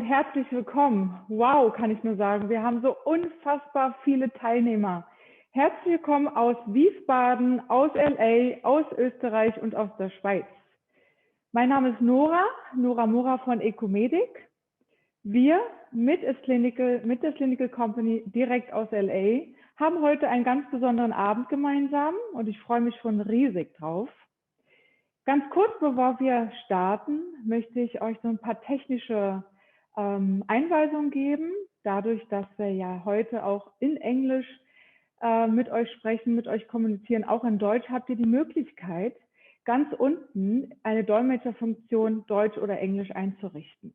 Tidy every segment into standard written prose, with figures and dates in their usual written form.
herzlich willkommen. Wow, kann ich nur sagen. Wir haben so unfassbar viele Teilnehmer. Herzlich willkommen aus Wiesbaden, aus LA, aus Österreich und aus der Schweiz. Mein Name ist Nora Mora von Ecomedic. Wir mit der Clinical Company direkt aus LA haben heute einen ganz besonderen Abend gemeinsam und ich freue mich schon riesig drauf. Ganz kurz, bevor wir starten, möchte ich euch so ein paar technische Einweisungen geben. Dadurch, dass wir ja heute auch in Englisch mit euch sprechen, mit euch kommunizieren, auch in Deutsch, habt ihr die Möglichkeit, ganz unten eine Dolmetscherfunktion Deutsch oder Englisch einzurichten.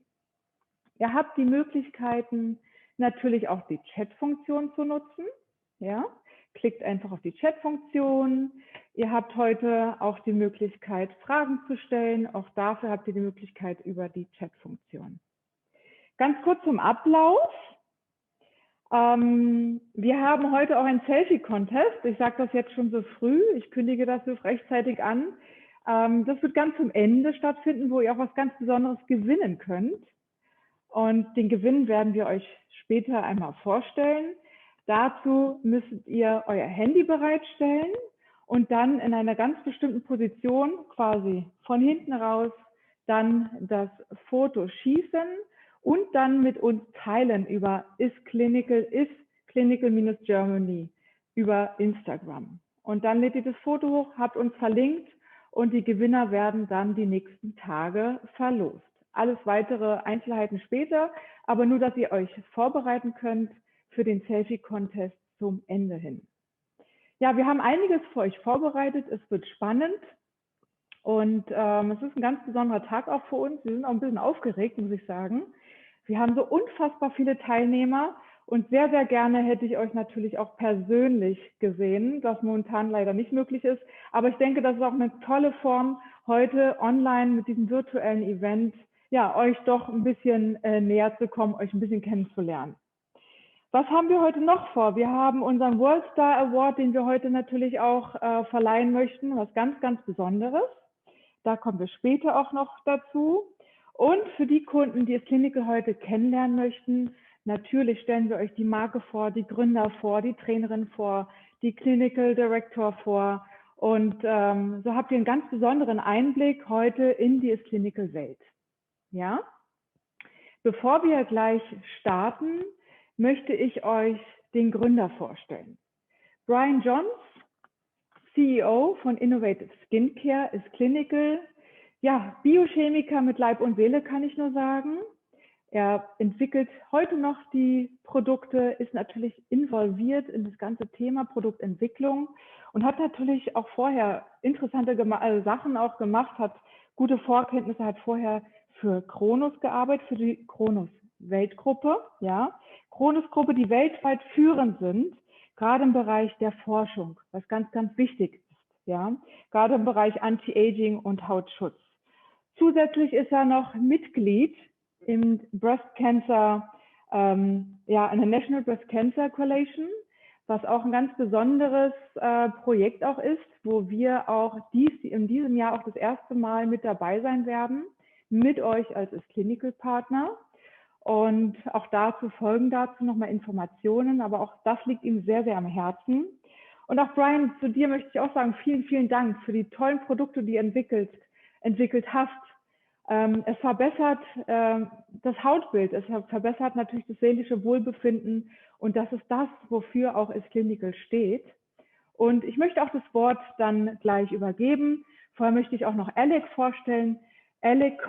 Ihr habt die Möglichkeiten, natürlich auch die Chat-Funktion zu nutzen. Ja? Klickt einfach auf die Chat-Funktion. Ihr habt heute auch die Möglichkeit, Fragen zu stellen. Auch dafür habt ihr die Möglichkeit über die Chat-Funktion. Ganz kurz zum Ablauf. Wir haben heute auch einen Selfie-Contest. Ich sage das jetzt schon so früh. Ich kündige das so rechtzeitig an. Das wird ganz zum Ende stattfinden, wo ihr auch was ganz Besonderes gewinnen könnt. Und den Gewinn werden wir euch später einmal vorstellen. Dazu müsst ihr euer Handy bereitstellen und dann in einer ganz bestimmten Position, quasi von hinten raus, dann das Foto schießen und dann mit uns teilen über is-clinical-germany über Instagram. Und dann lädt ihr das Foto hoch, habt uns verlinkt und die Gewinner werden dann die nächsten Tage verlost. Alles weitere Einzelheiten später, aber nur, dass ihr euch vorbereiten könnt für den Selfie-Contest zum Ende hin. Ja, wir haben einiges für euch vorbereitet. Es wird spannend und es ist ein ganz besonderer Tag auch für uns. Wir sind auch ein bisschen aufgeregt, muss ich sagen. Wir haben so unfassbar viele Teilnehmer und sehr, sehr gerne hätte ich euch natürlich auch persönlich gesehen, was momentan leider nicht möglich ist. Aber ich denke, das ist auch eine tolle Form, heute online mit diesem virtuellen Event, ja, euch doch ein bisschen näher zu kommen, euch ein bisschen kennenzulernen. Was haben wir heute noch vor? Wir haben unseren World Star Award, den wir heute natürlich auch verleihen möchten, was ganz, ganz Besonderes. Da kommen wir später auch noch dazu. Und für die Kunden, die das Clinical heute kennenlernen möchten, natürlich stellen wir euch die Marke vor, die Gründer vor, die Trainerin vor, die Clinical Director vor. Und so habt ihr einen ganz besonderen Einblick heute in die Clinical Welt. Ja? Bevor wir gleich starten, möchte ich euch den Gründer vorstellen. Bryan Johns, CEO von Innovative Skincare, ist Clinical, ja, Biochemiker mit Leib und Seele, kann ich nur sagen. Er entwickelt heute noch die Produkte, ist natürlich involviert in das ganze Thema Produktentwicklung und hat natürlich auch vorher interessante Sachen auch gemacht, hat gute Vorkenntnisse, hat vorher für Kronos gearbeitet, für die Kronos-Weltgruppe, ja. Kronos-Gruppe, die weltweit führend sind, gerade im Bereich der Forschung, was ganz, ganz wichtig ist, ja. Gerade im Bereich Anti-Aging und Hautschutz. Zusätzlich ist er noch Mitglied im Breast Cancer, ja, in der National Breast Cancer Coalition, was auch ein ganz besonderes Projekt auch ist, wo wir auch in diesem Jahr auch das erste Mal mit dabei sein werden, mit euch als Clinical Partner. Und auch dazu folgen nochmal Informationen, aber auch das liegt ihm sehr, sehr am Herzen. Und auch Bryan, zu dir möchte ich auch sagen, vielen, vielen Dank für die tollen Produkte, die du entwickelt hast. Es verbessert das Hautbild, es verbessert natürlich das seelische Wohlbefinden und das ist das, wofür auch Clinical steht. Und ich möchte auch das Wort dann gleich übergeben. Vorher möchte ich auch noch Alec vorstellen. Alec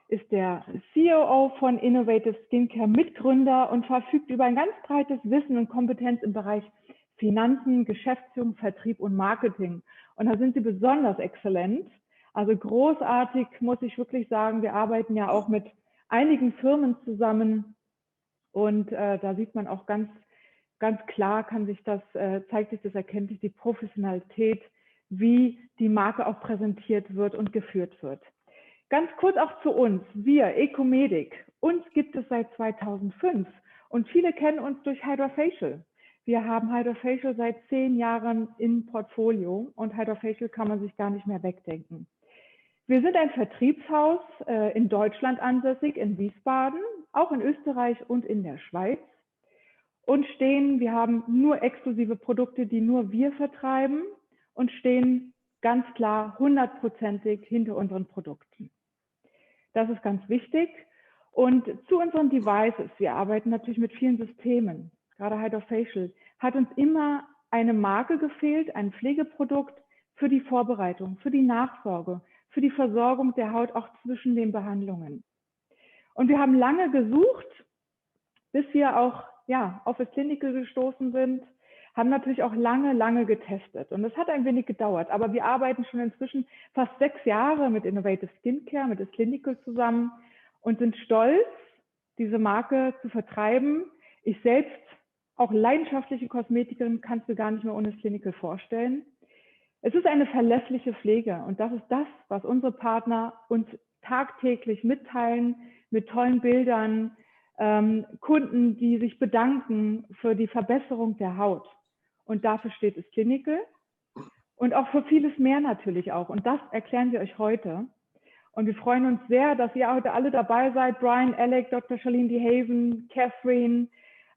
ist der COO von Innovative Skincare, Mitgründer und verfügt über ein ganz breites Wissen und Kompetenz im Bereich Finanzen, Geschäftsführung, Vertrieb und Marketing. Und da sind sie besonders exzellent. Also großartig, muss ich wirklich sagen. Wir arbeiten ja auch mit einigen Firmen zusammen und da sieht man auch ganz klar, zeigt sich das, erkennt sich die Professionalität, wie die Marke auch präsentiert wird und geführt wird. Ganz kurz auch zu uns. Wir, Ecomedic, uns gibt es seit 2005 und viele kennen uns durch Hydrofacial. Wir haben Hydrofacial seit 10 Jahren im Portfolio und Hydrofacial kann man sich gar nicht mehr wegdenken. Wir sind ein Vertriebshaus in Deutschland ansässig, in Wiesbaden, auch in Österreich und in der Schweiz. Und wir haben nur exklusive Produkte, die nur wir vertreiben und stehen ganz klar 100%ig hinter unseren Produkten. Das ist ganz wichtig. Und zu unseren Devices, wir arbeiten natürlich mit vielen Systemen, gerade Hydrofacial, hat uns immer eine Marke gefehlt, ein Pflegeprodukt für die Vorbereitung, für die Nachsorge, für die Versorgung der Haut auch zwischen den Behandlungen. Und wir haben lange gesucht, bis wir auch auf das Clinical gestoßen sind, haben natürlich auch lange getestet. Und das hat ein wenig gedauert, aber wir arbeiten schon inzwischen fast 6 Jahre mit Innovative Skincare, mit das Clinical zusammen und sind stolz, diese Marke zu vertreiben. Ich selbst, auch leidenschaftliche Kosmetikerin, kann es mir gar nicht mehr ohne das Clinical vorstellen. Es ist eine verlässliche Pflege und das ist das, was unsere Partner uns tagtäglich mitteilen, mit tollen Bildern, Kunden, die sich bedanken für die Verbesserung der Haut. Und dafür steht das Clinical und auch für vieles mehr natürlich auch. Und das erklären wir euch heute. Und wir freuen uns sehr, dass ihr heute alle dabei seid. Bryan, Alec, Dr. Charlene DeHaven, Catherine.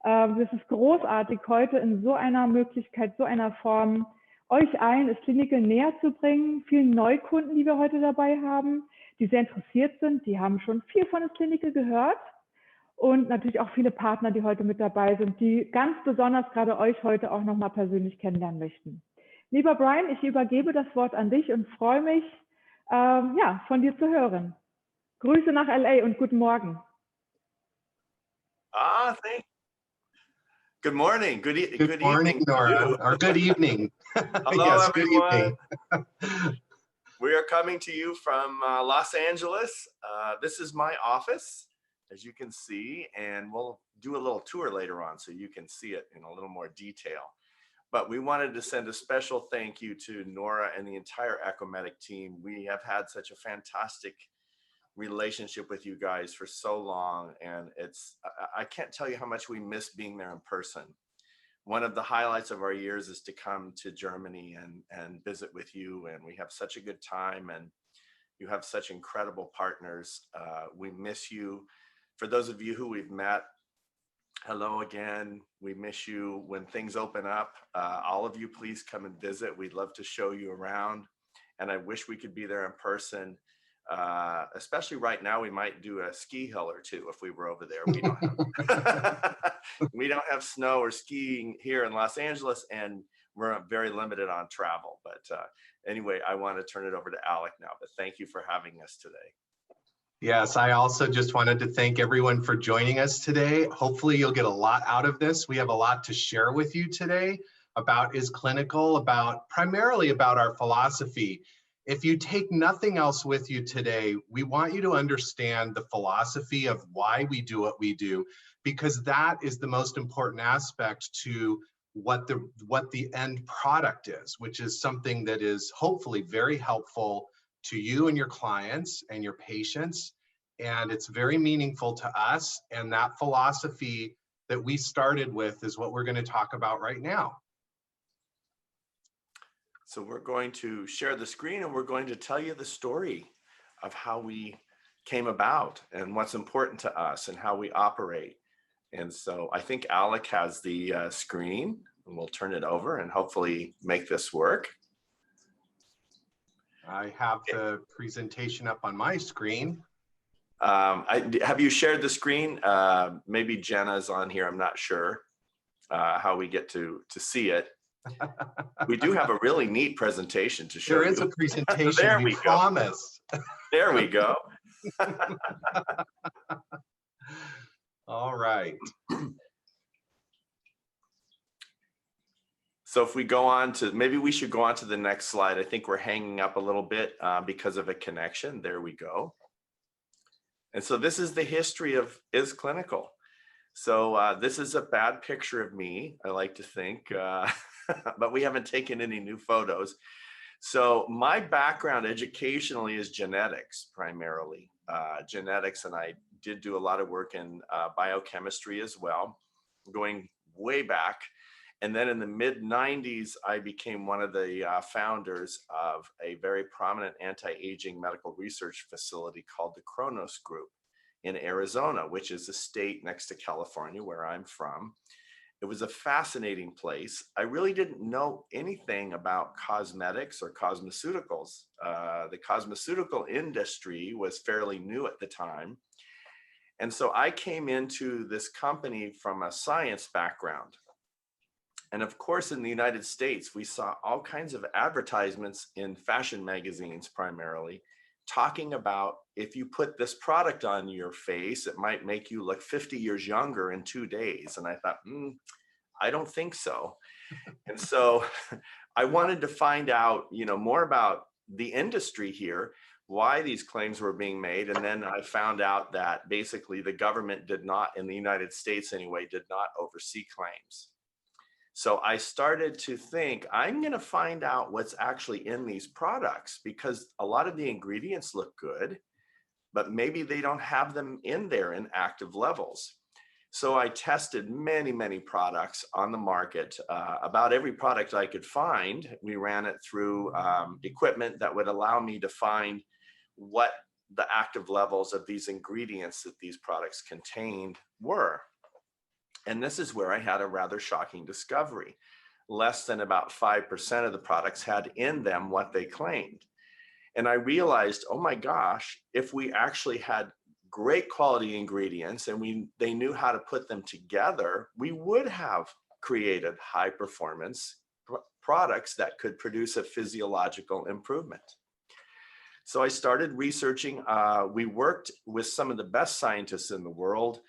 Das ist großartig, heute in so einer Möglichkeit, so einer Form, euch allen das Clinical näher zu bringen. Vielen Neukunden, die wir heute dabei haben, die sehr interessiert sind. Die haben schon viel von das Clinical gehört. Und natürlich auch viele Partner, die heute mit dabei sind, die ganz besonders gerade euch heute auch nochmal persönlich kennenlernen möchten. Lieber Bryan, ich übergebe das Wort an dich und freue mich, von dir zu hören. Grüße nach LA und guten Morgen. Thank you. Good morning. Good morning, evening, Nora, or good evening. Hello, yes, everyone. Good evening. We are coming to you from Los Angeles. This is my office, as you can see, and we'll do a little tour later on so you can see it in a little more detail. But we wanted to send a special thank you to Nora and the entire Ecomedic team. We have had such a fantastic relationship with you guys for so long, and I can't tell you how much we miss being there in person. One of the highlights of our years is to come to Germany and visit with you, and we have such a good time, and you have such incredible partners. We miss you. For those of you who we've met, hello again. We miss you. When things open up, all of you, please come and visit. We'd love to show you around, and I wish we could be there in person. Especially right now, we might do a ski hill or two if we were over there. We don't have, we don't have snow or skiing here in Los Angeles, and we're very limited on travel. But anyway, I want to turn it over to Alec now, but thank you for having us today. Yes, I also just wanted to thank everyone for joining us today. Hopefully you'll get a lot out of this. We have a lot to share with you today about Is Clinical, primarily about our philosophy. If you take nothing else with you today, we want you to understand the philosophy of why we do what we do, because that is the most important aspect to what the end product is, which is something that is hopefully very helpful to you and your clients and your patients. And it's very meaningful to us. And that philosophy that we started with is what we're going to talk about right now. So we're going to share the screen and we're going to tell you the story of how we came about and what's important to us and how we operate. And so I think Alec has the screen, and we'll turn it over and hopefully make this work. I have the presentation up on my screen. Have you shared the screen? Maybe Jenna's on here. I'm not sure how we get to see it. We do have a really neat presentation to show you. There is a presentation, there we promise. There we go. All right. So if we go on to, maybe we should go on to the next slide. I think we're hanging up a little bit because of a connection. There we go. And so this is the history of Is Clinical. So this is a bad picture of me, I like to think, but we haven't taken any new photos. So my background educationally is genetics, primarily. Genetics, and I did do a lot of work in biochemistry as well, going way back. And then in the mid 90s, I became one of the founders of a very prominent anti-aging medical research facility called the Kronos Group in Arizona, which is a state next to California, where I'm from. It was a fascinating place. I really didn't know anything about cosmetics or cosmeceuticals. The cosmeceutical industry was fairly new at the time. And so I came into this company from a science background. And of course, in the United States, we saw all kinds of advertisements in fashion magazines primarily, talking about if you put this product on your face, it might make you look 50 years younger in 2 days. And I thought, I don't think so. And so I wanted to find out, more about the industry here, why these claims were being made. And then I found out that basically the government did not, in the United States anyway, did not oversee claims. So I started to think, I'm going to find out what's actually in these products, because a lot of the ingredients look good, but maybe they don't have them in there in active levels. So I tested many, many products on the market, about every product I could find. We ran it through equipment that would allow me to find what the active levels of these ingredients that these products contained were. And this is where I had a rather shocking discovery. Less than about 5% of the products had in them what they claimed. And I realized, oh my gosh, if we actually had great quality ingredients and they knew how to put them together, we would have created high performance products that could produce a physiological improvement. So I started researching. We worked with some of the best scientists in the world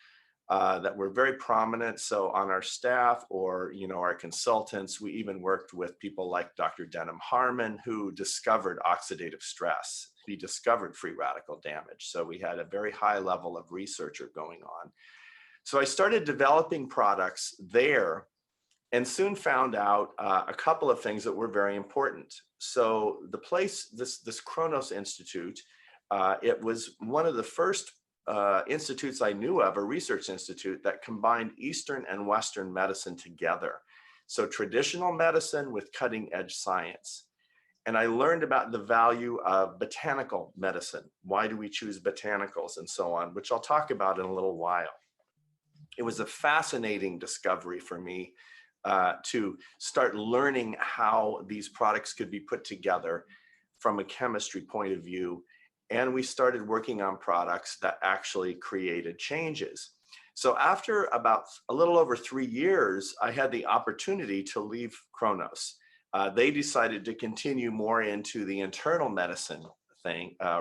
that were very prominent. So on our staff, or our consultants, we even worked with people like Dr. Denham Harmon, who discovered oxidative stress. He discovered free radical damage. So we had a very high level of researcher going on. So I started developing products there, and soon found out a couple of things that were very important. So the place, this Kronos Institute, it was one of the first institutes I knew of, a research institute that combined Eastern and Western medicine together. So traditional medicine with cutting edge science. And I learned about the value of botanical medicine. Why do we choose botanicals and so on, which I'll talk about in a little while. It was a fascinating discovery for me to start learning how these products could be put together from a chemistry point of view. And we started working on products that actually created changes. So after about a little over 3 years, I had the opportunity to leave Kronos. They decided to continue more into the internal medicine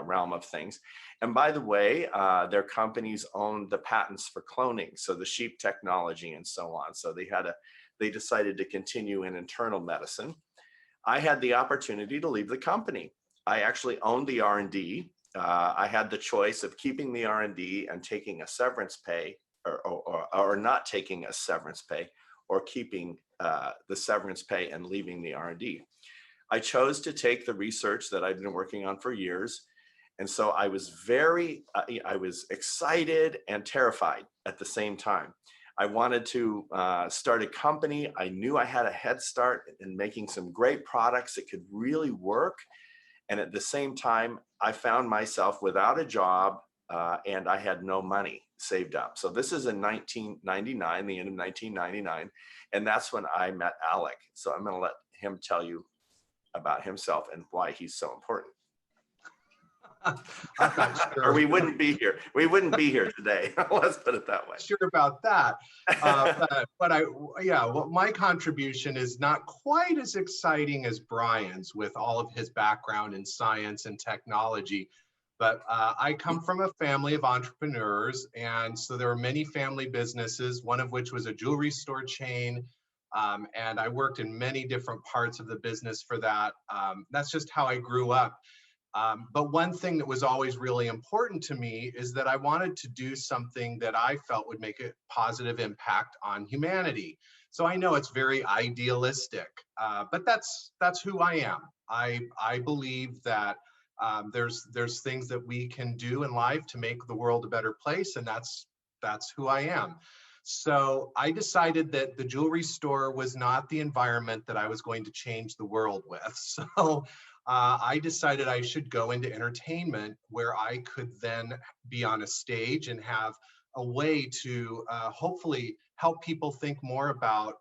realm of things. And by the way, their companies owned the patents for cloning, so the sheep technology and so on. So they decided to continue in internal medicine. I had the opportunity to leave the company. I actually owned the R&D. I had the choice of keeping the R&D and taking a severance pay, or not taking a severance pay, or keeping the severance pay and leaving the R&D. I chose to take the research that I'd been working on for years. And so I was I was excited and terrified at the same time. I wanted to start a company. I knew I had a head start in making some great products that could really work. And at the same time, I found myself without a job and I had no money saved up. So this is in 1999, the end of 1999. And that's when I met Alec. So I'm going to let him tell you about himself and why he's so important. I'm not sure. Or we wouldn't be here. We wouldn't be here today. Let's put it that way. Sure about that. Well, my contribution is not quite as exciting as Bryan's with all of his background in science and technology. But I come from a family of entrepreneurs. And so there are many family businesses, one of which was a jewelry store chain. And I worked in many different parts of the business for that. That's just how I grew up. But one thing that was always really important to me is that I wanted to do something that I felt would make a positive impact on humanity. So I know it's very idealistic, but that's who I am. I believe that there's things that we can do in life to make the world a better place, and that's who I am. So I decided that the jewelry store was not the environment that I was going to change the world with. So I decided I should go into entertainment, where I could then be on a stage and have a way to hopefully help people think more about,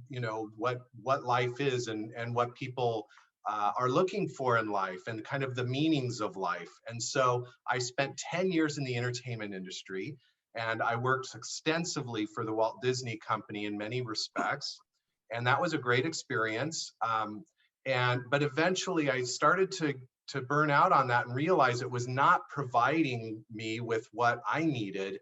you know, what life is, and what people are looking for in life, and kind of the meanings of life. And so I spent 10 years in the entertainment industry, and I worked extensively for the Walt Disney Company in many respects. And that was a great experience. But eventually I started to burn out on that and realize it was not providing me with what I needed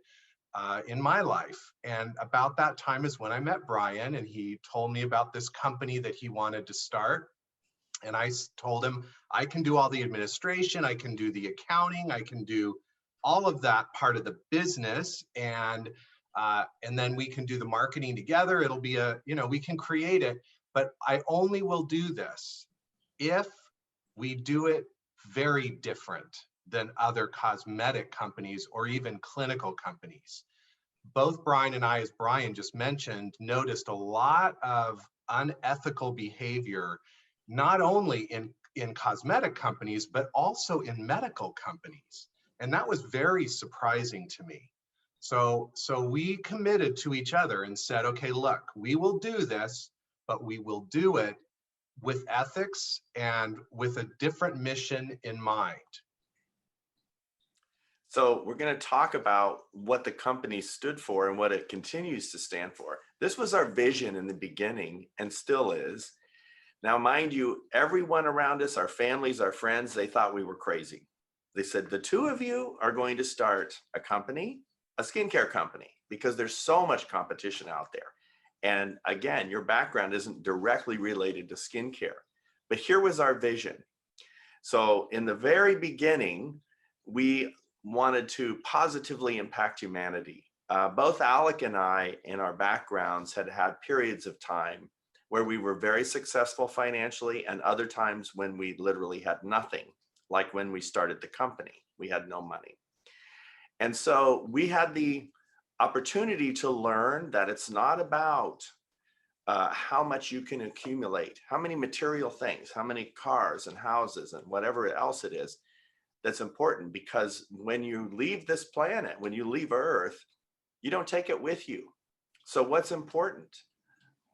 in my life. And about that time is when I met Bryan, and he told me about this company that he wanted to start. And I told him, I can do all the administration, I can do the accounting, I can do all of that part of the business, and then we can do the marketing together. It'll be we can create it, but I only will do this if we do it very different than other cosmetic companies or even clinical companies. Both Bryan and I, as Bryan just mentioned, noticed a lot of unethical behavior, not only in cosmetic companies, but also in medical companies. And that was very surprising to me. So we committed to each other and said, okay, look, we will do this, but we will do it with ethics and with a different mission in mind. So we're going to talk about what the company stood for and what it continues to stand for. This was our vision in the beginning, and still is. Now, mind you, everyone around us, our families, our friends, they thought we were crazy. They said, the two of you are going to start a company, a skincare company, because there's so much competition out there. And again, your background isn't directly related to skincare, but here was our vision. So in the very beginning, we wanted to positively impact humanity. Both Alec and I, in our backgrounds, had had periods of time where we were very successful financially, and other times when we literally had nothing, like when we started the company, we had no money. And so we had the opportunity to learn that it's not about how much you can accumulate, how many material things, how many cars and houses and whatever else it is that's important, because when you leave this planet, when you leave Earth, you don't take it with you. So what's important?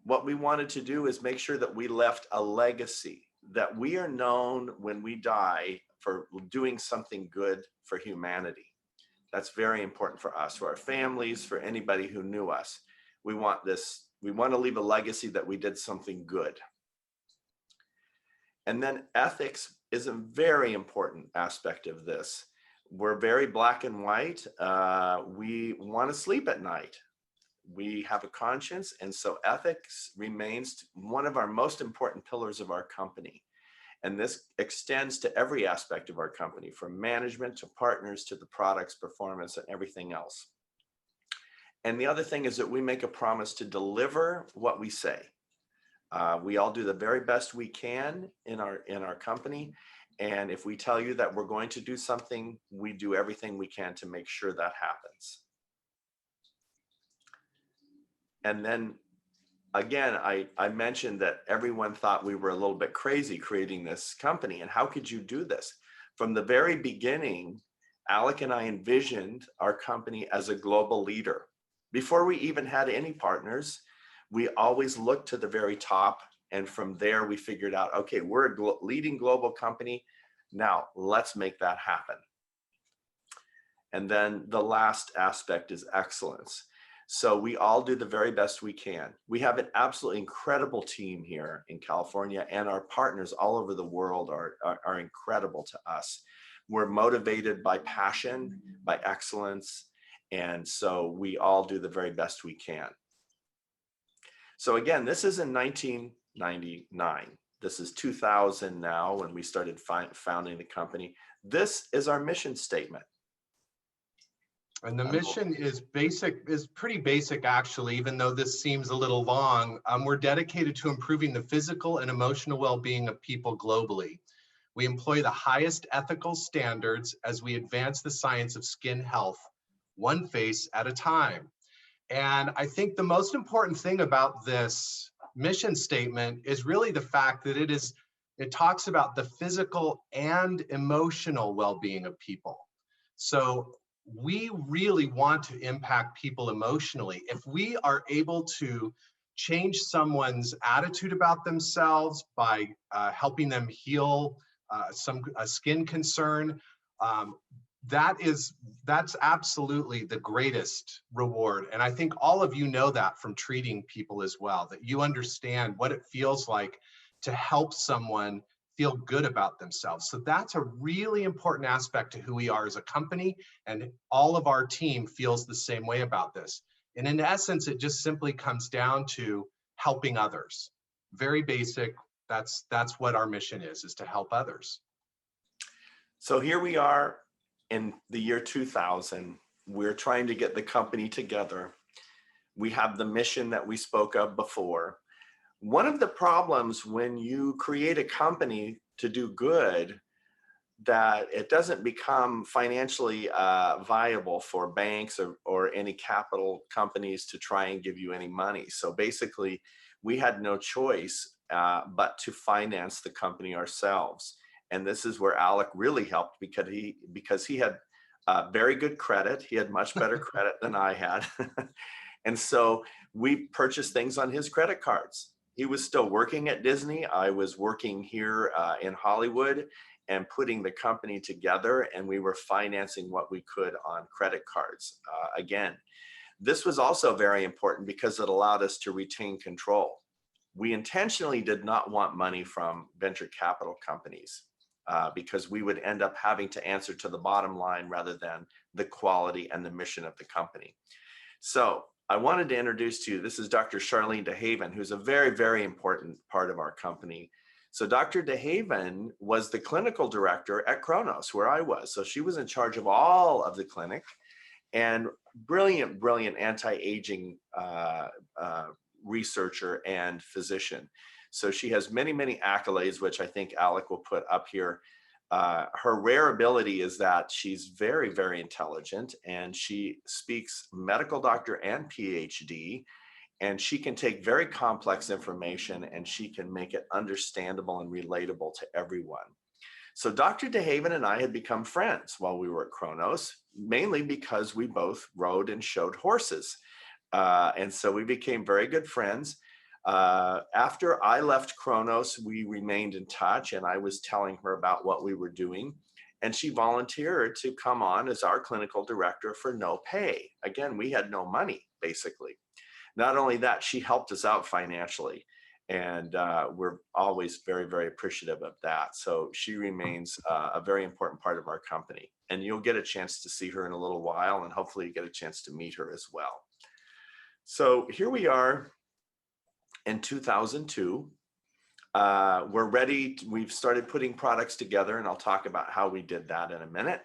What we wanted to do is make sure that we left a legacy, that we are known when we die for doing something good for humanity. That's very important for us, for our families, for anybody who knew us. We want to leave a legacy that we did something good. And then ethics is a very important aspect of this. We're very black and white. We want to sleep at night. We have a conscience, and so ethics remains one of our most important pillars of our company. And this extends to every aspect of our company, from management to partners to the products, performance, and everything else. And the other thing is that we make a promise to deliver what we say. We all do the very best we can in our company. And if we tell you that we're going to do something, we do everything we can to make sure that happens. And then again, I mentioned that everyone thought we were a little bit crazy creating this company. And how could you do this? From the very beginning, Alec and I envisioned our company as a global leader. Before we even had any partners, we always looked to the very top. And from there, we figured out, okay, we're a leading global company. Now let's make that happen. And then the last aspect is excellence. So we all do the very best we can. We have an absolutely incredible team here in California, and our partners all over the world are incredible to us. We're motivated by passion, by excellence, and so we all do the very best we can. So again, this is in 1999. This is 2000 now when we started founding the company. This is our mission statement. And the mission is pretty basic, actually, even though this seems a little long. We're dedicated to improving the physical and emotional well-being of people globally. We employ the highest ethical standards as we advance the science of skin health, one face at a time. And I think the most important thing about this mission statement is really the fact that it talks about the physical and emotional well-being of people. So we really want to impact people emotionally. If we are able to change someone's attitude about themselves by helping them heal a skin concern, that's absolutely the greatest reward. And I think all of you know that from treating people as well, that you understand what it feels like to help someone feel good about themselves. So that's a really important aspect to who we are as a company, and all of our team feels the same way about this. And in essence, it just simply comes down to helping others. Very basic. That's what our mission is to help others. So here we are in the year 2000. We're trying to get the company together. We have the mission that we spoke of before. One of the problems when you create a company to do good, that it doesn't become financially viable for banks or any capital companies to try and give you any money. So basically, we had no choice but to finance the company ourselves. And this is where Alec really helped, because he had very good credit. He had much better credit than I had. And so we purchased things on his credit cards. He was still working at Disney. I was working here in Hollywood and putting the company together, and we were financing what we could on credit cards. Again, this was also very important because it allowed us to retain control. We intentionally did not want money from venture capital companies because we would end up having to answer to the bottom line rather than the quality and the mission of the company. So I wanted to introduce to you, this is Dr. Charlene DeHaven, who's a very, very important part of our company. So Dr. DeHaven was the clinical director at Kronos, where I was. So she was in charge of all of the clinic, and brilliant, brilliant anti-aging researcher and physician. So she has many, many accolades, which I think Alec will put up here. Her rare ability is that she's very, very intelligent, and she speaks medical doctor and PhD, and she can take very complex information and she can make it understandable and relatable to everyone. So Dr. DeHaven and I had become friends while we were at Kronos, mainly because we both rode and showed horses. And so we became very good friends. After I left Kronos, we remained in touch, and I was telling her about what we were doing, and she volunteered to come on as our clinical director for no pay. Again, we had no money, basically. Not only that, she helped us out financially, and we're always very, very appreciative of that. So she remains a very important part of our company, and you'll get a chance to see her in a little while, and hopefully you get a chance to meet her as well. So here we are in 2002. We're ready. We've started putting products together, and I'll talk about how we did that in a minute.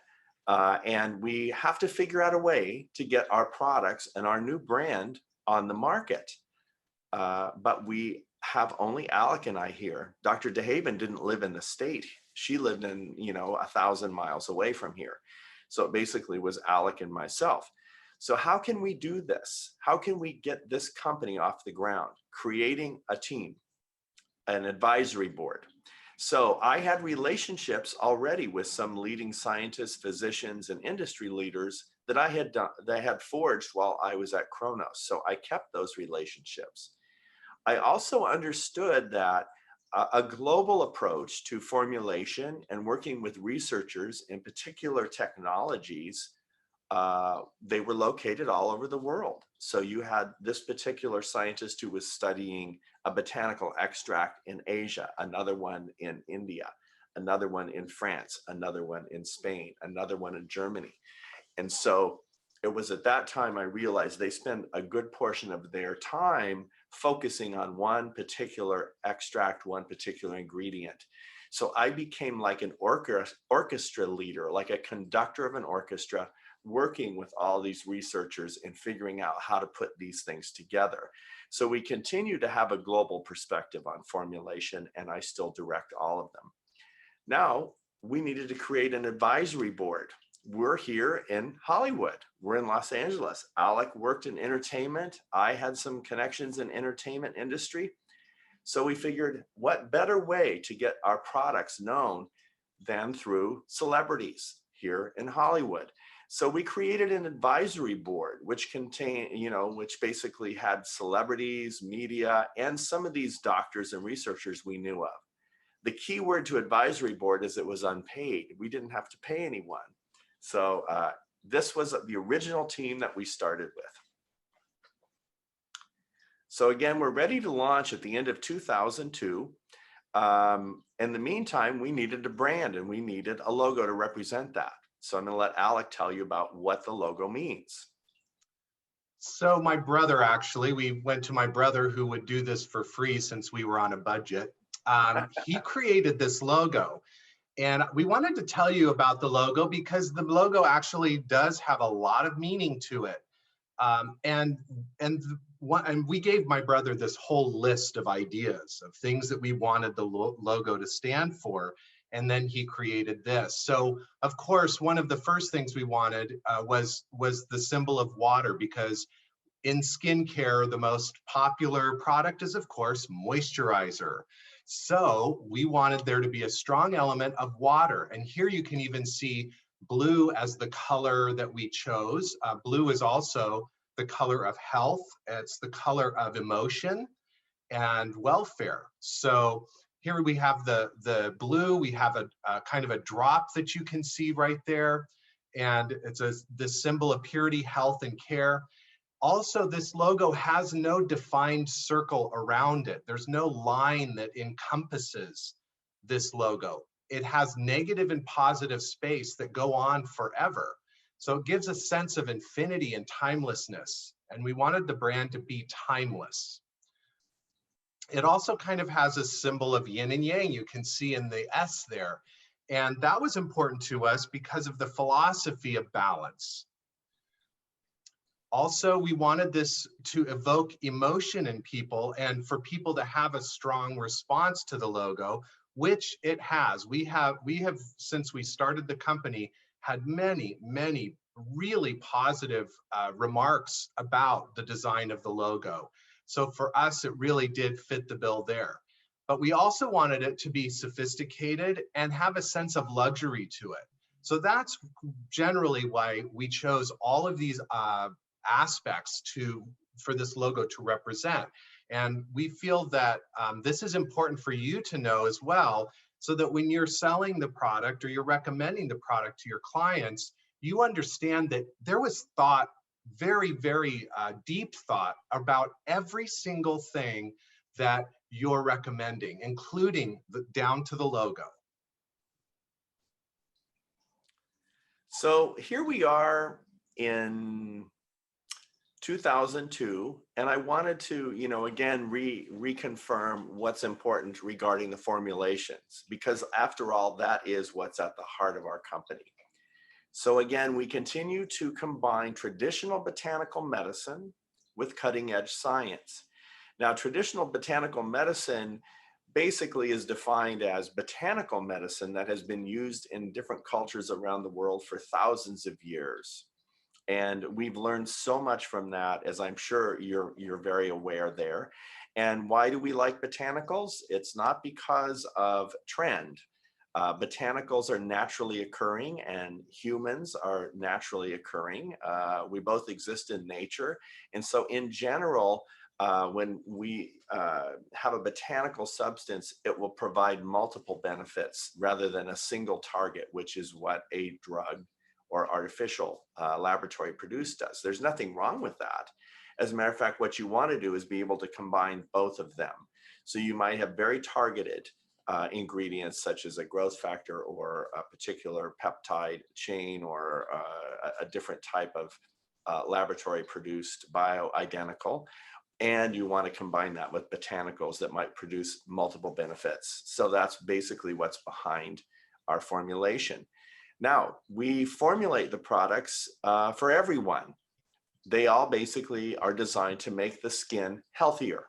And we have to figure out a way to get our products and our new brand on the market. But we have only Alec and I here. Dr. DeHaven didn't live in the state. She lived in, 1,000 miles away from here. So it basically was Alec and myself. So how can we do this? How can we get this company off the ground? Creating a team, an advisory board. So I had relationships already with some leading scientists, physicians, and industry leaders that I had forged while I was at Kronos. So I kept those relationships. I also understood that a global approach to formulation and working with researchers in particular technologies, they were located all over the world. So you had this particular scientist who was studying a botanical extract in Asia, another one in India, another one in France, another one in Spain, another one in Germany. And so it was at that time I realized they spend a good portion of their time focusing on one particular extract, one particular ingredient. So I became like an orchestra leader, like a conductor of an orchestra, working with all these researchers and figuring out how to put these things together. So we continue to have a global perspective on formulation, and I still direct all of them. Now, we needed to create an advisory board. we're here in Hollywood. We're in Los Angeles. Alec worked in entertainment. I had some connections in entertainment industry. So we figured, what better way to get our products known than through celebrities here in Hollywood? So we created an advisory board, which which basically had celebrities, media, and some of these doctors and researchers we knew of. The key word to advisory board is it was unpaid. We didn't have to pay anyone. So this was the original team that we started with. So again, we're ready to launch at the end of 2002. In the meantime, we needed a brand and we needed a logo to represent that. So I'm going to let Alec tell you about what the logo means. So my brother, actually, we went to my brother who would do this for free since we were on a budget. He created this logo. And we wanted to tell you about the logo because the logo actually does have a lot of meaning to it. And we gave my brother this whole list of ideas of things that we wanted the logo to stand for. And then he created this. So of course, one of the first things we wanted was the symbol of water, because in skincare, the most popular product is, of course, moisturizer. So we wanted there to be a strong element of water. And here you can even see blue as the color that we chose. Blue is also the color of health. It's the color of emotion and welfare. So here we have the blue. We have a kind of a drop that you can see right there. And it's the symbol of purity, health, and care. Also, this logo has no defined circle around it. There's no line that encompasses this logo. It has negative and positive space that go on forever. So it gives a sense of infinity and timelessness. And we wanted the brand to be timeless. It also kind of has a symbol of yin and yang, you can see in the S there. And that was important to us because of the philosophy of balance. Also, we wanted this to evoke emotion in people and for people to have a strong response to the logo, which it has. We have, since we started the company, had many really positive remarks about the design of the logo. So for us, it really did fit the bill there. But we also wanted it to be sophisticated and have a sense of luxury to it. So that's generally why we chose all of these aspects for this logo to represent. And we feel that this is important for you to know as well, so that when you're selling the product or you're recommending the product to your clients, you understand that there was thought, very deep thought about every single thing that you're recommending, including down to the logo. So here we are in 2002, and I wanted to, again, reconfirm what's important regarding the formulations, because after all, that is what's at the heart of our company. So again, we continue to combine traditional botanical medicine with cutting-edge science. Now, traditional botanical medicine basically is defined as botanical medicine that has been used in different cultures around the world for thousands of years. And we've learned so much from that, as I'm sure you're very aware there. And why do we like botanicals? It's not because of trend. Botanicals are naturally occurring and humans are naturally occurring. We both exist in nature. And so in general, when we have a botanical substance, it will provide multiple benefits rather than a single target, which is what a drug or artificial laboratory produced does. There's nothing wrong with that. As a matter of fact, what you want to do is be able to combine both of them. So you might have very targeted ingredients such as a growth factor or a particular peptide chain or a different type of laboratory produced bioidentical. And you want to combine that with botanicals that might produce multiple benefits. So that's basically what's behind our formulation. Now, we formulate the products for everyone. They all basically are designed to make the skin healthier.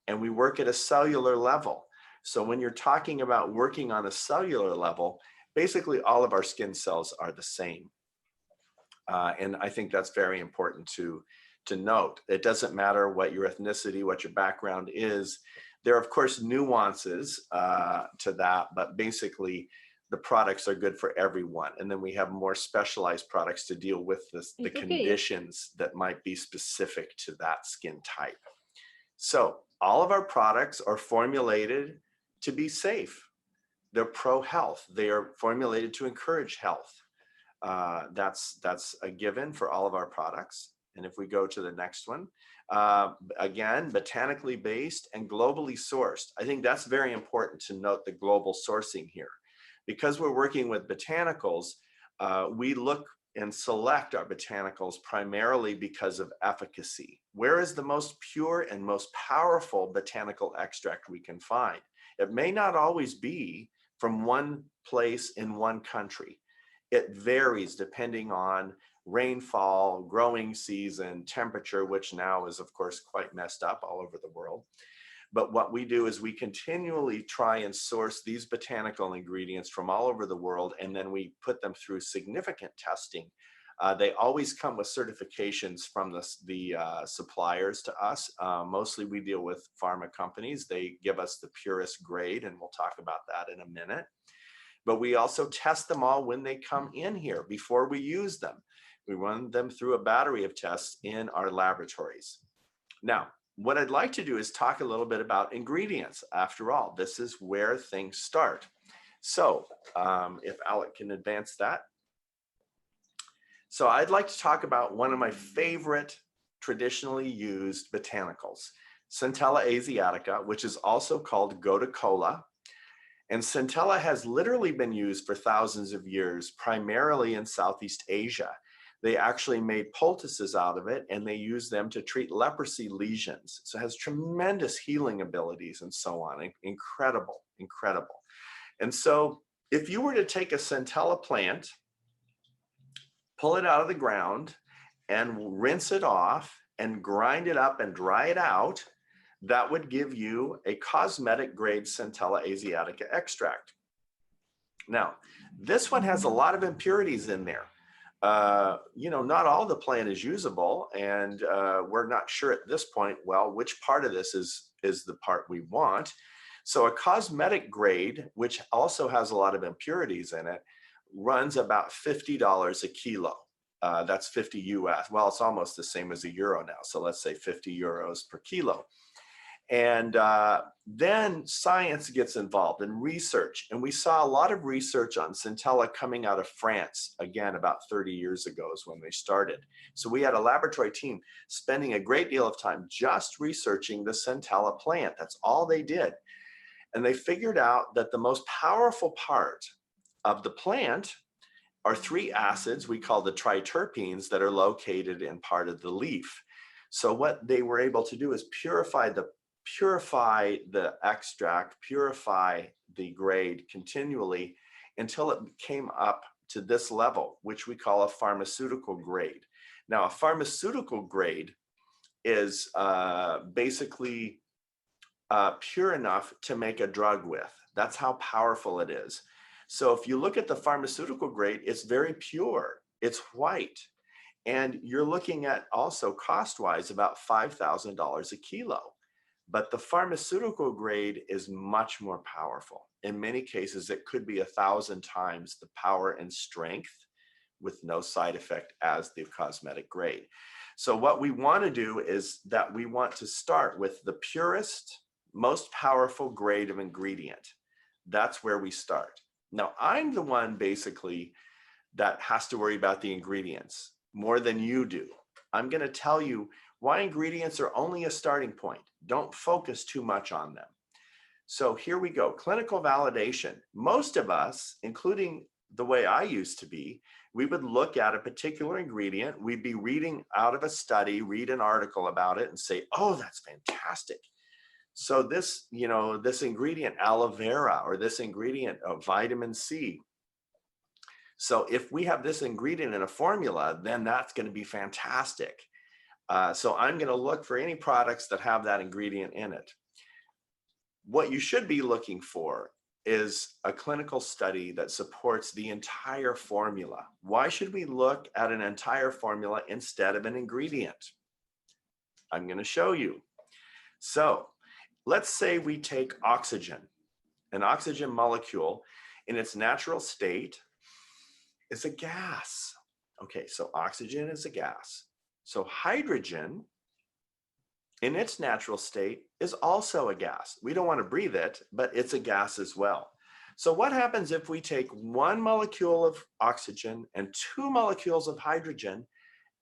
And we work at a cellular level. So when you're talking about working on a cellular level, basically all of our skin cells are the same. And I think that's very important to note. It doesn't matter what your ethnicity, what your background is. There are, of course, nuances to that, but basically the products are good for everyone. And then we have more specialized products to deal with the conditions that might be specific to that skin type. So all of our products are formulated to be safe. They're pro-health. They are formulated to encourage health. That's a given for all of our products. And if we go to the next one, again, botanically based and globally sourced. I think that's very important to note the global sourcing here. Because we're working with botanicals, we look and select our botanicals primarily because of efficacy. Where is the most pure and most powerful botanical extract we can find? It may not always be from one place in one country. It varies depending on rainfall, growing season, temperature, which now is, of course, quite messed up all over the world. But what we do is we continually try and source these botanical ingredients from all over the world, and then we put them through significant testing. They always come with certifications from the suppliers to us. Mostly we deal with pharma companies. They give us the purest grade, and we'll talk about that in a minute. But we also test them all when they come in here before we use them. We run them through a battery of tests in our laboratories. Now, what I'd like to do is talk a little bit about ingredients. After all, this is where things start. So if Alec can advance that. So I'd like to talk about one of my favorite traditionally used botanicals, Centella asiatica, which is also called Gotu kola. And Centella has literally been used for thousands of years, primarily in Southeast Asia. They actually made poultices out of it, and they use them to treat leprosy lesions. So it has tremendous healing abilities and so on. Incredible, incredible. And so if you were to take a Centella plant, pull it out of the ground and rinse it off and grind it up and dry it out, that would give you a cosmetic grade Centella asiatica extract. Now, this one has a lot of impurities in there. Not all the plant is usable, and we're not sure at this point, well, which part of this is the part we want. So a cosmetic grade, which also has a lot of impurities in it, runs about $50 a kilo. That's 50 US. Well, it's almost the same as a euro now. So let's say 50 euros per kilo. And then science gets involved in research. And we saw a lot of research on Centella coming out of France, again, about 30 years ago is when they started. So we had a laboratory team spending a great deal of time just researching the Centella plant. That's all they did. And they figured out that the most powerful part of the plant are three acids we call the triterpenes that are located in part of the leaf. So what they were able to do is purify the extract, purify the grade continually until it came up to this level, which we call a pharmaceutical grade. Now, a pharmaceutical grade is basically pure enough to make a drug with. That's how powerful it is. So if you look at the pharmaceutical grade, it's very pure, it's white. And you're looking at also cost-wise about $5,000 a kilo. But the pharmaceutical grade is much more powerful. In many cases, it could be 1,000 times the power and strength with no side effect as the cosmetic grade. So what we want to do is that we want to start with the purest, most powerful grade of ingredient. That's where we start. Now, I'm the one basically that has to worry about the ingredients more than you do. I'm going to tell you why ingredients are only a starting point. Don't focus too much on them. So here we go. Clinical validation. Most of us, including the way I used to be, we would look at a particular ingredient. We'd be reading out of a study, read an article about it and say, oh, that's fantastic. So this, this ingredient, aloe vera, or this ingredient of vitamin C. So if we have this ingredient in a formula, then that's going to be fantastic. So I'm going to look for any products that have that ingredient in it. What you should be looking for is a clinical study that supports the entire formula. Why should we look at an entire formula instead of an ingredient? I'm going to show you. So let's say we take oxygen. An oxygen molecule in its natural state is a gas. Okay, so oxygen is a gas. So hydrogen in its natural state is also a gas. We don't want to breathe it, but it's a gas as well. So what happens if we take one molecule of oxygen and two molecules of hydrogen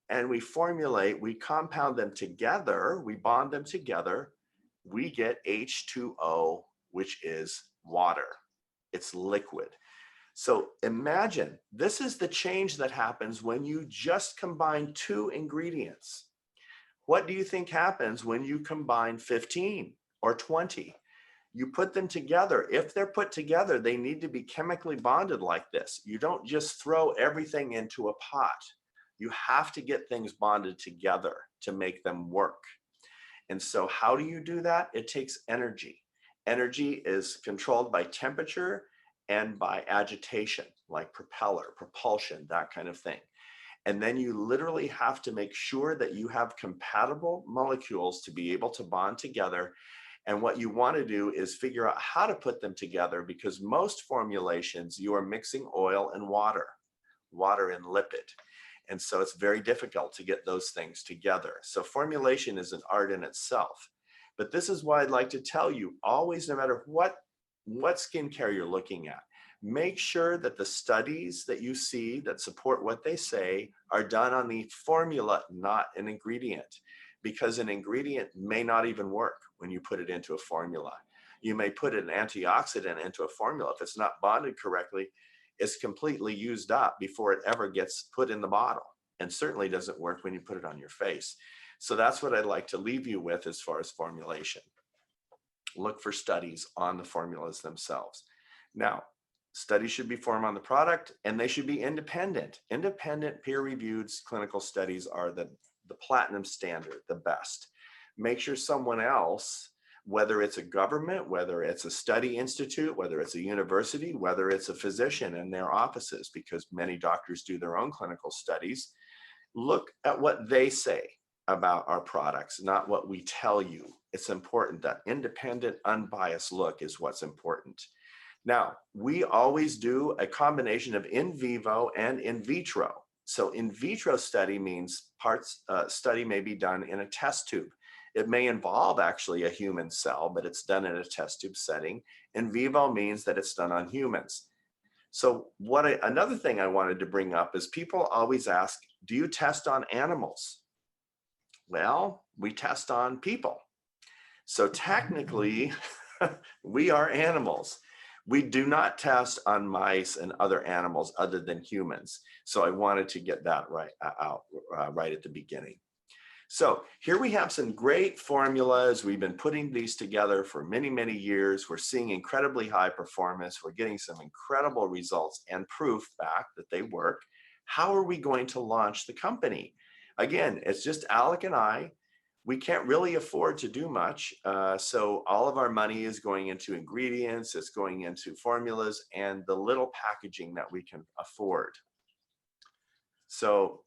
and we compound them together, we bond them together, we get H2O, which is water. It's liquid. So imagine, this is the change that happens when you just combine two ingredients. What do you think happens when you combine 15 or 20? You put them together. If they're put together, they need to be chemically bonded like this. You don't just throw everything into a pot. You have to get things bonded together to make them work. And so how do you do that? It takes energy. Energy is controlled by temperature and by agitation, like propulsion, that kind of thing. And then you literally have to make sure that you have compatible molecules to be able to bond together. And what you want to do is figure out how to put them together, because most formulations, you are mixing oil and water and lipid. And so it's very difficult to get those things together. So formulation is an art in itself. But this is why I'd like to tell you, always, no matter what skincare you're looking at, make sure that the studies that you see that support what they say are done on the formula, not an ingredient, because an ingredient may not even work when you put it into a formula. You may put an antioxidant into a formula. If it's not bonded correctly, it's completely used up before it ever gets put in the bottle, and certainly doesn't work when you put it on your face. So that's what I'd like to leave you with as far as formulation. Look for studies on the formulas themselves. Now, studies should be formed on the product, and they should be independent. Independent peer-reviewed clinical studies are the platinum standard, the best. Make sure someone else, whether it's a government, whether it's a study institute, whether it's a university, whether it's a physician in their offices, because many doctors do their own clinical studies, look at what they say about our products, not what we tell you. It's important that independent, unbiased look is what's important. Now, we always do a combination of in vivo and in vitro. So in vitro study means study may be done in a test tube. It may involve actually a human cell, but it's done in a test tube setting. In vivo means that it's done on humans. So another thing I wanted to bring up is people always ask, do you test on animals? Well, we test on people. So technically, we are animals. We do not test on mice and other animals other than humans. So I wanted to get that right at the beginning. So here we have some great formulas. We've been putting these together for many, many years. We're seeing incredibly high performance. We're getting some incredible results and proof back that they work. How are we going to launch the company? Again, it's just Alec and I. We can't really afford to do much. So all of our money is going into ingredients, it's going into formulas and the little packaging that we can afford. So,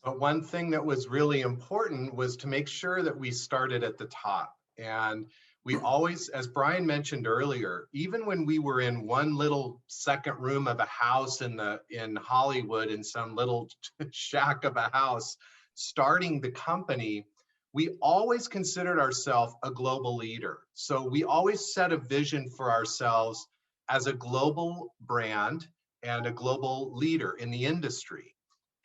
but one thing that was really important was to make sure that we started at the top. And we always, as Bryan mentioned earlier, even when we were in one little second room of a house in Hollywood, in some little shack of a house, starting the company, we always considered ourselves a global leader. So we always set a vision for ourselves as a global brand and a global leader in the industry.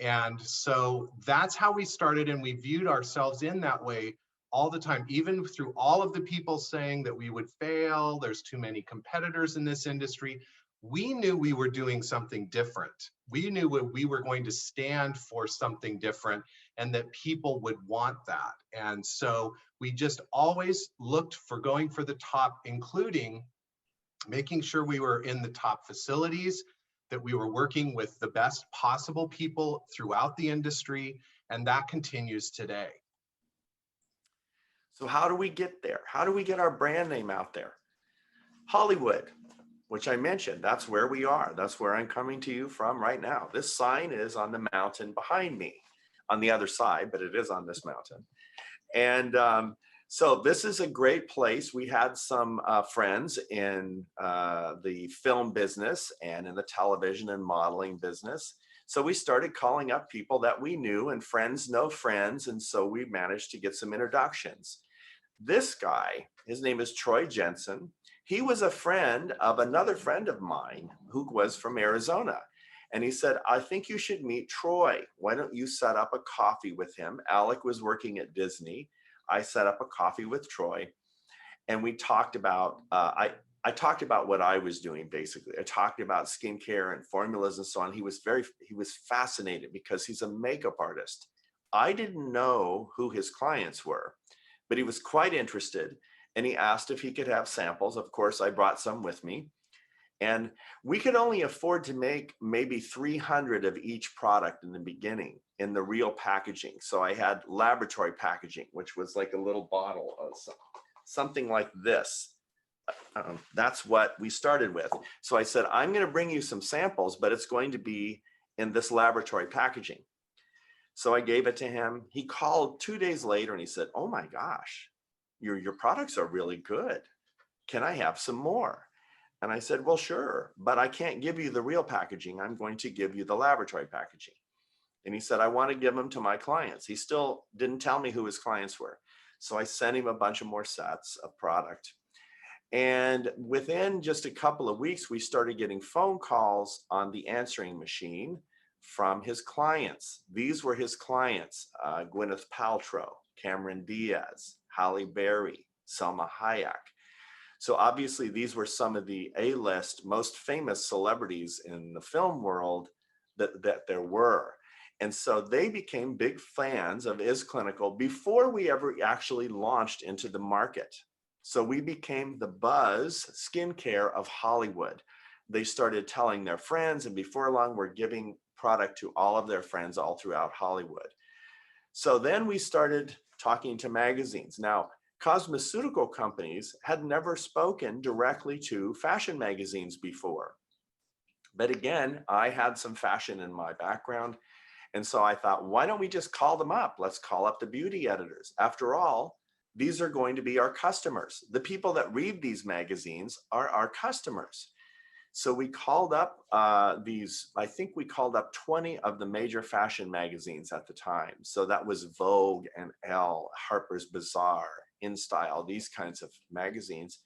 And so that's how we started, and we viewed ourselves in that way all the time, even through all of the people saying that we would fail, there's too many competitors in this industry. We knew we were doing something different. We knew we were going to stand for something different and that people would want that. And so we just always looked for going for the top, including making sure we were in the top facilities, that we were working with the best possible people throughout the industry, and that continues today. So how do we get there? How do we get our brand name out there? Hollywood. which I mentioned, that's where we are. That's where I'm coming to you from right now. This sign is on the mountain behind me, on the other side, but it is on this mountain. And so this is a great place. We had some friends in the film business and in the television and modeling business. So we started calling up people that we knew, and friends know friends. And so we managed to get some introductions. This guy, his name is Troy Jensen. He was a friend of another friend of mine who was from Arizona. And he said, I think you should meet Troy. Why don't you set up a coffee with him? Alec was working at Disney. I set up a coffee with Troy, and we talked about, I talked about what I was doing, basically. I talked about skincare and formulas and so on. He was fascinated because he's a makeup artist. I didn't know who his clients were, but he was quite interested, and he asked if he could have samples. Of course, I brought some with me. And we could only afford to make maybe 300 of each product in the beginning in the real packaging. So I had laboratory packaging, which was like a little bottle of something like this. That's what we started with. So I said, I'm going to bring you some samples, but it's going to be in this laboratory packaging. So I gave it to him. He called 2 days later and he said, oh my gosh, your products are really good. Can I have some more? And I said, well, sure, but I can't give you the real packaging. I'm going to give you the laboratory packaging. And he said, I want to give them to my clients. He still didn't tell me who his clients were. So I sent him a bunch of more sets of product. And within just a couple of weeks, we started getting phone calls on the answering machine from his clients. These were his clients, Gwyneth Paltrow, Cameron Diaz, Halle Berry, Salma Hayek. So obviously these were some of the A-list most famous celebrities in the film world that there were. And so they became big fans of IsClinical before we ever actually launched into the market. So we became the buzz skincare of Hollywood. They started telling their friends, and before long we're giving product to all of their friends all throughout Hollywood. So then we started talking to magazines. Now, cosmeceutical companies had never spoken directly to fashion magazines before. But again, I had some fashion in my background. And so I thought, why don't we just call them up? Let's call up the beauty editors. After all, these are going to be our customers. The people that read these magazines are our customers. So we called up I think we called up 20 of the major fashion magazines at the time. So that was Vogue and Elle, Harper's Bazaar, InStyle, these kinds of magazines.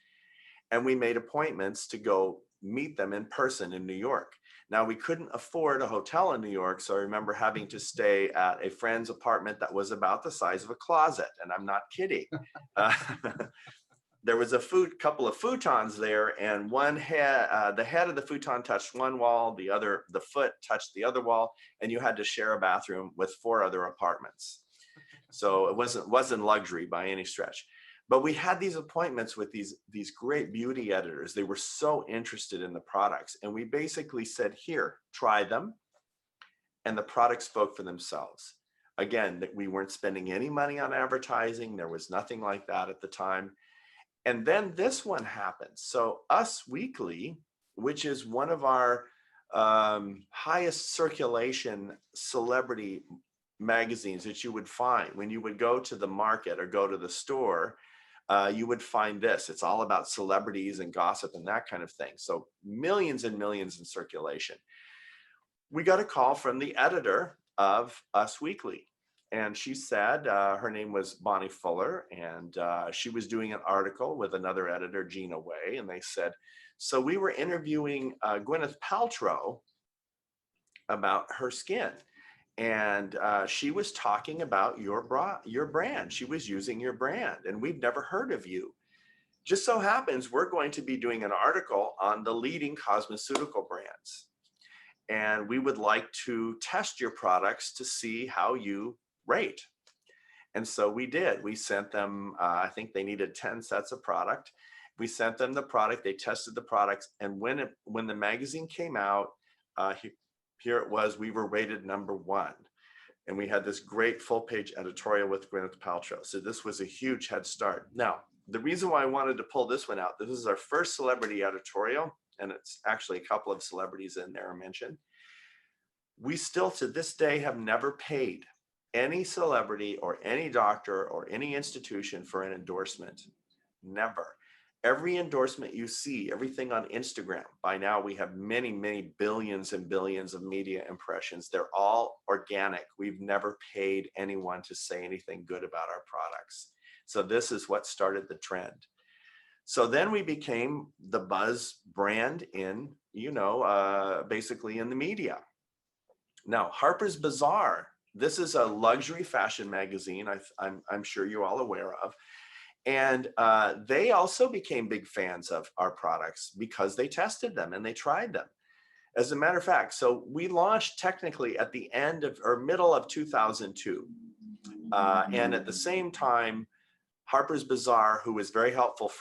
And we made appointments to go meet them in person in New York. Now, we couldn't afford a hotel in New York, so I remember having to stay at a friend's apartment that was about the size of a closet, and I'm not kidding. There was a couple of futons there, and the head of the futon touched one wall, the foot touched the other wall, and you had to share a bathroom with 4 other apartments. So it wasn't luxury by any stretch. But we had these appointments with these great beauty editors. They were so interested in the products. And we basically said, here, try them. And the products spoke for themselves. Again, that we weren't spending any money on advertising. There was nothing like that at the time. And then this one happened. So Us Weekly, which is one of our highest circulation celebrity magazines that you would find when you would go to the market or go to the store, you would find this. It's all about celebrities and gossip and that kind of thing. So millions and millions in circulation. We got a call from the editor of Us Weekly. And she said, her name was Bonnie Fuller, and she was doing an article with another editor, Gina Way. And they said, so we were interviewing Gwyneth Paltrow about her skin. And she was talking about your brand. She was using your brand, and we've never heard of you. Just so happens we're going to be doing an article on the leading cosmeceutical brands. And we would like to test your products to see how you rate. And so we did. We sent them, I think they needed 10 sets of product. We sent them the product, they tested the products. And when the magazine came out, here it was, we were rated #1. And we had this great full page editorial with Gwyneth Paltrow. So this was a huge head start. Now, the reason why I wanted to pull this one out, this is our first celebrity editorial. and it's actually a couple of celebrities in there mentioned. We still to this day have never paid any celebrity or any doctor or any institution for an endorsement. Never. Every endorsement you see, everything on Instagram, by now we have many, many billions and billions of media impressions. They're all organic. We've never paid anyone to say anything good about our products. So this is what started the trend. So then we became the buzz brand in, basically in the media. Now, Harper's Bazaar, this is a luxury fashion magazine I'm sure you're all aware of. And they also became big fans of our products because they tested them and they tried them. As a matter of fact, so we launched technically at the end of or middle of 2002. And at the same time, Harper's Bazaar, who was very helpful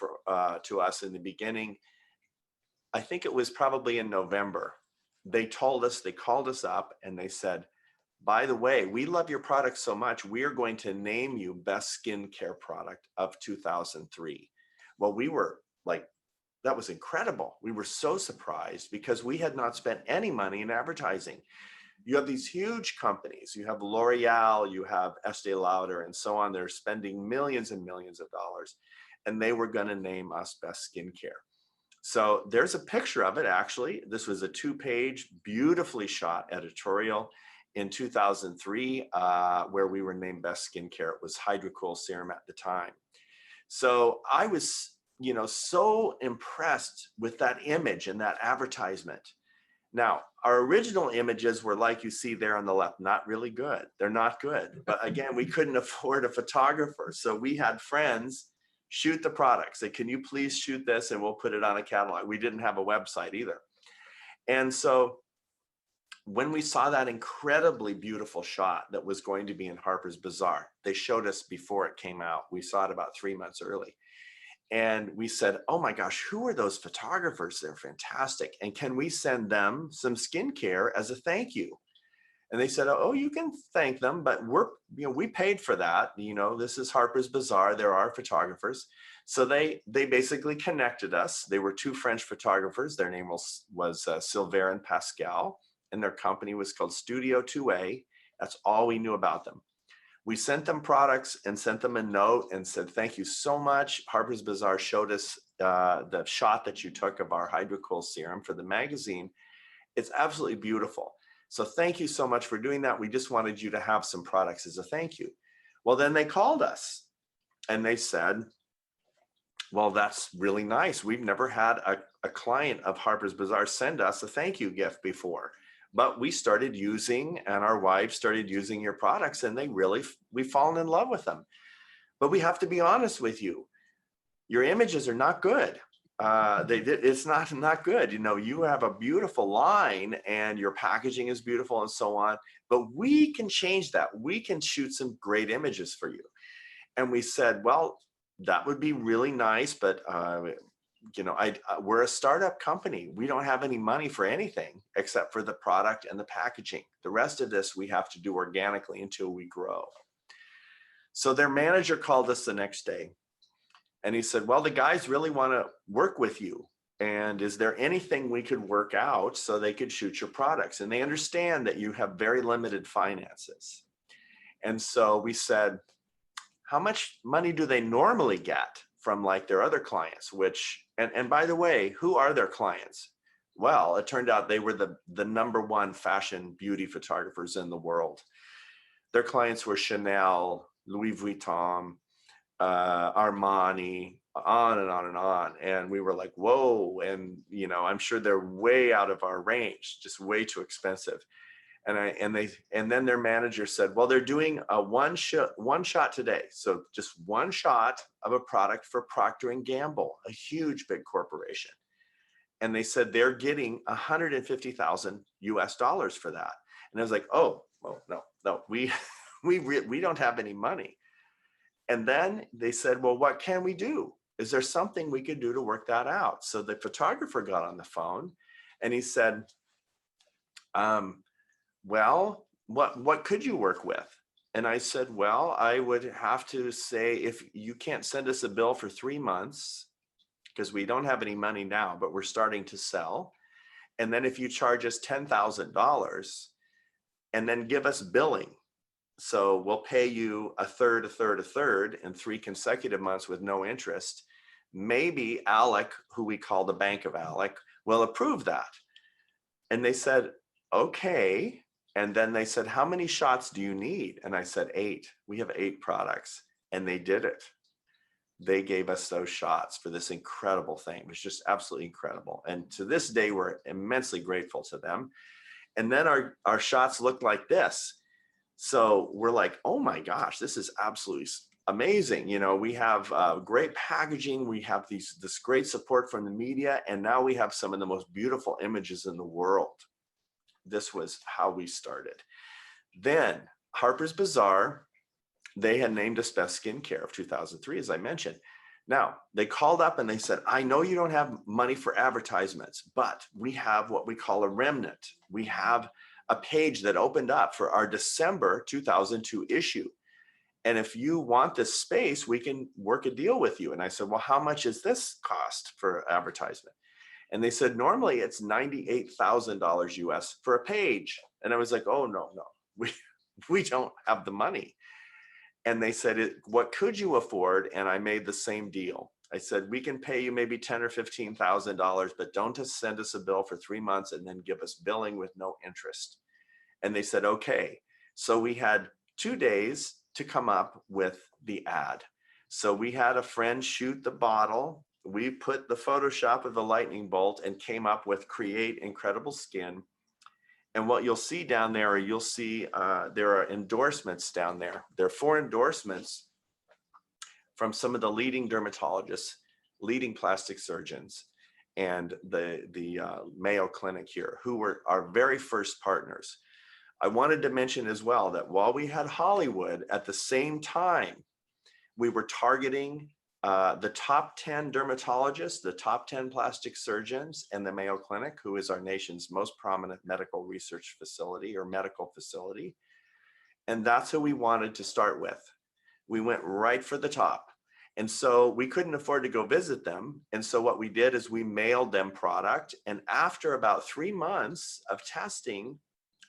to us in the beginning, I think it was probably in November, they called us up and they said, by the way, we love your product so much, we are going to name you best skincare product of 2003. Well, we were like, that was incredible. We were so surprised because we had not spent any money in advertising. You have these huge companies, you have L'Oreal, you have Estee Lauder and so on. They're spending millions and millions of dollars and they were going to name us best skincare. So there's a picture of it. Actually, this was a 2-page, beautifully shot editorial in 2003, where we were named best skincare. It was Hydrocool serum at the time. So I was, so impressed with that image and that advertisement. Now, our original images were like you see there on the left, not really good. They're not good. But again, we couldn't afford a photographer. So we had friends shoot the product. Say, can you please shoot this and we'll put it on a catalog. We didn't have a website either. And so when we saw that incredibly beautiful shot that was going to be in Harper's Bazaar, they showed us before it came out. We saw it about 3 months early. And we said, oh my gosh, who are those photographers? They're fantastic. And can we send them some skincare as a thank you? And they said, oh, you can thank them, but we paid for that. This is Harper's Bazaar. There are photographers. So they basically connected us. They were 2 French photographers. Their name was Sylvain and Pascal. And their company was called Studio 2A. That's all we knew about them. We sent them products and sent them a note and said, thank you so much. Harper's Bazaar showed us the shot that you took of our Hydrocool serum for the magazine. It's absolutely beautiful. So thank you so much for doing that. We just wanted you to have some products as a thank you. Well, then they called us and they said, well, that's really nice. We've never had a client of Harper's Bazaar send us a thank you gift before. But we started using, and our wives started using your products, and we've fallen in love with them. But we have to be honest with you. Your images are not good. It's not good. You have a beautiful line and your packaging is beautiful and so on, but we can change that. We can shoot some great images for you. And we said, well, that would be really nice, but we're a startup company. We don't have any money for anything except for the product and the packaging. The rest of this we have to do organically until we grow. So their manager called us the next day and he said, well, the guys really want to work with you. And is there anything we could work out so they could shoot your products? And they understand that you have very limited finances. And so we said, how much money do they normally get from like their other clients, and by the way, who are their clients? Well, it turned out they were the #1 fashion beauty photographers in the world. Their clients were Chanel, Louis Vuitton, Armani, on and on and on. And we were like, whoa. And, I'm sure they're way out of our range, just way too expensive. And then their manager said, well, they're doing a one shot today. So just one shot of a product for Procter & Gamble, a huge big corporation. And they said they're getting $150,000 for that. And I was like, oh, well, no, we don't have any money. And then they said, well, what can we do? Is there something we could do to work that out? So the photographer got on the phone and he said, well, what could you work with? And I said, well, I would have to say, if you can't send us a bill for 3 months because we don't have any money now, but we're starting to sell. And then if you charge us $10,000 and then give us billing, so we'll pay you a third, a third, a third in 3 consecutive months with no interest, maybe Alec, who we call the Bank of Alec, will approve that. And they said, okay. And then they said, how many shots do you need? And I said, 8. We have 8 products. And they did it. They gave us those shots for this incredible thing. It was just absolutely incredible. And to this day, we're immensely grateful to them. And then our shots looked like this. So we're like, oh my gosh, this is absolutely amazing. You know, we have great packaging. We have this great support from the media. And now we have some of the most beautiful images in the world. This was how we started. Then Harper's Bazaar, they had named us Best Skincare of 2003, as I mentioned. Now, they called up and they said, I know you don't have money for advertisements, but we have what we call a remnant. We have a page that opened up for our December 2002 issue. And if you want this space, we can work a deal with you. And I said, well, how much is this cost for advertisement? And they said, normally it's $98,000 US for a page. And I was like, oh, no, we don't have the money. And they said, what could you afford? And I made the same deal. I said, we can pay you maybe $10,000 or $15,000, but don't just send us a bill for 3 months and then give us billing with no interest. And they said, okay. So we had 2 days to come up with the ad. So we had a friend shoot the bottle. We put the Photoshop of the lightning bolt and came up with Create Incredible Skin. And what you'll see down there, you'll see there are endorsements down there. There are 4 endorsements from some of the leading dermatologists, leading plastic surgeons, and the Mayo Clinic here, who were our very first partners. I wanted to mention as well that while we had Hollywood, at the same time, we were targeting the top 10 dermatologists, the top 10 plastic surgeons, and the Mayo Clinic, who is our nation's most prominent medical research facility or medical facility. And that's who we wanted to start with. We went right for the top. And so we couldn't afford to go visit them. And so what we did is we mailed them product. And after about 3 months of testing,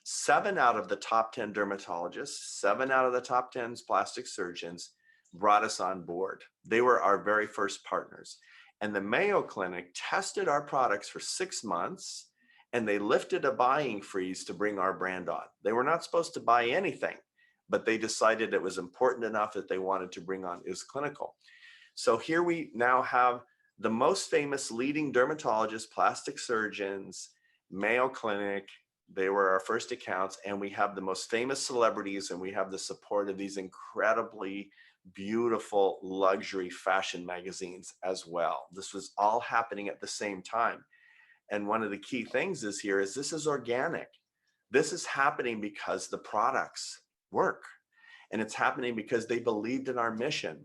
7 out of the top 10 dermatologists, 7 out of the top 10 plastic surgeons brought us on board. They were our very first partners. And the Mayo Clinic tested our products for 6 months, and they lifted a buying freeze to bring our brand on. They were not supposed to buy anything, but they decided it was important enough that they wanted to bring on Is Clinical. So here we now have the most famous leading dermatologists, plastic surgeons, Mayo Clinic. They were our first accounts, and we have the most famous celebrities, and we have the support of these incredibly beautiful luxury fashion magazines as well. This was all happening at the same time. And one of the key things is here is this is organic. This is happening because the products work, and it's happening because they believed in our mission.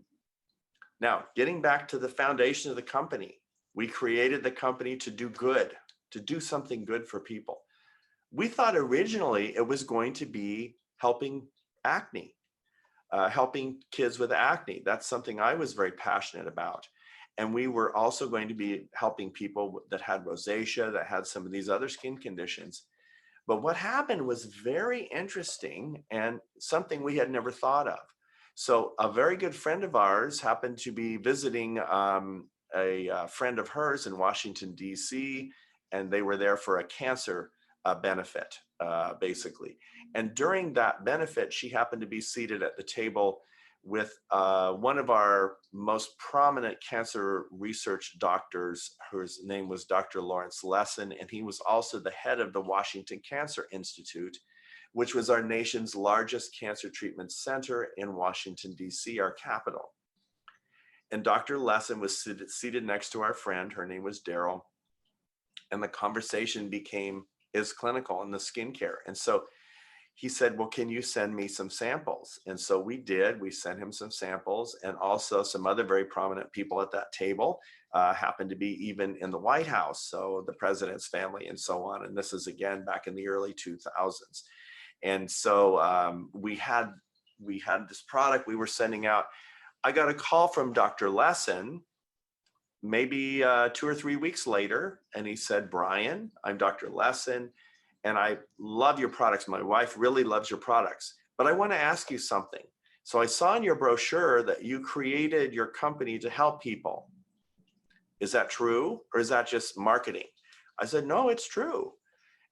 Now, getting back to the foundation of the company, we created the company to do good, to do something good for people. We thought originally it was going to be helping acne, helping kids with acne. That's something I was very passionate about. And we were also going to be helping people that had rosacea, that had some of these other skin conditions. But what happened was very interesting and something we had never thought of. So a very good friend of ours happened to be visiting a friend of hers in Washington, D.C., and they were there for a cancer benefit, basically. And during that benefit, she happened to be seated at the table with one of our most prominent cancer research doctors, whose name was Dr. Lawrence Lesson, and he was also the head of the Washington Cancer Institute, which was our nation's largest cancer treatment center in Washington, D.C., our capital. And Dr. Lesson was seated next to our friend. Her name was Daryl. And the conversation became Is Clinical and the skincare. And so he said, well, can you send me some samples? And so we did. We sent him some samples, and also some other very prominent people at that table happened to be even in the White House, so the president's family and so on. And this is again back in the early 2000s. And so we had this product we were sending out. I got a call from Dr. Lesson maybe 2 or 3 weeks later, and he said, Bryan, I'm Dr. Lessin, and I love your products. My wife really loves your products, but I want to ask you something. So I saw in your brochure that you created your company to help people. Is that true, or is that just marketing? I said, no, it's true.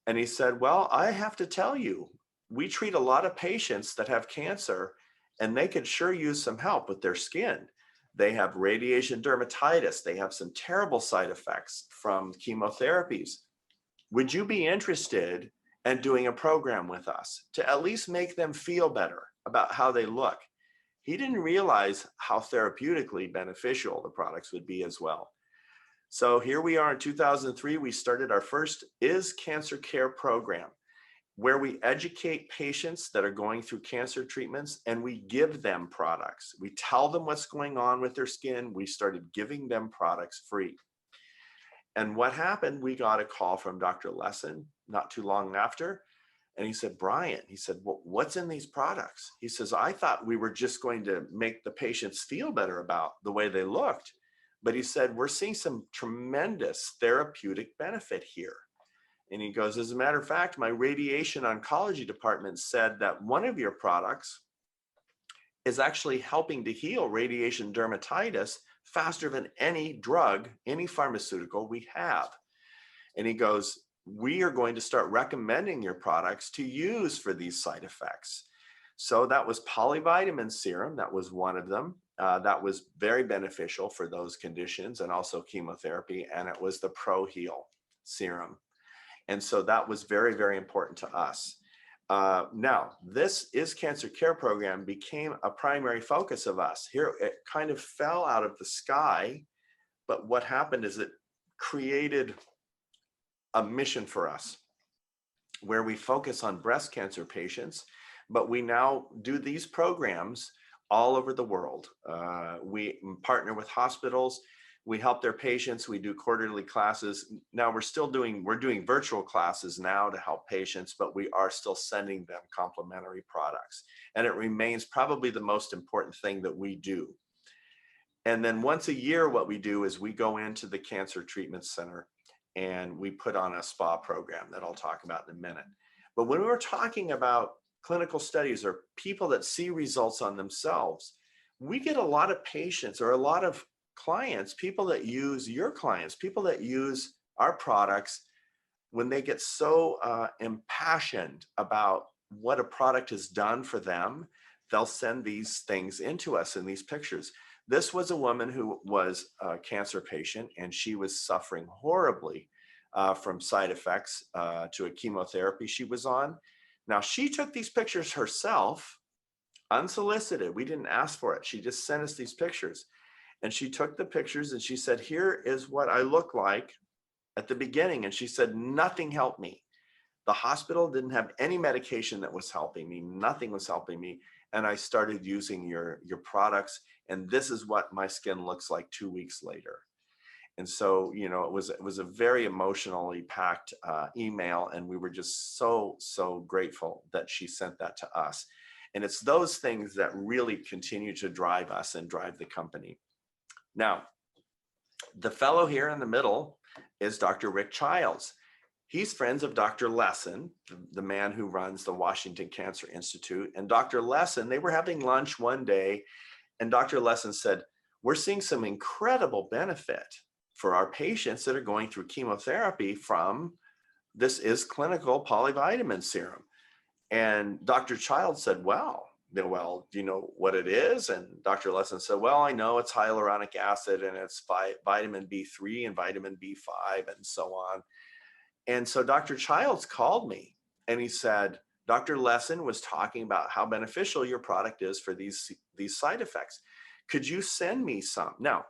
And he said, well, I have to tell you, we treat a lot of patients that have cancer, and they could sure use some help with their skin. They have radiation dermatitis. They have some terrible side effects from chemotherapies. Would you be interested in doing a program with us to at least make them feel better about how they look? He didn't realize how therapeutically beneficial the products would be as well. So here we are in 2003, we started our first Is Cancer Care program, where we educate patients that are going through cancer treatments, and we give them products. We tell them what's going on with their skin. We started giving them products free. And what happened, we got a call from Dr. Lessin not too long after. And he said, Bryan, he said, well, what's in these products? He says, I thought we were just going to make the patients feel better about the way they looked. But he said, we're seeing some tremendous therapeutic benefit here. And he goes, as a matter of fact, my radiation oncology department said that one of your products is actually helping to heal radiation dermatitis faster than any drug, any pharmaceutical we have. And he goes, we are going to start recommending your products to use for these side effects. So that was polyvitamin serum. That was one of them. That was very beneficial for those conditions, and also chemotherapy. And it was the ProHeal serum. And so that was very, very important to us. Now, this Is Cancer Care program became a primary focus of us. Here, it kind of fell out of the sky, but what happened is it created a mission for us where we focus on breast cancer patients, but we now do these programs all over the world. We partner with hospitals. We help their patients. We do quarterly classes. Now we're doing virtual classes now to help patients, but we are still sending them complimentary products. And it remains probably the most important thing that we do. And then once a year, what we do is we go into the Cancer Treatment Center and we put on a spa program that I'll talk about in a minute. But when we're talking about clinical studies or people that see results on themselves, we get a lot of patients or a lot of clients, people that use your clients, people that use our products, when they get so impassioned about what a product has done for them, they'll send these things into us in these pictures. This was a woman who was a cancer patient, and she was suffering horribly from side effects to a chemotherapy she was on. Now, she took these pictures herself, unsolicited. We didn't ask for it. She just sent us these pictures. And she took the pictures and she said, here is what I look like at the beginning. And she said, nothing helped me. The hospital didn't have any medication that was helping me. Nothing was helping me. And I started using your products. And this is what my skin looks like 2 weeks later. And so, you know, it was a very emotionally packed email. And we were just so grateful that she sent that to us. And it's those things that really continue to drive us and drive the company. Now, the fellow here in the middle is Dr. Rick Childs. He's friends of Dr. Lessin, the man who runs the Washington Cancer Institute. And Dr. Lessin, they were having lunch one day, and Dr. Lessin said, we're seeing some incredible benefit for our patients that are going through chemotherapy from this Is Clinical polyvitamin serum. And Dr. Childs said, well, do you know what it is? And Dr. Lessin said, well, I know it's hyaluronic acid and it's vitamin B3 and vitamin B5 and so on. And so Dr. Childs called me and he said, Dr. Lessin was talking about how beneficial your product is for these side effects. Could you send me some? Now,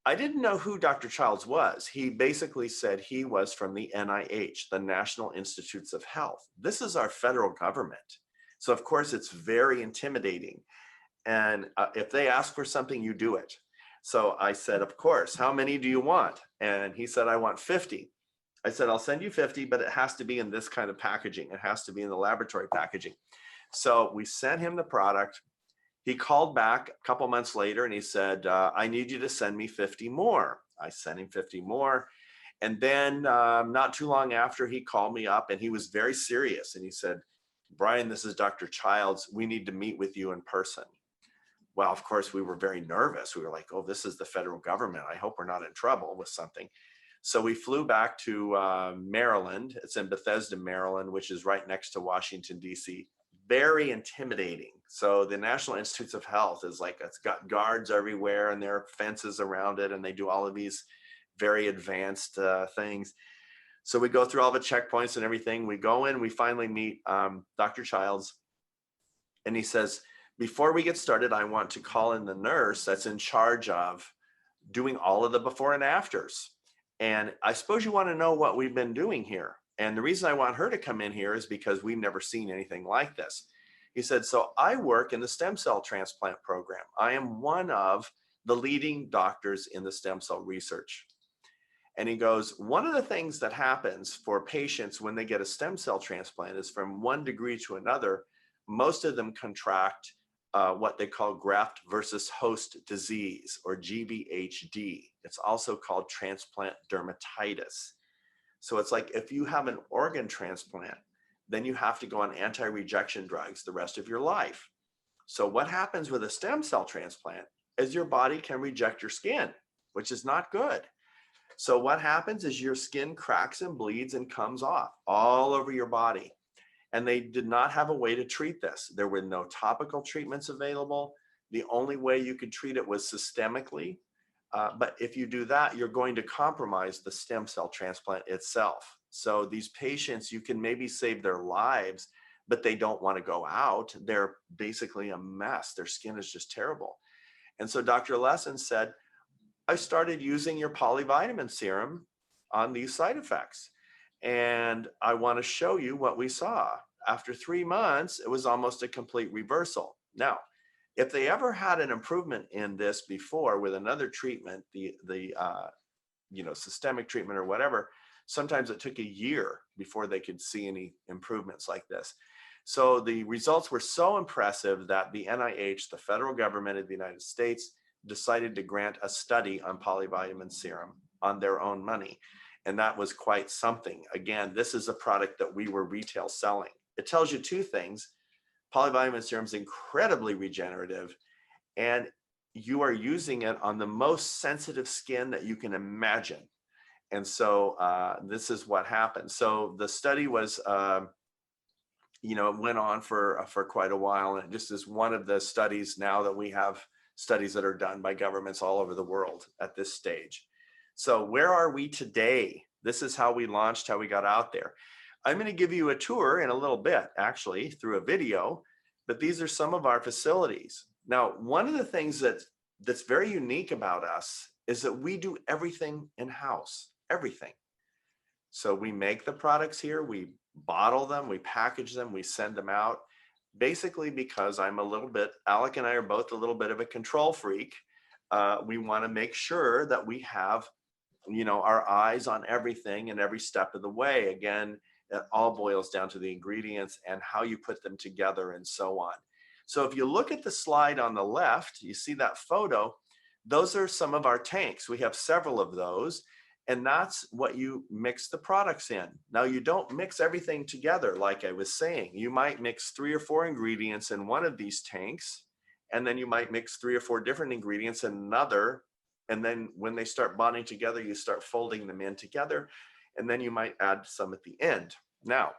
I didn't know who Dr. Childs was. He basically said he was from the NIH, the National Institutes of Health. This is our federal government. So of course it's very intimidating. And if they ask for something, you do it. So I said, of course, how many do you want? And he said, I want 50. I said, I'll send you 50, but it has to be in this kind of packaging. It has to be in the laboratory packaging. So we sent him the product. He called back a couple months later and he said, I need you to send me 50 more. I sent him 50 more. And then not too long after, he called me up and he was very serious. And he said, Bryan, this is Dr. Childs. We need to meet with you in person. Well, of course, we were very nervous. We were like, oh, this is the federal government. I hope we're not in trouble with something. So we flew back to Maryland. It's in Bethesda, Maryland, which is right next to Washington, D.C. Very intimidating. So the National Institutes of Health is like, it's got guards everywhere and there are fences around it. And they do all of these very advanced things. So we go through all the checkpoints and everything. We go in, we finally meet Dr. Childs. And he says, before we get started, I want to call in the nurse that's in charge of doing all of the before and afters. And I suppose you want to know what we've been doing here. And the reason I want her to come in here is because we've never seen anything like this. He said, so I work in the stem cell transplant program. I am one of the leading doctors in the stem cell research. And he goes, one of the things that happens for patients when they get a stem cell transplant is from one degree to another, most of them contract what they call graft versus host disease, or GVHD. It's also called transplant dermatitis. So it's like if you have an organ transplant, then you have to go on anti-rejection drugs the rest of your life. So what happens with a stem cell transplant is your body can reject your skin, which is not good. So what happens is your skin cracks and bleeds and comes off all over your body. And they did not have a way to treat this. There were no topical treatments available. The only way you could treat it was systemically. But if you do that, you're going to compromise the stem cell transplant itself. So these patients, you can maybe save their lives, but they don't want to go out. They're basically a mess. Their skin is just terrible. And so Dr. Lesson said, I started using your polyvitamin serum on these side effects. And I want to show you what we saw. After 3 months, it was almost a complete reversal. Now, if they ever had an improvement in this before with another treatment, the systemic treatment or whatever, sometimes it took a year before they could see any improvements like this. So the results were so impressive that the NIH, the federal government of the United States, decided to grant a study on polyvitamin serum on their own money. And that was quite something. Again, this is a product that we were retail selling. It tells you two things. Polyvitamin serum is incredibly regenerative, and you are using it on the most sensitive skin that you can imagine. And so this is what happened. So the study was, it went on for quite a while. And it just is one of the studies now that we have studies that are done by governments all over the world at this stage. So where are we today? This is how we launched, how we got out there. I'm going to give you a tour in a little bit, actually, through a video, but these are some of our facilities. Now, one of the things that's very unique about us is that we do everything in-house, everything. So we make the products here, we bottle them, we package them, we send them out, basically because Alec and I are both a little bit of a control freak. We want to make sure that we have our eyes on everything and every step of the way. Again, it all boils down to the ingredients and how you put them together and so on. So if you look at the slide on the left, you see that photo, those are some of our tanks. We have several of those, and that's what you mix the products in. Now, you don't mix everything together, like I was saying. You might mix 3 or 4 ingredients in one of these tanks, and then you might mix 3 or 4 different ingredients in another. And then when they start bonding together, you start folding them in together, and then you might add some at the end. Now,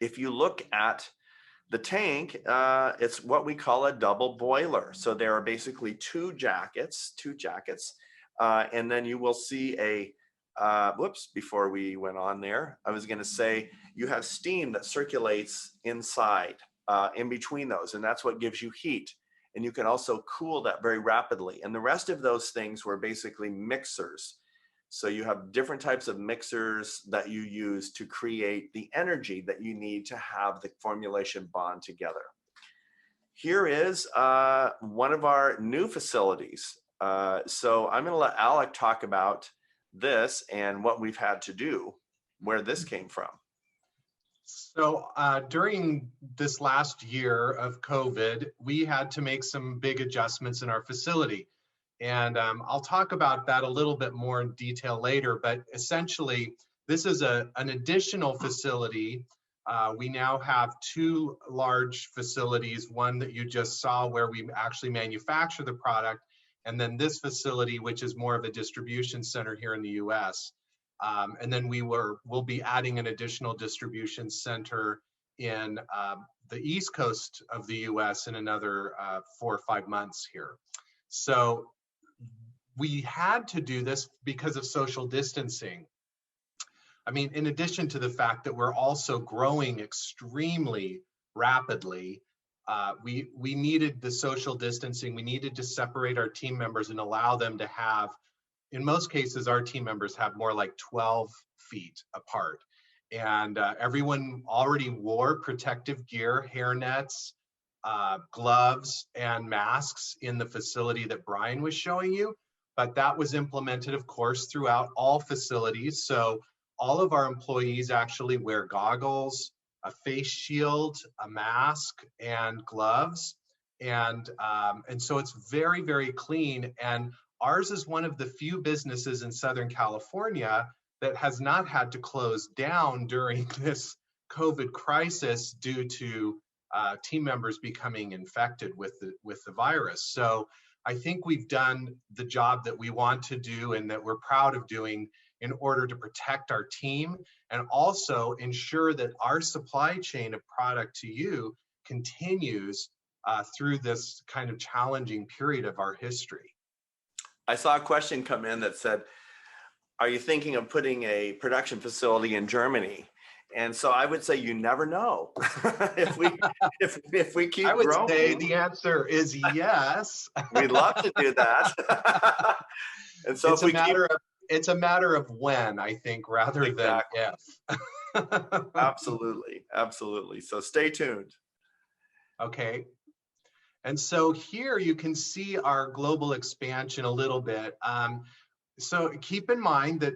if you look at the tank, it's what we call a double boiler. So there are basically two jackets, and then you will see before we went on there, I was going to say you have steam that circulates inside, in between those, and that's what gives you heat. And you can also cool that very rapidly. And the rest of those things were basically mixers. So you have different types of mixers that you use to create the energy that you need to have the formulation bond together. Here is one of our new facilities. So I'm going to let Alec talk about this and what we've had to do, where this came from. So during this last year of COVID, we had to make some big adjustments in our facility. And I'll talk about that a little bit more in detail later, but essentially, this is an additional facility. We now have 2 large facilities, one that you just saw where we actually manufacture the product, and then this facility, which is more of a distribution center here in the US. And then we'll be adding an additional distribution center in the East Coast of the US in another 4 or 5 months here. So we had to do this because of social distancing. I mean, in addition to the fact that we're also growing extremely rapidly, we needed the social distancing. We needed to separate our team members and allow them to have, in most cases, our team members have more like 12 feet apart. And everyone already wore protective gear, hair nets, gloves, and masks in the facility that Bryan was showing you. But that was implemented, of course, throughout all facilities. So all of our employees actually wear goggles, a face shield, a mask, and gloves. And so it's very, very clean. And ours is one of the few businesses in Southern California that has not had to close down during this COVID crisis due to team members becoming infected with the virus. So I think we've done the job that we want to do and that we're proud of doing in order to protect our team and also ensure that our supply chain of product to you continues through this kind of challenging period of our history. I saw a question come in that said, are you thinking of putting a production facility in Germany? And so I would say you never know. if we keep growing. I would say the answer is yes. We'd love to do that. And so it's a matter of when, I think, rather than if. Absolutely, absolutely. So stay tuned. Okay. And so here you can see our global expansion a little bit. So keep in mind that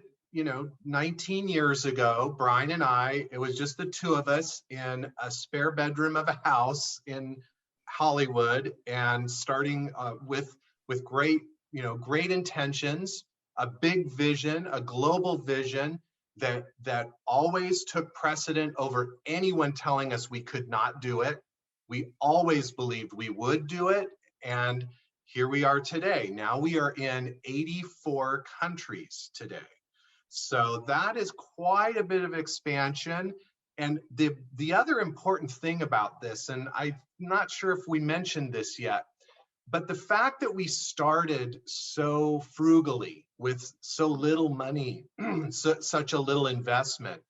19 years ago, Bryan and I, it was just the 2 of us in a spare bedroom of a house in Hollywood, and starting with great, great intentions, a big vision, a global vision that always took precedent over anyone telling us we could not do it. We always believed we would do it, and here we are today. Now we are in 84 countries today. So that is quite a bit of expansion. And the other important thing about this, and I'm not sure if we mentioned this yet, but the fact that we started so frugally with so little money, such a little investment,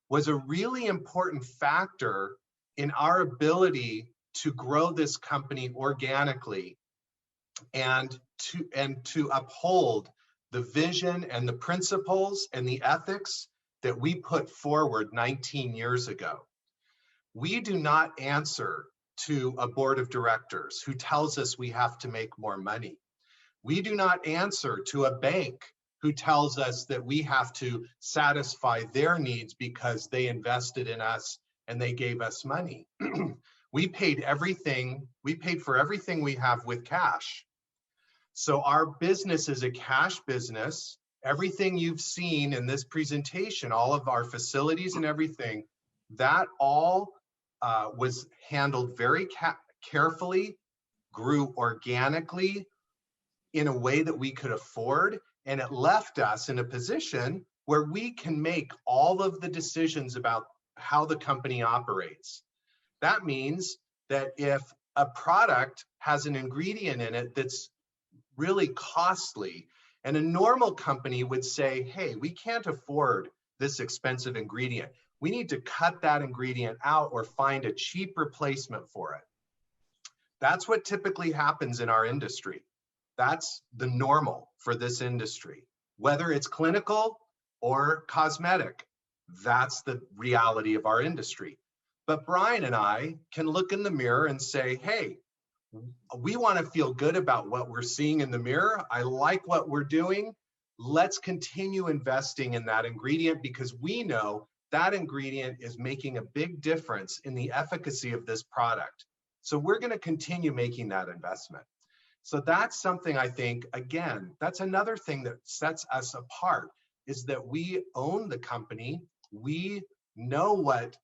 was a really important factor in our ability to grow this company organically and to uphold the vision and the principles and the ethics that we put forward 19 years ago. We do not answer to a board of directors who tells us we have to make more money. We do not answer to a bank who tells us that we have to satisfy their needs because they invested in us and they gave us money. We paid for everything we have with cash. So our business is a cash business. Everything you've seen in this presentation, all of our facilities and everything, that all was handled very carefully, grew organically in a way that we could afford, and it left us in a position where we can make all of the decisions about how the company operates. That means that if a product has an ingredient in it that's really costly, and a normal company would say, hey, we can't afford this expensive ingredient. We need to cut that ingredient out or find a cheap replacement for it. That's what typically happens in our industry. That's the normal for this industry. Whether it's clinical or cosmetic, that's the reality of our industry. But Bryan and I can look in the mirror and say, hey, we want to feel good about what we're seeing in the mirror. I like what we're doing. Let's continue investing in that ingredient because we know that ingredient is making a big difference in the efficacy of this product. So we're going to continue making that investment. So that's something I think, again, that's another thing that sets us apart, is that we own the company. We know what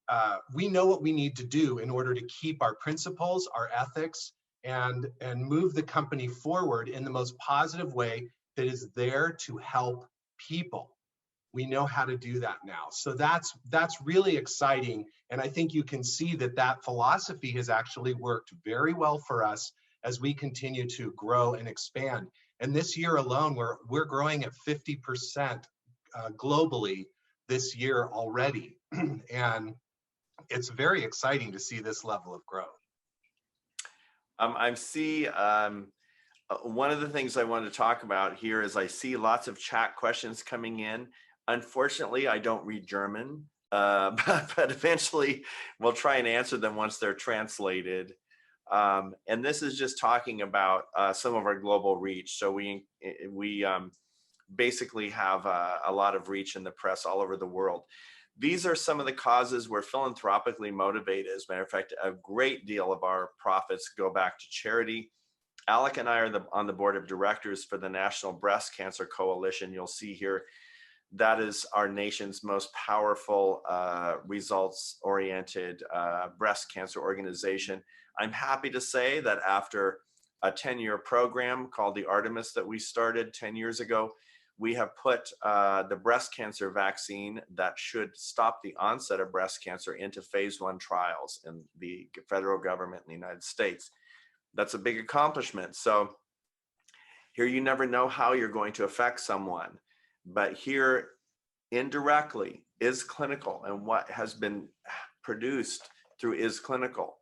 we need to do in order to keep our principles, our ethics, and move the company forward in the most positive way that is there to help people. We know how to do that now. So that's really exciting. And I think you can see that that philosophy has actually worked very well for us as we continue to grow and expand. And this year alone, we're growing at 50% globally this year already. And it's very exciting to see this level of growth. I see one of the things I wanted to talk about here is I see lots of chat questions coming in. Unfortunately, I don't read German, but eventually we'll try and answer them once they're translated. And this is just talking about some of our global reach. So we basically have a lot of reach in the press all over the world. These are some of the causes we're philanthropically motivated. As a matter of fact, a great deal of our profits go back to charity. Alec and I are on the board of directors for the National Breast Cancer Coalition. You'll see here, that is our nation's most powerful results-oriented breast cancer organization. I'm happy to say that after a 10-year program called the Artemis that we started 10 years ago, we have put the breast cancer vaccine that should stop the onset of breast cancer into phase 1 trials in the federal government in the United States. That's a big accomplishment. So here, you never know how you're going to affect someone, but here indirectly is clinical, and what has been produced through is clinical,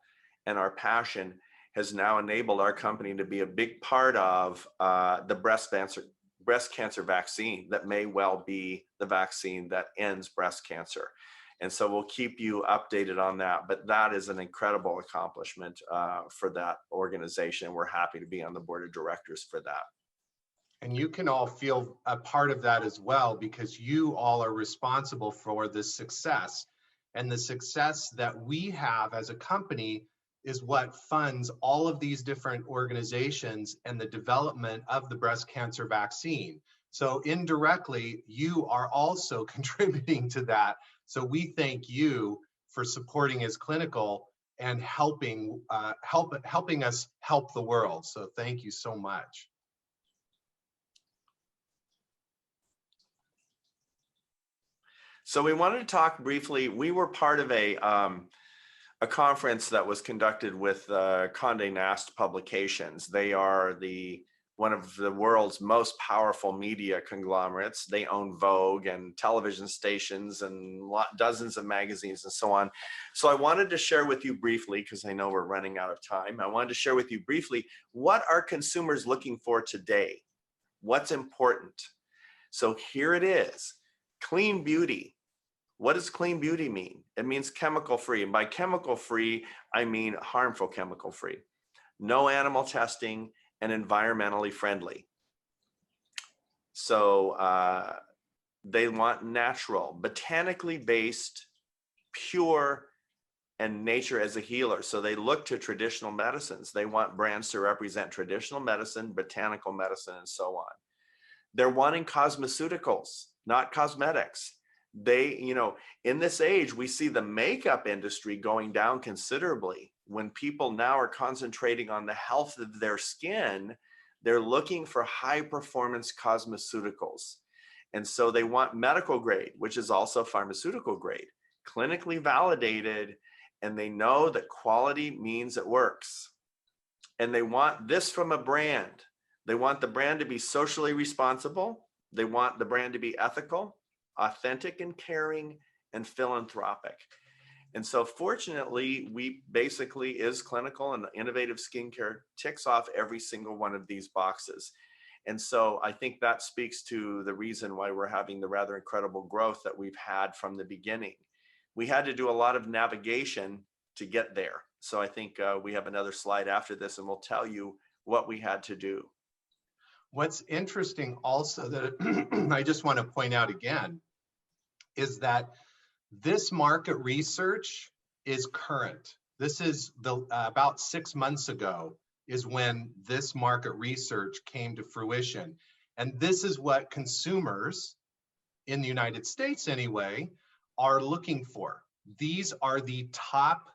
and our passion has now enabled our company to be a big part of the breast cancer vaccine that may well be the vaccine that ends breast cancer. And so we'll keep you updated on that, but that is an incredible accomplishment for that organization. We're happy to be on the board of directors for that. And you can all feel a part of that as well, because you all are responsible for this success. And the success that we have as a company is what funds all of these different organizations and the development of the breast cancer vaccine. So indirectly, you are also contributing to that. So we thank you for supporting Is Clinical and helping us help the world. So thank you so much. So we wanted to talk briefly. We were part of a conference that was conducted with Condé Nast Publications. They are one of the world's most powerful media conglomerates. They own Vogue and television stations and dozens of magazines and so on. So I wanted to share with you briefly, because I know we're running out of time, I wanted to share with you briefly, what are consumers looking for today? What's important? So here it is, clean beauty. What does clean beauty mean? It means chemical-free. And by chemical-free, I mean harmful chemical-free. No animal testing and environmentally friendly. So they want natural, botanically based, pure, and nature as a healer. So they look to traditional medicines. They want brands to represent traditional medicine, botanical medicine, and so on. They're wanting cosmeceuticals, not cosmetics. In this age, we see the makeup industry going down considerably. When people now are concentrating on the health of their skin, they're looking for high performance cosmeceuticals. And so they want medical grade, which is also pharmaceutical grade, clinically validated, and they know that quality means it works. And they want this from a brand. They want the brand to be socially responsible. They want the brand to be ethical, authentic and caring, and philanthropic. And so fortunately, we basically Is Clinical and innovative skincare ticks off every single one of these boxes. And so I think that speaks to the reason why we're having the rather incredible growth that we've had from the beginning. We had to do a lot of navigation to get there. So I think we have another slide after this, and we'll tell you what we had to do. What's interesting also that I just want to point out again is that this market research is current. This is about 6 months ago is when this market research came to fruition. And this is what consumers in the United States anyway are looking for. These are the top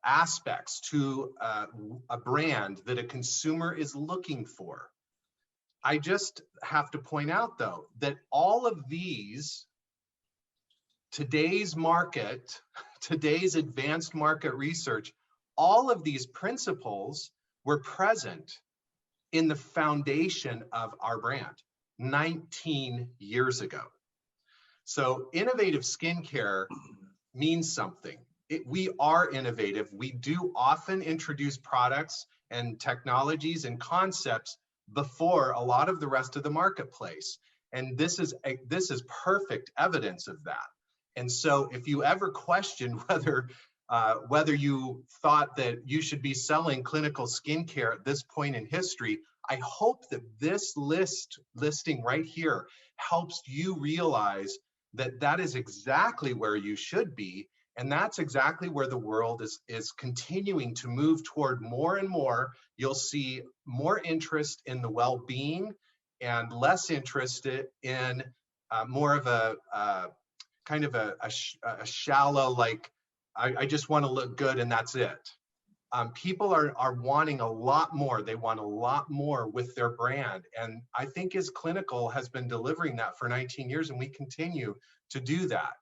aspects to a brand that a consumer is looking for. I just have to point out though, that all of these, today's market, today's advanced market research, all of these principles were present in the foundation of our brand 19 years ago. So innovative skincare means something. We are innovative. We do often introduce products and technologies and concepts before a lot of the rest of the marketplace. And this is perfect evidence of that. And so if you ever question whether you thought that you should be selling clinical skincare at this point in history, I hope that this listing right here helps you realize that that is exactly where you should be. And that's exactly where the world is continuing to move toward more and more. You'll see more interest in the well-being and less interest in more of a kind of a shallow, like, I just want to look good and that's it. People are wanting a lot more. They want a lot more with their brand. And I think Is Clinical has been delivering that for 19 years, and we continue to do that.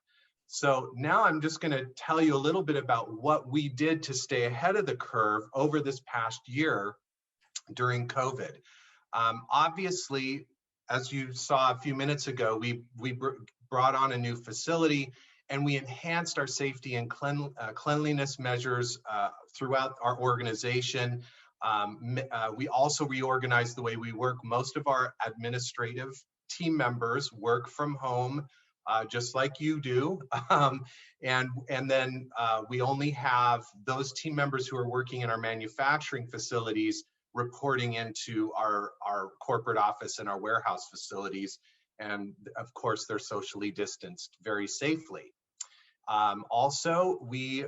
So now I'm just going to tell you a little bit about what we did to stay ahead of the curve over this past year during COVID. Obviously, as you saw a few minutes ago, we brought on a new facility, and we enhanced our safety and cleanliness measures throughout our organization. We also reorganized the way we work. Most of our administrative team members work from home, just like you do. And then we only have those team members who are working in our manufacturing facilities reporting into our corporate office and our warehouse facilities. And of course, they're socially distanced very safely. Also, we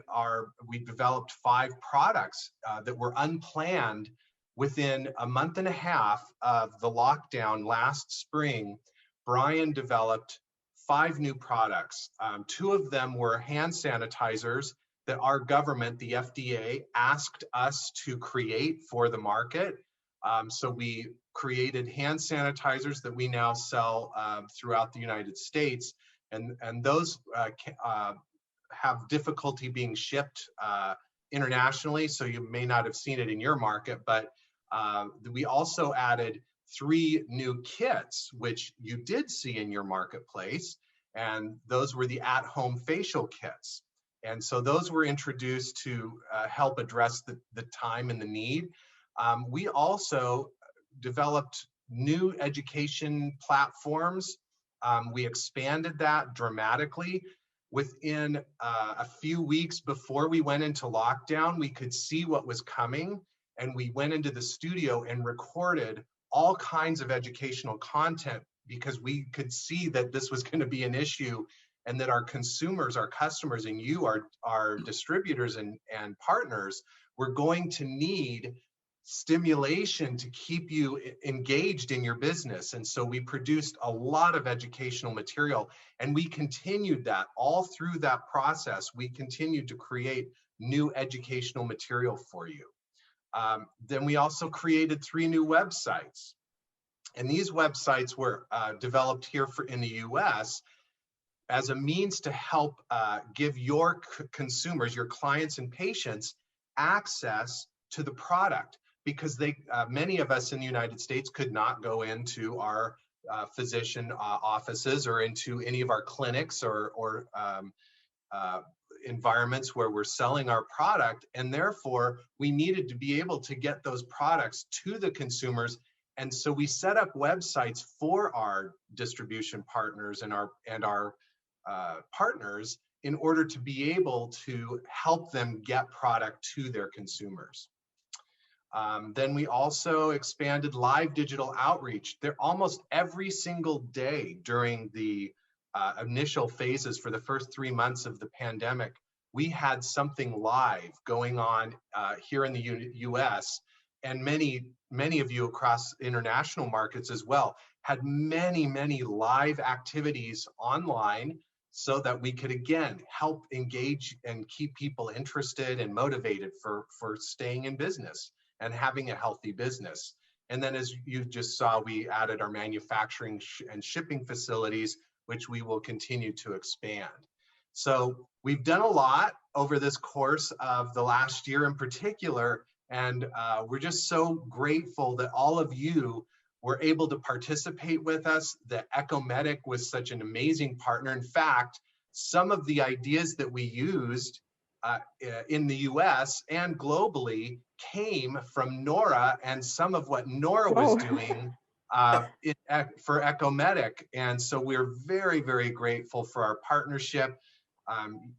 developed 5 products that were unplanned within a month and a half of the lockdown last spring. Bryan developed 5 new products. 2 of them were hand sanitizers that our government, the FDA, asked us to create for the market. So we created hand sanitizers that we now sell throughout the United States. And those have difficulty being shipped internationally, so you may not have seen it in your market, but we also added 3 new kits, which you did see in your marketplace, and those were the at-home facial kits. And so those were introduced to help address the time and the need. We also developed new education platforms. We expanded that dramatically. Within a few weeks before we went into lockdown, we could see what was coming, and we went into the studio and recorded all kinds of educational content because we could see that this was going to be an issue, and that our consumers, our customers, and you, our distributors and partners, were going to need stimulation to keep you engaged in your business. And so we produced a lot of educational material, and we continued that all through that process. We continued to create new educational material for you. Then we also created 3 new websites. And these websites were developed here in the US as a means to help give your consumers, your clients and patients, access to the product, because many of us in the United States could not go into our physician offices or into any of our clinics or environments where we're selling our product, and therefore we needed to be able to get those products to the consumers. And so we set up websites for our distribution partners and our partners in order to be able to help them get product to their consumers. Then we also expanded live digital outreach. Almost every single day during the initial phases for the first 3 months of the pandemic, we had something live going on here in the US, and many of you across international markets as well had many live activities online, so that we could again help engage and keep people interested and motivated for staying in business and having a healthy business. And then, as you just saw, we added our manufacturing and shipping facilities, which we will continue to expand. So we've done a lot over this course of the last year in particular, and we're just so grateful that all of you were able to participate with us, that Ecomedic was such an amazing partner. In fact, some of the ideas that we used in the US and globally came from Nora, and some of what Nora was doing for Ecomedic. And so we're very grateful for our partnership.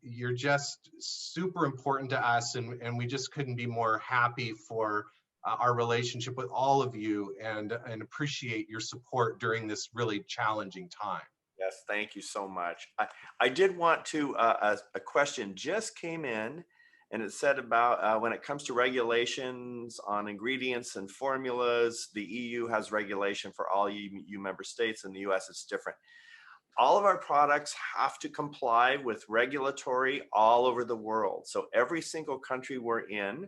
You're just super important to us, and we just couldn't be more happy for our relationship with all of you, and appreciate your support during this really challenging time. Yes, thank you so much. I did want to, a question just came in, and it said about when it comes to regulations on ingredients and formulas, the EU has regulation for all EU member states. In the US, it's different. All of our products have to comply with regulatory all over the world. So every single country we're in,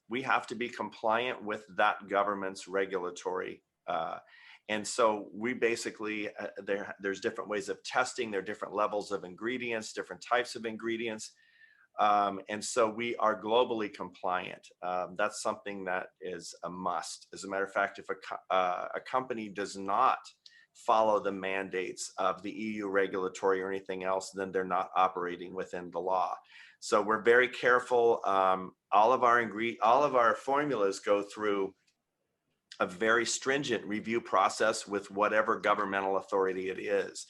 we have to be compliant with that government's regulatory. And so we basically, there's different ways of testing, there are different levels of ingredients, different types of ingredients. And so we are globally compliant. That's something that is a must. As a matter of fact, if a company does not follow the mandates of the EU regulatory or anything else, then they're not operating within the law. So we're very careful. All of our formulas go through a very stringent review process with whatever governmental authority it is.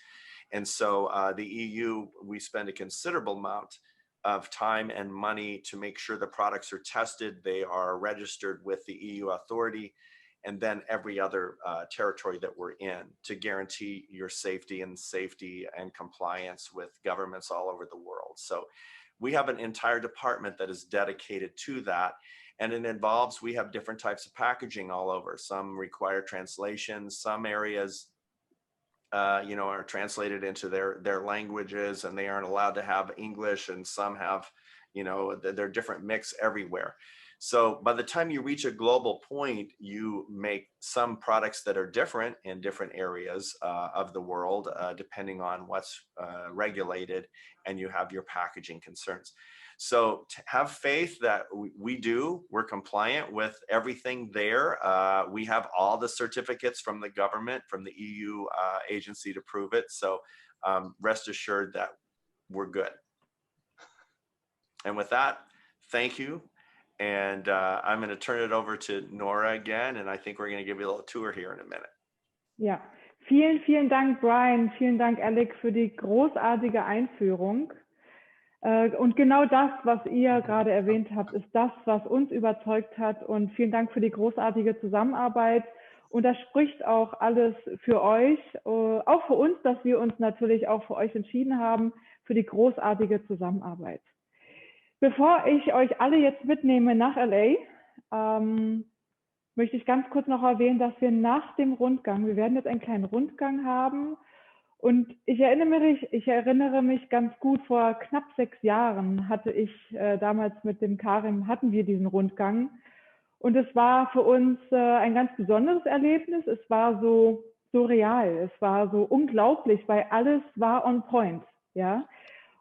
And so the EU, we spend a considerable amount of time and money to make sure the products are tested, they are registered with the EU authority, and then every other territory that we're in, to guarantee your safety and compliance with governments all over the world. So we have an entire department that is dedicated to that. And it involves, we have different types of packaging all over. Some require translation, some areas are translated into their languages, and they aren't allowed to have English, and some have, they're different mix everywhere. So by the time you reach a global point, you make some products that are different in different areas of the world, depending on what's regulated, and you have your packaging concerns. So have faith that we're compliant with everything there. We have all the certificates from the government, from the EU agency to prove it. So rest assured that we're good. And with that, thank you. And I'm going to turn it over to Nora again, and I think we're going to give you a little tour here in a minute. Ja, vielen Dank, Brian. Vielen Dank, Alec, für die großartige Einführung. Und genau das, was ihr gerade erwähnt habt, ist das, was uns überzeugt hat. Und vielen Dank für die großartige Zusammenarbeit. Und das spricht auch alles für euch, auch für uns, dass wir uns natürlich auch für euch entschieden haben, für die großartige Zusammenarbeit. Bevor ich euch alle jetzt mitnehme nach LA, möchte ich ganz kurz noch erwähnen, dass wir nach dem Rundgang, wir werden jetzt einen kleinen Rundgang haben, und ich erinnere mich ganz gut, vor knapp 6 Jahren hatte ich damals mit dem Karim, hatten wir diesen Rundgang, und es war für uns ein ganz besonderes Erlebnis. Es war so real, es war so unglaublich, weil alles war on point, ja.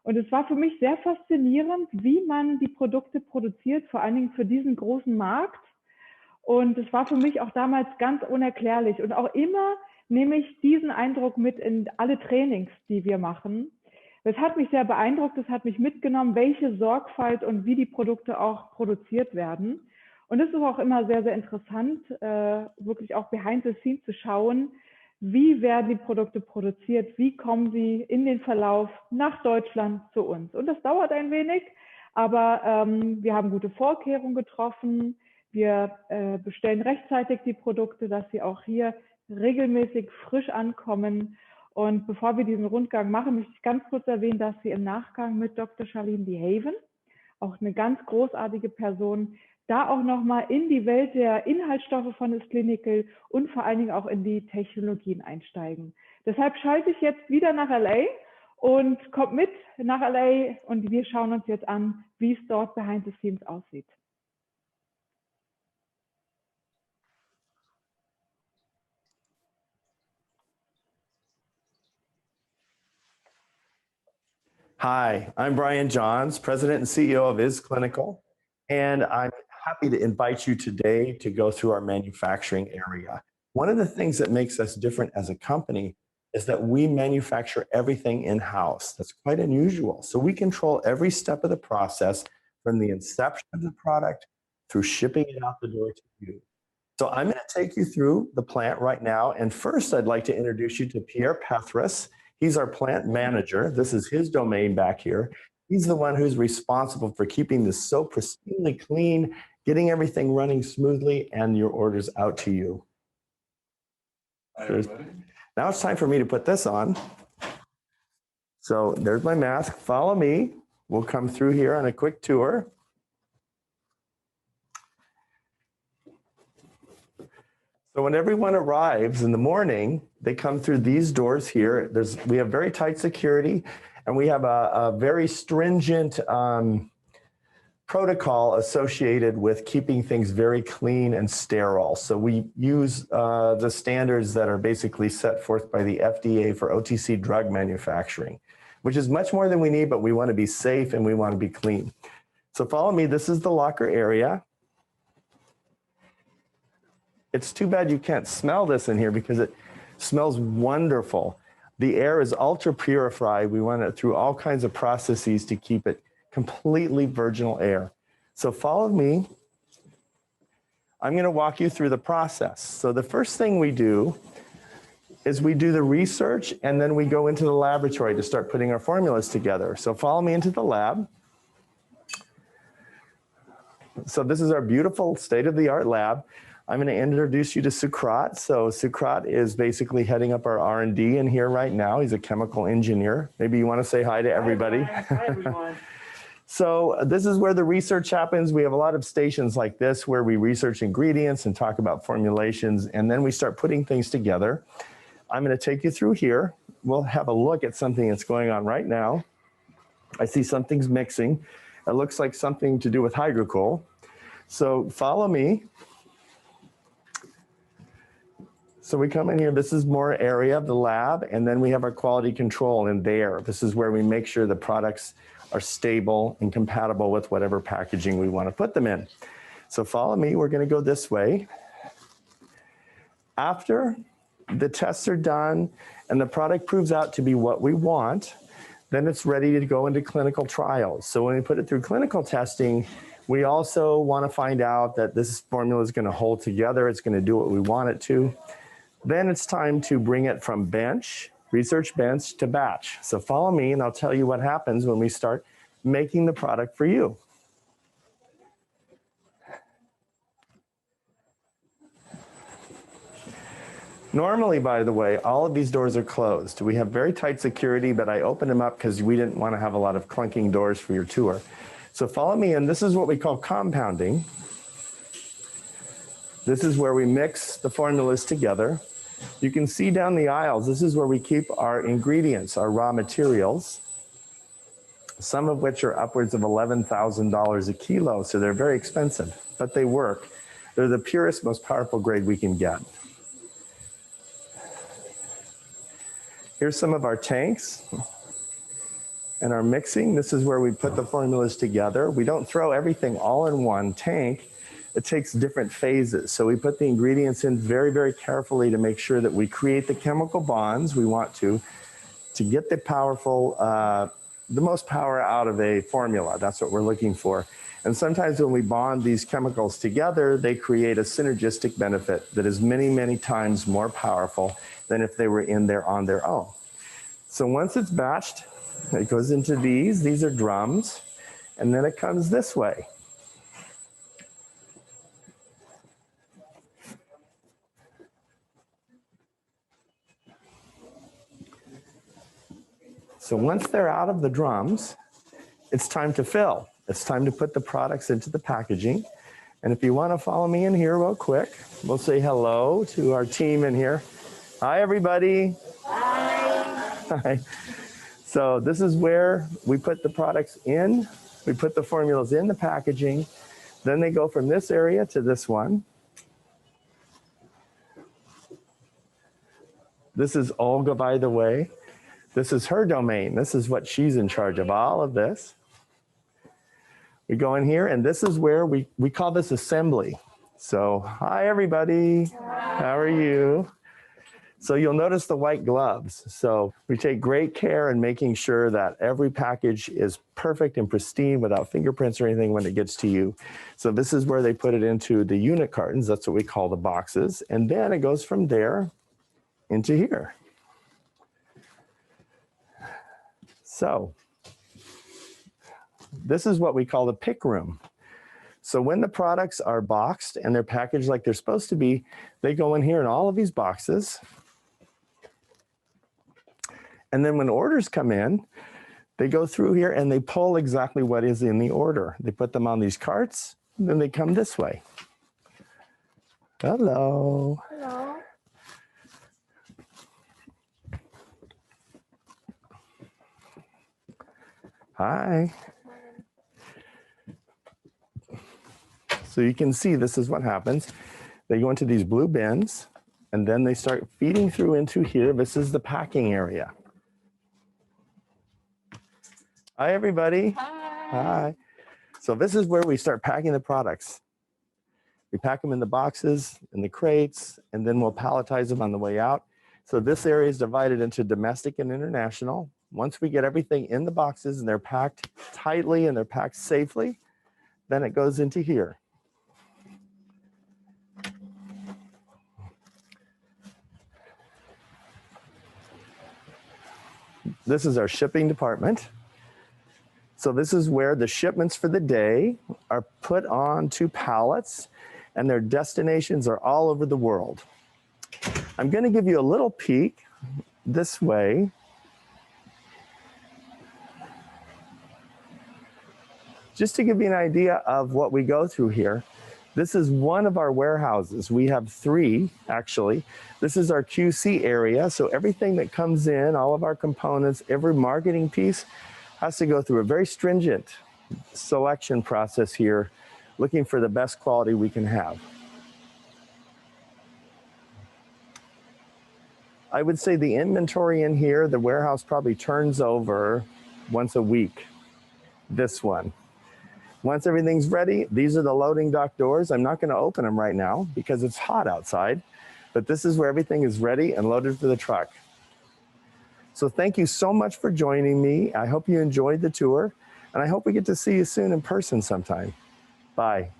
Und es war für mich sehr faszinierend, wie man die Produkte produziert, vor allen Dingen für diesen großen Markt. Und es war für mich auch damals ganz unerklärlich. Und auch immer nehme ich diesen Eindruck mit in alle Trainings, die wir machen. Es hat mich sehr beeindruckt, es hat mich mitgenommen, welche Sorgfalt und wie die Produkte auch produziert werden. Und es ist auch immer sehr interessant, wirklich auch behind the scenes zu schauen, wie werden die Produkte produziert, wie kommen sie in den Verlauf nach Deutschland zu uns. Und das dauert ein wenig, aber wir haben gute Vorkehrungen getroffen. Wir bestellen rechtzeitig die Produkte, dass sie auch hier regelmäßig frisch ankommen. Und bevor wir diesen Rundgang machen, möchte ich ganz kurz erwähnen, dass Sie im Nachgang mit Dr. Charlene de Haven, auch eine ganz großartige Person, da auch nochmal in die Welt der Inhaltsstoffe von das Clinical und vor allen Dingen auch in die Technologien einsteigen. Deshalb schalte ich jetzt wieder nach LA und kommt mit nach LA und wir schauen uns jetzt an, wie es dort behind the scenes aussieht. Hi, I'm Bryan Johns, President and CEO of Clinical, and I'm happy to invite you today to go through our manufacturing area. One of the things that makes us different as a company is that we manufacture everything in-house. That's quite unusual. So we control every step of the process from the inception of the product through shipping it out the door to you. So I'm going to take you through the plant right now. And first, I'd like to introduce you to Pierre Pethris. He's our plant manager. This is his domain back here. He's the one who's responsible for keeping this so pristinely clean, getting everything running smoothly, and your orders out to you. Hi, everybody. Now it's time for me to put this on. So there's my mask. Follow me. We'll come through here on a quick tour. So when everyone arrives in the morning, they come through these doors here. We have very tight security, and we have a very stringent protocol associated with keeping things very clean and sterile. So we use the standards that are basically set forth by the FDA for OTC drug manufacturing, which is much more than we need, but we want to be safe and we want to be clean. So follow me. This is the locker area. It's too bad you can't smell this in here because it smells wonderful. The air is ultra purified. We run it through all kinds of processes to keep it completely virginal air. So follow me. I'm going to walk you through the process. So the first thing we do is we do the research and then we go into the laboratory to start putting our formulas together. So follow me into the lab. So this is our beautiful state-of-the-art lab. I'm going to introduce you to Sukrat. So Sukrat is basically heading up our R&D in here right now. He's a chemical engineer. Maybe you want to say hi to everybody. Hi, everyone. So this is where the research happens. We have a lot of stations like this where we research ingredients and talk about formulations, and then we start putting things together. I'm going to take you through here. We'll have a look at something that's going on right now. I see something's mixing. It looks like something to do with hydrocol. So follow me. So we come in here, this is more area of the lab, and then we have our quality control in there. This is where we make sure the products are stable and compatible with whatever packaging we want to put them in. So follow me, we're going to go this way. After the tests are done and the product proves out to be what we want, then it's ready to go into clinical trials. So when we put it through clinical testing, we also want to find out that this formula is going to hold together, it's going to do what we want it to. Then it's time to bring it from bench, research bench, to batch. So follow me and I'll tell you what happens when we start making the product for you. Normally, by the way, all of these doors are closed. We have very tight security, but I opened them up because we didn't want to have a lot of clunking doors for your tour. So follow me, and this is what we call compounding. This is where we mix the formulas together. You can see down the aisles, this is where we keep our ingredients, our raw materials, some of which are upwards of $11,000 a kilo, so they're very expensive, but they work. They're the purest, most powerful grade we can get. Here's some of our tanks and our mixing. This is where we put the formulas together. We don't throw everything all in one tank. It takes different phases. So we put the ingredients in very, very carefully to make sure that we create the chemical bonds we want to get the powerful, the most power out of a formula. That's what we're looking for. And sometimes when we bond these chemicals together, they create a synergistic benefit that is many, many times more powerful than if they were in there on their own. So once it's batched, it goes into these are drums, and then it comes this way. So once they're out of the drums, it's time to fill. It's time to put the products into the packaging. And if you want to follow me in here real quick, we'll say hello to our team in here. Hi, everybody. Hi. Hi. So this is where we put the products in. We put the formulas in the packaging. Then they go from this area to this one. This is Olga, by the way. This is her domain. This is what she's in charge of, all of this. We go in here, and this is where we call this assembly. So, hi, everybody. Hi. How are you? So you'll notice the white gloves. So we take great care in making sure that every package is perfect and pristine without fingerprints or anything when it gets to you. So this is where they put it into the unit cartons. That's what we call the boxes. And then it goes from there into here. So this is what we call the pick room. So when the products are boxed and they're packaged like they're supposed to be, they go in here in all of these boxes. And then when orders come in, they go through here and they pull exactly what is in the order. They put them on these carts, and then they come this way. Hello. Hello. Hi. So you can see this is what happens. They go into these blue bins, and then they start feeding through into here. This is the packing area. Hi, everybody. Hi. Hi. So this is where we start packing the products. We pack them in the boxes, in the crates, and then we'll palletize them on the way out. So this area is divided into domestic and international. Once we get everything in the boxes and they're packed tightly and they're packed safely, then it goes into here. This is our shipping department. So this is where the shipments for the day are put onto pallets, and their destinations are all over the world. I'm going to give you a little peek this way. Just to give you an idea of what we go through here. This is one of our warehouses. We have 3, actually. This is our QC area. So everything that comes in, all of our components, every marketing piece has to go through a very stringent selection process here, looking for the best quality we can have. I would say the inventory in here, the warehouse probably turns over once a week. This one. Once everything's ready, these are the loading dock doors. I'm not going to open them right now because it's hot outside, but this is where everything is ready and loaded for the truck. So thank you so much for joining me. I hope you enjoyed the tour, and I hope we get to see you soon in person sometime. Bye.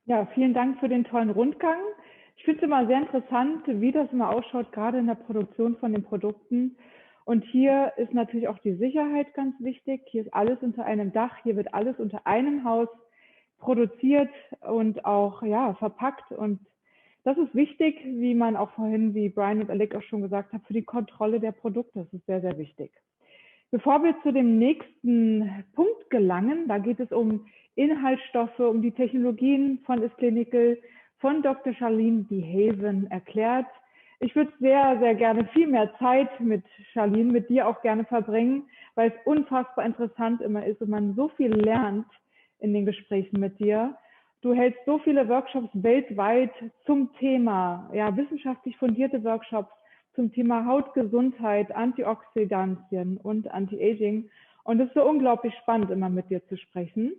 Ja, vielen Dank für den tollen Rundgang. Ich finde es immer sehr interessant, wie das immer ausschaut, gerade in der Produktion von den Produkten. Und hier ist natürlich auch die Sicherheit ganz wichtig. Hier ist alles unter einem Dach, hier wird alles unter einem Haus produziert und auch verpackt. Und das ist wichtig, wie man auch vorhin, wie Bryan und Alec auch schon gesagt haben, für die Kontrolle der Produkte. Das ist sehr, sehr wichtig. Bevor wir zu dem nächsten Punkt gelangen, da geht es um Inhaltsstoffe, um die Technologien von Exklusiver, von Dr. Charlene DeHaven erklärt. Ich würde sehr, sehr gerne viel mehr Zeit mit Charlene, mit dir auch gerne verbringen, weil es unfassbar interessant immer ist und man so viel lernt in den Gesprächen mit dir. Du hältst so viele Workshops weltweit zum Thema, wissenschaftlich fundierte Workshops zum Thema Hautgesundheit, Antioxidantien und Anti-Aging. Und es ist so unglaublich spannend, immer mit dir zu sprechen.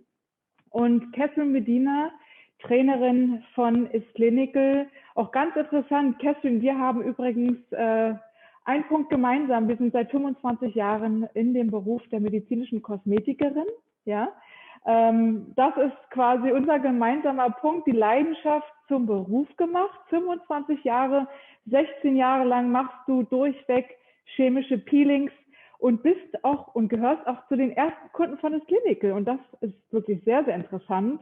Und Catherine Medina, Trainerin von Exklusiver, auch ganz interessant. Catherine, wir haben übrigens einen Punkt gemeinsam. Wir sind seit 25 Jahren in dem Beruf der medizinischen Kosmetikerin. Ja? Das ist quasi unser gemeinsamer Punkt, die Leidenschaft zum Beruf gemacht. 25 Jahre, 16 Jahre lang machst du durchweg chemische Peelings und bist auch und gehörst auch zu den ersten Kunden von Exklusiver. Und das ist wirklich sehr, sehr interessant.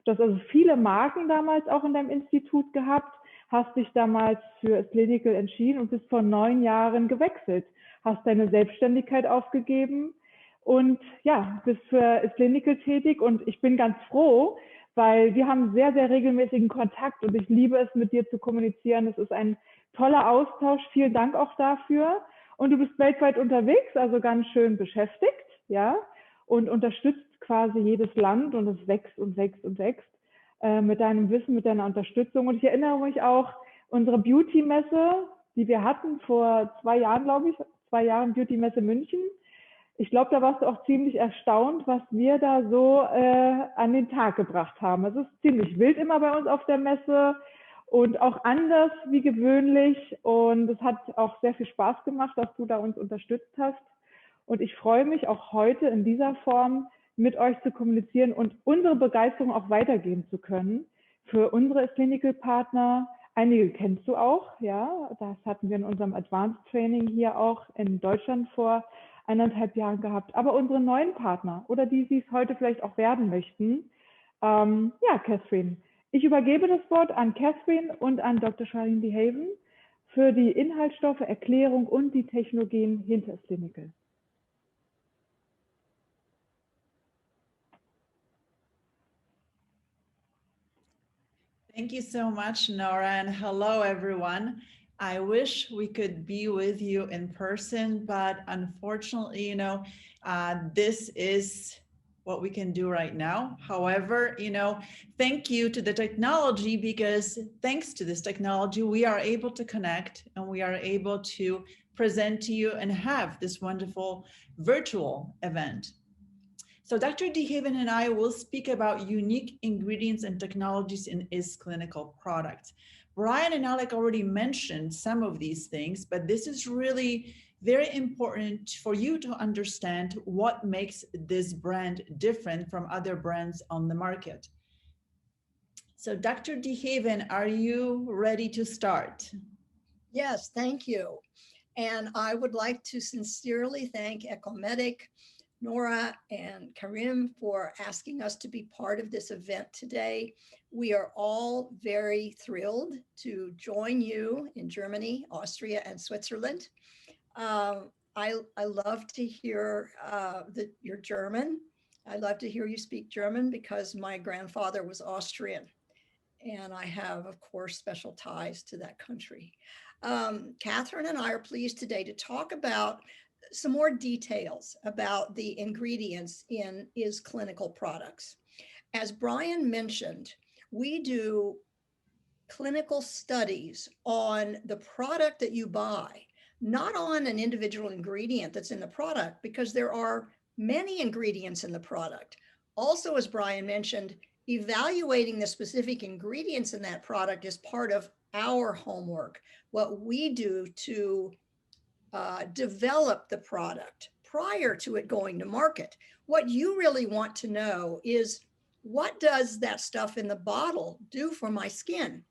Du hast also viele Marken damals auch in deinem Institut gehabt, hast dich damals für Clinical entschieden und bist vor 9 Jahren gewechselt, hast deine Selbstständigkeit aufgegeben und ja, bist für Clinical tätig und ich bin ganz froh, weil wir haben sehr, sehr regelmäßigen Kontakt und ich liebe es, mit dir zu kommunizieren. Es ist ein toller Austausch. Vielen Dank auch dafür. Und du bist weltweit unterwegs, also ganz schön beschäftigt, ja, und unterstützt quasi jedes Land und es wächst und wächst und wächst mit deinem Wissen, mit deiner Unterstützung. Und ich erinnere mich auch, unsere Beauty-Messe, die wir hatten vor 2 Jahren, glaube ich, 2 Jahren Beauty-Messe München. Ich glaube, da warst du auch ziemlich erstaunt, was wir da so an den Tag gebracht haben. Es ist ziemlich wild immer bei uns auf der Messe und auch anders wie gewöhnlich. Und es hat auch sehr viel Spaß gemacht, dass du da uns unterstützt hast. Und ich freue mich auch heute in dieser Form mit euch zu kommunizieren und unsere Begeisterung auch weitergeben zu können für unsere Clinical Partner. Einige kennst du auch, ja. Das hatten wir in unserem Advanced Training hier auch in Deutschland vor 1,5 Jahren gehabt. Aber unsere neuen Partner oder die, die es heute vielleicht auch werden möchten, ja, Catherine. Ich übergebe das Wort an Catherine und an Dr. Charlene de Haven für die Inhaltsstoffe, Erklärung und die Technologien hinter das Clinical. Thank you so much, Nora, and hello, everyone. I wish we could be with you in person, but unfortunately, this is what we can do right now. However, thank you to the technology, because thanks to this technology, we are able to connect and we are able to present to you and have this wonderful virtual event. So Dr. de Haven and I will speak about unique ingredients and technologies in his clinical products. Bryan and Alec already mentioned some of these things, but this is really very important for you to understand what makes this brand different from other brands on the market. So Dr. de Haven, are you ready to start? Yes, thank you. And I would like to sincerely thank Ecomedic, Nora and Karim for asking us to be part of this event today. We are all very thrilled to join you in Germany, Austria, and Switzerland. I love to hear you're German. I love to hear you speak German because my grandfather was Austrian. And I have, of course, special ties to that country. Catherine and I are pleased today to talk about some more details about the ingredients in his clinical products. As Bryan mentioned, we do clinical studies on the product that you buy, not on an individual ingredient that's in the product, because there are many ingredients in the product. Also, as Bryan mentioned, evaluating the specific ingredients in that product is part of our homework, what we do to develop the product prior to it going to market. What you really want to know is, what does that stuff in the bottle do for my skin?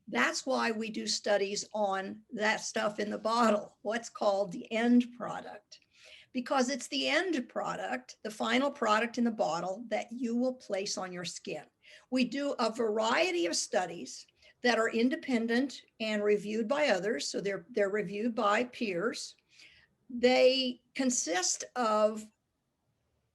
That's why we do studies on that stuff in the bottle, what's called the end product, because it's the end product, the final product in the bottle, that you will place on your skin. We do a variety of studies that are independent and reviewed by others. So they're reviewed by peers. They consist of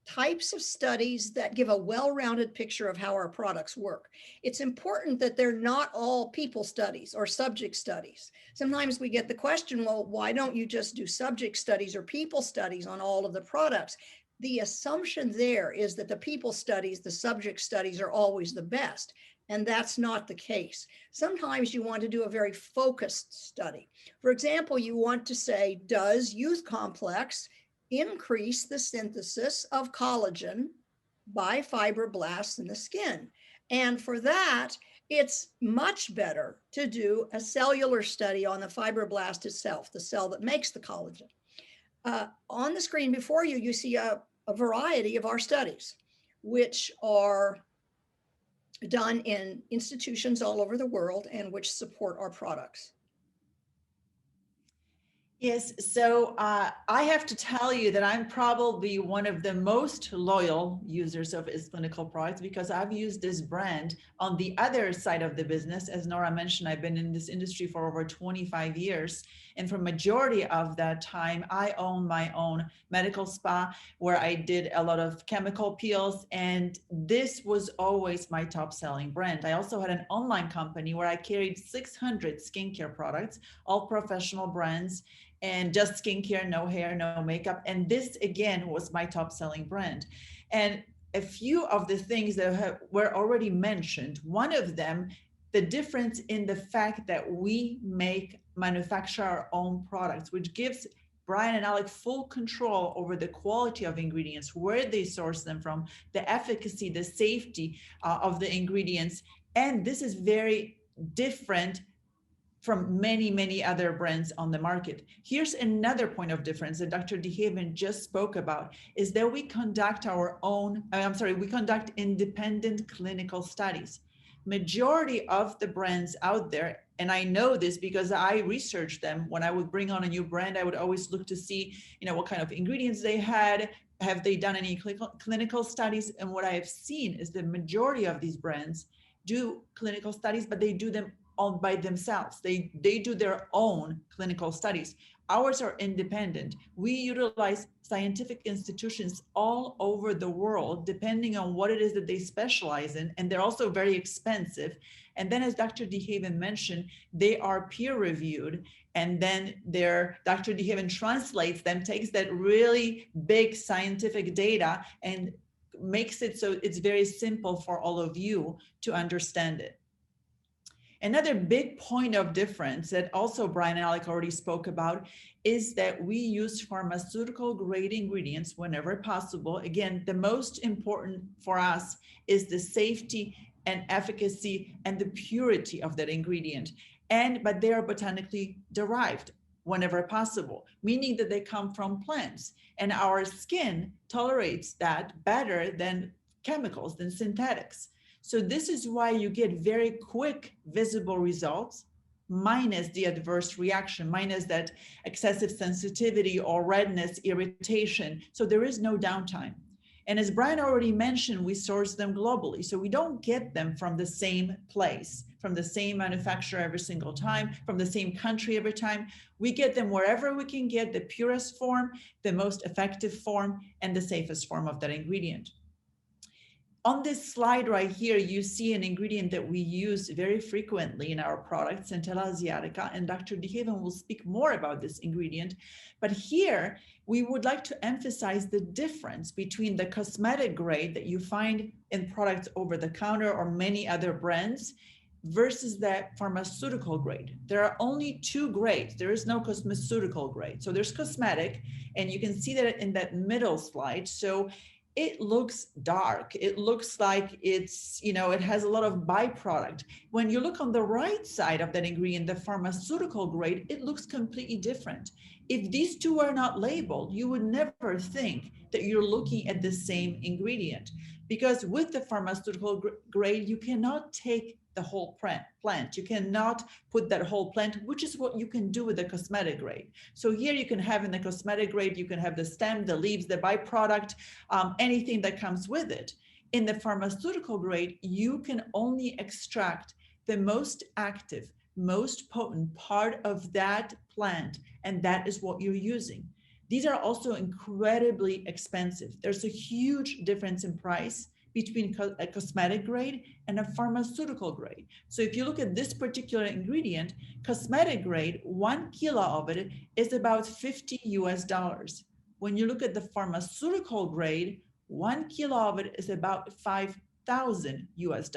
types of studies that give a well-rounded picture of how our products work. It's important that they're not all people studies or subject studies. Sometimes we get the question, well, why don't you just do subject studies or people studies on all of the products? The assumption there is that the people studies, the subject studies are always the best. And that's not the case. Sometimes you want to do a very focused study. For example, you want to say, does youth complex increase the synthesis of collagen by fibroblasts in the skin? And for that, it's much better to do a cellular study on the fibroblast itself, the cell that makes the collagen. On the screen before you, you see a variety of our studies, which are done in institutions all over the world and which support our products. Yes, so I have to tell you that I'm probably one of the most loyal users of Is-Clinical products because I've used this brand on the other side of the business. As Nora mentioned, I've been in this industry for over 25 years. And for majority of that time, I own my own medical spa where I did a lot of chemical peels. And this was always my top selling brand. I also had an online company where I carried 600 skincare products, all professional brands, and just skincare, no hair, no makeup. And this again was my top selling brand. And a few of the things that were already mentioned, one of them, the difference in the fact that we manufacture our own products, which gives Bryan and Alec full control over the quality of ingredients, where they source them from, the efficacy, the safety of the ingredients. And this is very different from many, many other brands on the market. Here's another point of difference that Dr. DeHaven just spoke about, is that we conduct we conduct independent clinical studies. Majority of the brands out there, and I know this because I researched them. When I would bring on a new brand, I would always look to see, what kind of ingredients they had, have they done any clinical studies? And what I have seen is the majority of these brands do clinical studies, but they do them all by themselves. They do their own clinical studies. Ours are independent. We utilize scientific institutions all over the world, depending on what it is that they specialize in, and they're also very expensive. And then, as Dr. DeHaven mentioned, they are peer reviewed, and then Dr. DeHaven translates them, takes that really big scientific data and makes it so it's very simple for all of you to understand it. Another big point of difference that also Bryan and Alec already spoke about is that we use pharmaceutical grade ingredients whenever possible. Again, the most important for us is the safety and efficacy and the purity of that ingredient. But they are botanically derived whenever possible, meaning that they come from plants. And our skin tolerates that better than chemicals, than synthetics. So this is why you get very quick visible results, minus the adverse reaction, minus that excessive sensitivity or redness, irritation. So there is no downtime. And as Bryan already mentioned, we source them globally. So we don't get them from the same place, from the same manufacturer every single time, from the same country every time. We get them wherever we can get the purest form, the most effective form, and the safest form of that ingredient. On this slide right here, you see an ingredient that we use very frequently in our products, Centella asiatica, and Dr. DeHaven will speak more about this ingredient. But here, we would like to emphasize the difference between the cosmetic grade that you find in products over the counter or many other brands versus the pharmaceutical grade. There are only two grades. There is no cosmeceutical grade. So there's cosmetic, and you can see that in that middle slide. So it looks dark. It looks like it's, it has a lot of byproduct. When you look on the right side of that ingredient, the pharmaceutical grade, it looks completely different. If these two are not labeled, you would never think that you're looking at the same ingredient, because with the pharmaceutical grade, you cannot take the whole plant. You cannot put that whole plant, which is what you can do with the cosmetic grade. So here you can have in the cosmetic grade, you can have the stem, the leaves, the byproduct, anything that comes with it. In the pharmaceutical grade, you can only extract the most active, most potent part of that plant, and that is what you're using. These are also incredibly expensive. There's a huge difference in price between a cosmetic grade and a pharmaceutical grade. So if you look at this particular ingredient, cosmetic grade, 1 kilo of it is about $50 US. When you look at the pharmaceutical grade, 1 kilo of it is about $5,000 US.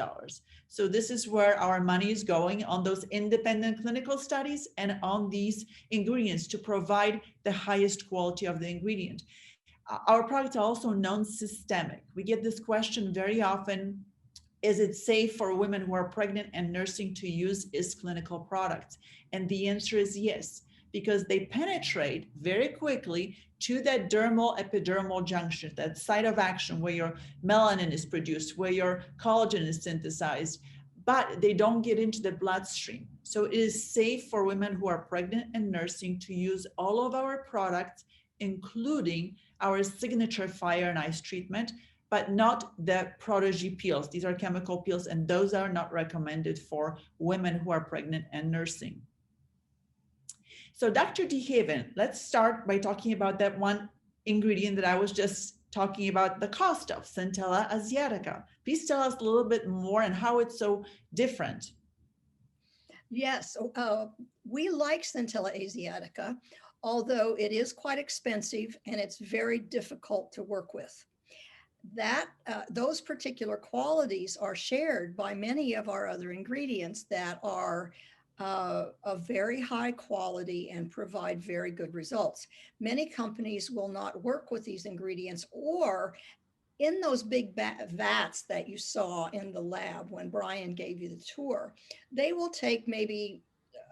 So this is where our money is going, on those independent clinical studies and on these ingredients to provide the highest quality of the ingredient. Our products are also non-systemic. We get this question very often: is it safe for women who are pregnant and nursing to use Is-Clinical products? And the answer is yes, because they penetrate very quickly to that dermal epidermal junction, that site of action where your melanin is produced, where your collagen is synthesized, but they don't get into the bloodstream. So it is safe for women who are pregnant and nursing to use all of our products, including our signature fire and ice treatment, but not the Protégé peels. These are chemical peels, and those are not recommended for women who are pregnant and nursing. So Dr. DeHaven, let's start by talking about that one ingredient that I was just talking about the cost of, Centella asiatica. Please tell us a little bit more and how it's so different. Yes, we like Centella asiatica, although it is quite expensive and it's very difficult to work with. Those particular qualities are shared by many of our other ingredients that are of very high quality and provide very good results. Many companies will not work with these ingredients, or in those big vats that you saw in the lab when Bryan gave you the tour, they will take maybe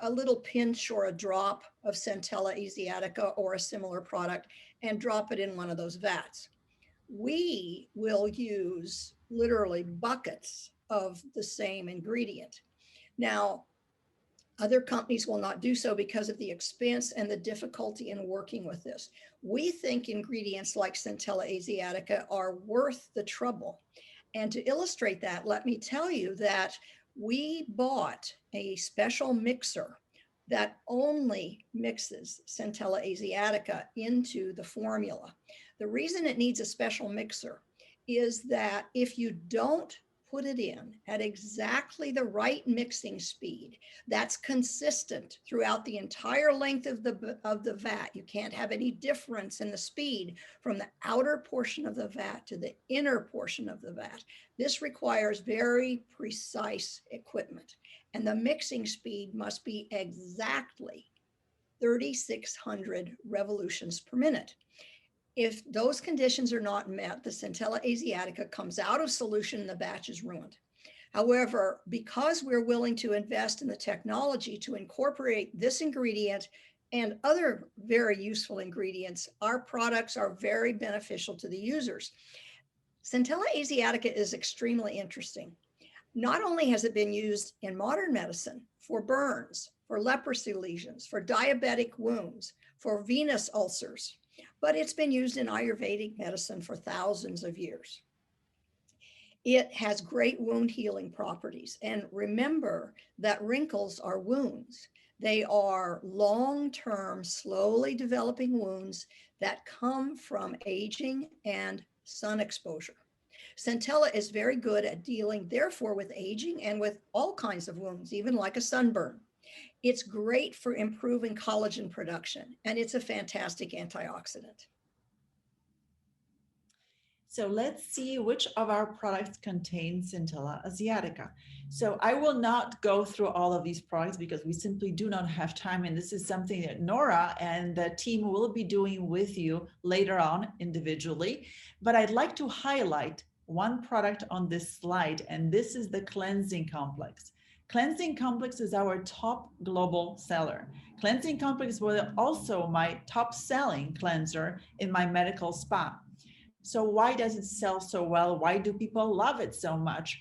a little pinch or a drop of Centella asiatica or a similar product and drop it in one of those vats. We will use literally buckets of the same ingredient. Now, other companies will not do so because of the expense and the difficulty in working with this. We think ingredients like Centella asiatica are worth the trouble. And to illustrate that, let me tell you that we bought a special mixer that only mixes Centella asiatica into the formula. The reason it needs a special mixer is that if you don't put it in at exactly the right mixing speed that's consistent throughout the entire length of the vat, you can't have any difference in the speed from the outer portion of the vat to the inner portion of the vat. This requires very precise equipment, and the mixing speed must be exactly 3,600 revolutions per minute. If those conditions are not met, the Centella asiatica comes out of solution and the batch is ruined. However, because we're willing to invest in the technology to incorporate this ingredient and other very useful ingredients, our products are very beneficial to the users. Centella asiatica is extremely interesting. Not only has it been used in modern medicine for burns, for leprosy lesions, for diabetic wounds, for venous ulcers, but it's been used in Ayurvedic medicine for thousands of years. It has great wound healing properties. And remember that wrinkles are wounds. They are long-term, slowly developing wounds that come from aging and sun exposure. Centella is very good at dealing, therefore, with aging and with all kinds of wounds, even like a sunburn. It's great for improving collagen production, and it's a fantastic antioxidant. So let's see which of our products contain Centella asiatica. So I will not go through all of these products because we simply do not have time. And this is something that Nora and the team will be doing with you later on individually. But I'd like to highlight one product on this slide, and this is the cleansing complex. Cleansing complex is our top global seller. Cleansing complex was also my top selling cleanser in my medical spa. So why does it sell so well? Why do people love it so much?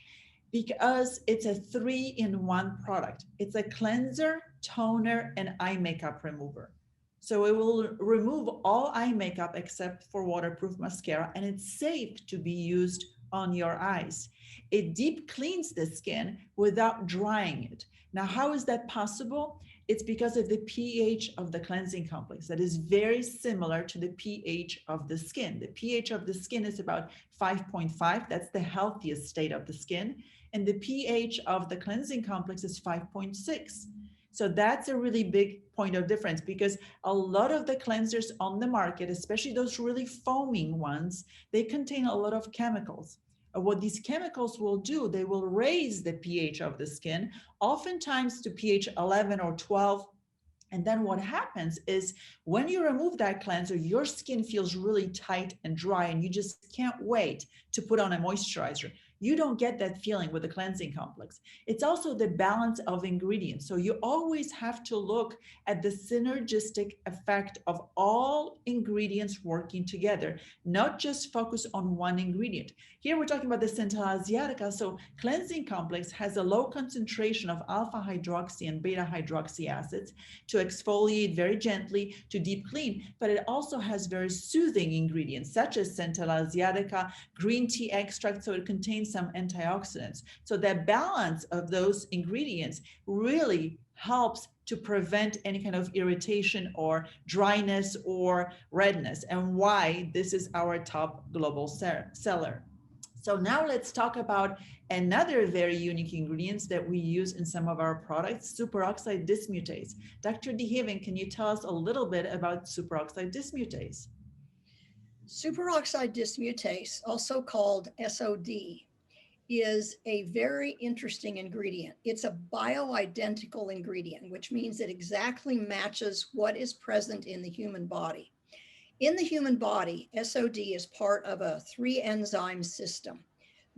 Because it's a 3-in-1 product. It's a cleanser, toner, and eye makeup remover. So it will remove all eye makeup except for waterproof mascara, and it's safe to be used on your eyes. It deep cleans the skin without drying it. Now, how is that possible? It's because of the pH of the cleansing complex that is very similar to the pH of the skin. The pH of the skin is about 5.5. That's the healthiest state of the skin. And the pH of the cleansing complex is 5.6. So that's a really big point of difference, because a lot of the cleansers on the market, especially those really foaming ones, they contain a lot of chemicals. What these chemicals will do, they will raise the pH of the skin, oftentimes to pH 11 or 12. And then what happens is when you remove that cleanser, your skin feels really tight and dry, and you just can't wait to put on a moisturizer. You don't get that feeling with the cleansing complex. It's also the balance of ingredients. So you always have to look at the synergistic effect of all ingredients working together, not just focus on one ingredient. Here we're talking about the Centella asiatica. So cleansing complex has a low concentration of alpha hydroxy and beta hydroxy acids to exfoliate very gently, to deep clean, but it also has very soothing ingredients such as Centella asiatica, green tea extract, so it contains some antioxidants. So that balance of those ingredients really helps to prevent any kind of irritation or dryness or redness, and why this is our top global seller. So now let's talk about another very unique ingredient that we use in some of our products, superoxide dismutase. Dr. DeHaven, can you tell us a little bit about superoxide dismutase? Superoxide dismutase, also called SOD, is a very interesting ingredient. It's a bioidentical ingredient, which means it exactly matches what is present in the human body. In the human body, SOD is part of a 3-enzyme system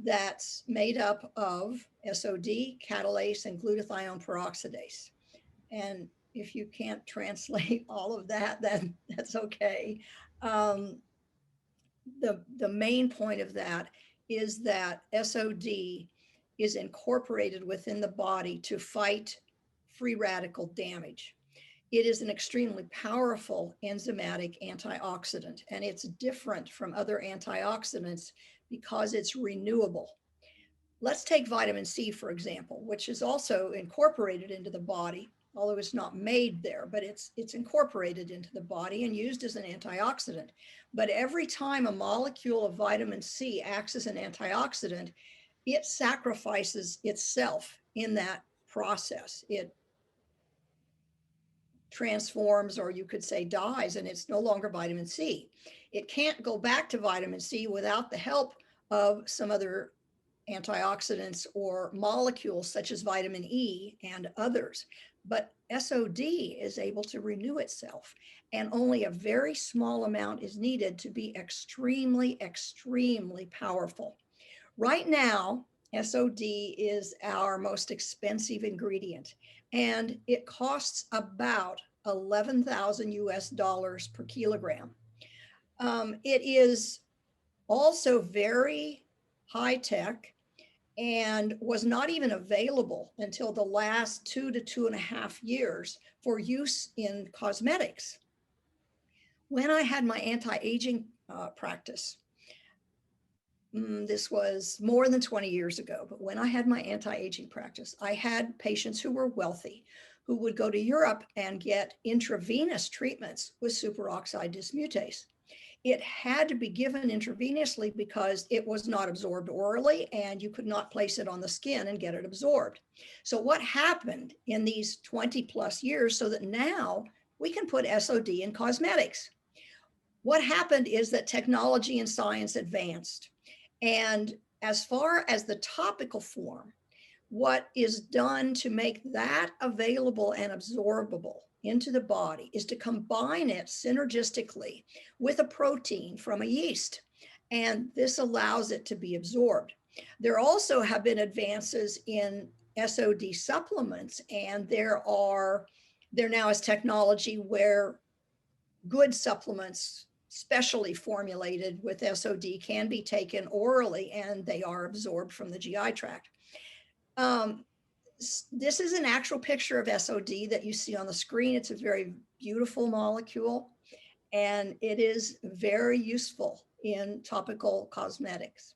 that's made up of SOD, catalase, and glutathione peroxidase. And if you can't translate all of that, that's okay. The main point of that is that SOD is incorporated within the body to fight free radical damage. It is an extremely powerful enzymatic antioxidant, and it's different from other antioxidants because it's renewable. Let's take vitamin C, for example, which is also incorporated into the body, although it's not made there, but it's incorporated into the body and used as an antioxidant. But every time a molecule of vitamin C acts as an antioxidant, it sacrifices itself in that process. It transforms, or you could say dies, and it's no longer vitamin C. It can't go back to vitamin C without the help of some other antioxidants or molecules such as vitamin E and others. But SOD is able to renew itself, and only a very small amount is needed to be extremely, extremely powerful. Right now, SOD is our most expensive ingredient, and it costs about $11,000 per kilogram. It is also very high tech and was not even available until the last 2 to 2.5 years for use in cosmetics. When I had my anti-aging practice, this was more than 20 years ago, but when I had my anti-aging practice, I had patients who were wealthy, who would go to Europe and get intravenous treatments with superoxide dismutase. It had to be given intravenously because it was not absorbed orally, and you could not place it on the skin and get it absorbed. So what happened in these 20 plus years so that now we can put SOD in cosmetics? What happened is that technology and science advanced. And as far as the topical form, what is done to make that available and absorbable into the body is to combine it synergistically with a protein from a yeast. And this allows it to be absorbed. There also have been advances in SOD supplements, and there now is technology where good supplements, specially formulated with SOD, can be taken orally and they are absorbed from the GI tract. This is an actual picture of SOD that you see on the screen. It's a very beautiful molecule, and it is very useful in topical cosmetics.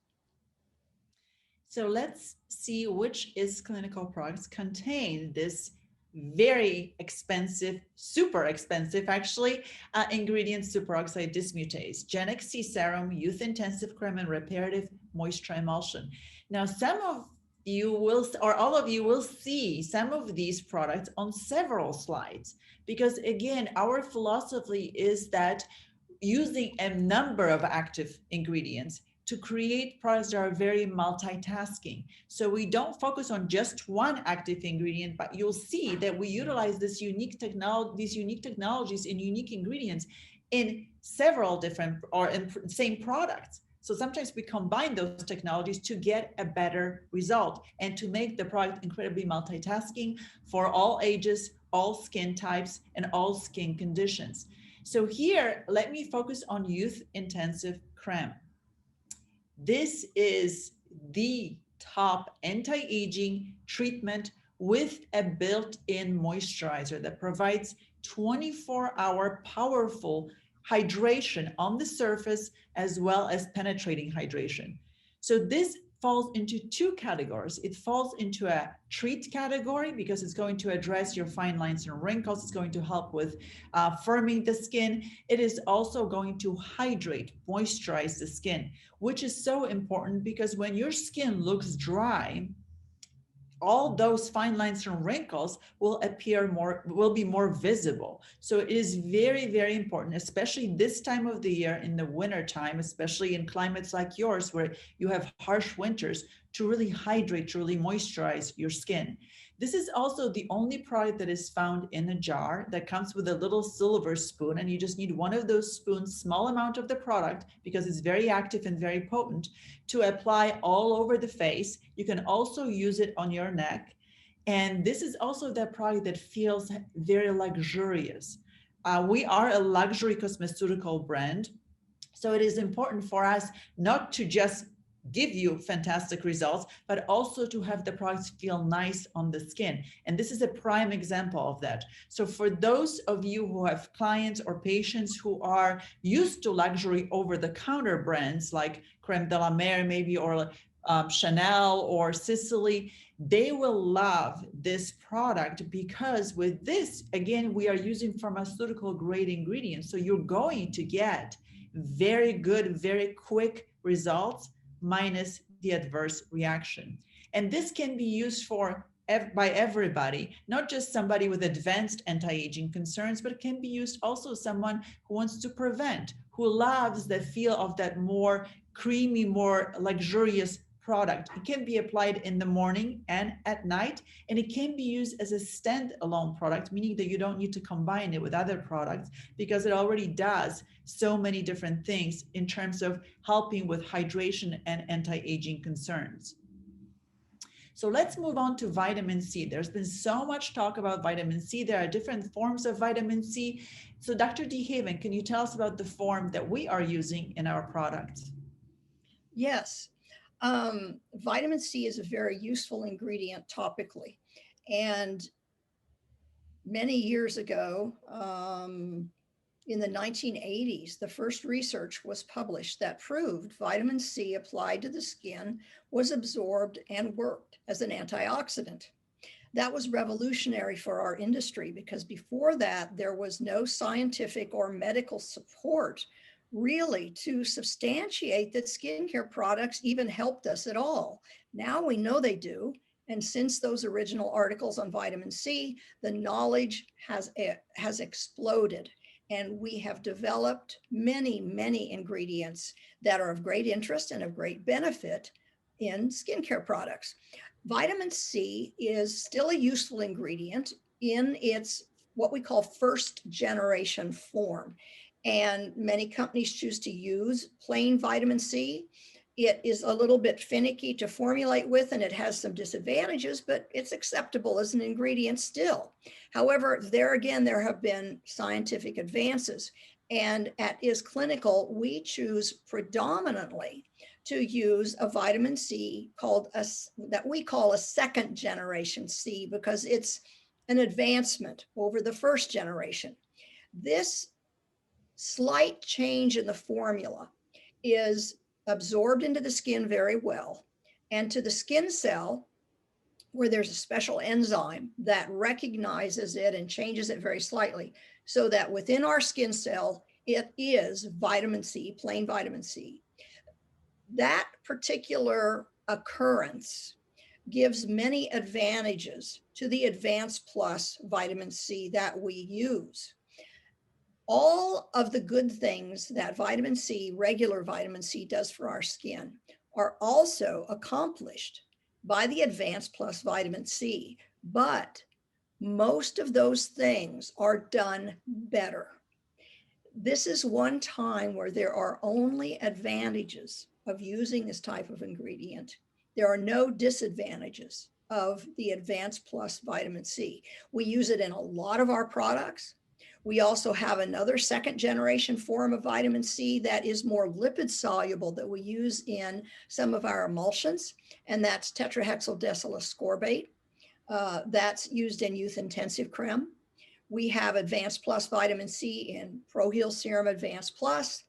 So let's see which clinical products contain this very expensive, super expensive actually, ingredient superoxide dismutase, Gen C serum, youth intensive cream, and reparative moisture emulsion. Now, some of you will, or all of you will see some of these products on several slides, because again, our philosophy is that using a number of active ingredients to create products that are very multitasking. So we don't focus on just one active ingredient, but you'll see that we utilize these unique technologies and unique ingredients in several different, or in same products. So sometimes we combine those technologies to get a better result and to make the product incredibly multitasking for all ages, all skin types, and all skin conditions. So here, let me focus on youth intensive creme. This is the top anti-aging treatment with a built-in moisturizer that provides 24-hour powerful hydration on the surface as well as penetrating hydration. So this falls into two categories. It falls into a treat category because it's going to address your fine lines and wrinkles. It's going to help with firming the skin. It is also going to hydrate, moisturize the skin, which is so important because when your skin looks dry, all those fine lines and wrinkles will be more visible. So it is very, very important, especially this time of the year in the winter time, especially in climates like yours, where you have harsh winters, to really hydrate, to really moisturize your skin. This is also the only product that is found in a jar that comes with a little silver spoon, and you just need one of those spoons, small amount of the product, because it's very active and very potent, to apply all over the face. You can also use it on your neck. And this is also the product that feels very luxurious. We are a luxury cosmeceutical brand. So it is important for us not to just give you fantastic results, but also to have the products feel nice on the skin. And this is a prime example of that. So for those of you who have clients or patients who are used to luxury over-the-counter brands like Crème de la Mer maybe, or Chanel or Sicily, they will love this product because with this, again, we are using pharmaceutical grade ingredients. So you're going to get very good, very quick results minus the adverse reaction. And this can be used by everybody, not just somebody with advanced anti-aging concerns, but it can be used also someone who wants to prevent, who loves the feel of that more creamy, more luxurious product. It can be applied in the morning and at night, and it can be used as a standalone product, meaning that you don't need to combine it with other products because it already does so many different things in terms of helping with hydration and anti-aging concerns. So let's move on to vitamin C. There's been so much talk about vitamin C. There are different forms of vitamin C. So Dr. DeHaven, can you tell us about the form that we are using in our products? Yes. Vitamin C is a very useful ingredient topically. And many years ago, in the 1980s, the first research was published that proved vitamin C applied to the skin was absorbed and worked as an antioxidant. That was revolutionary for our industry because before that, there was no scientific or medical support really to substantiate that skincare products even helped us at all. Now we know they do. And since those original articles on vitamin C, the knowledge has exploded. And we have developed many, many ingredients that are of great interest and of great benefit in skincare products. Vitamin C is still a useful ingredient in its what we call first generation form. And many companies choose to use plain vitamin C. It is a little bit finicky to formulate with, and it has some disadvantages, but it's acceptable as an ingredient still. However, there again, there have been scientific advances. And at Is Clinical, we choose predominantly to use a vitamin C that we call a second generation C because it's an advancement over the first generation. This slight change in the formula is absorbed into the skin very well, and to the skin cell, where there's a special enzyme that recognizes it and changes it very slightly, so that within our skin cell, it is vitamin C, plain vitamin C. That particular occurrence gives many advantages to the Advanced Plus vitamin C that we use. All of the good things that vitamin C, regular vitamin C, does for our skin are also accomplished by the Advanced Plus vitamin C, but most of those things are done better. This is one time where there are only advantages of using this type of ingredient. There are no disadvantages of the Advanced Plus vitamin C. We use it in a lot of our products. We also have another second generation form of vitamin C that is more lipid soluble that we use in some of our emulsions, and that's tetrahexyldecylascorbate. That's used in youth intensive creme. We have Advanced Plus vitamin C in ProHeal Serum Advanced Plus.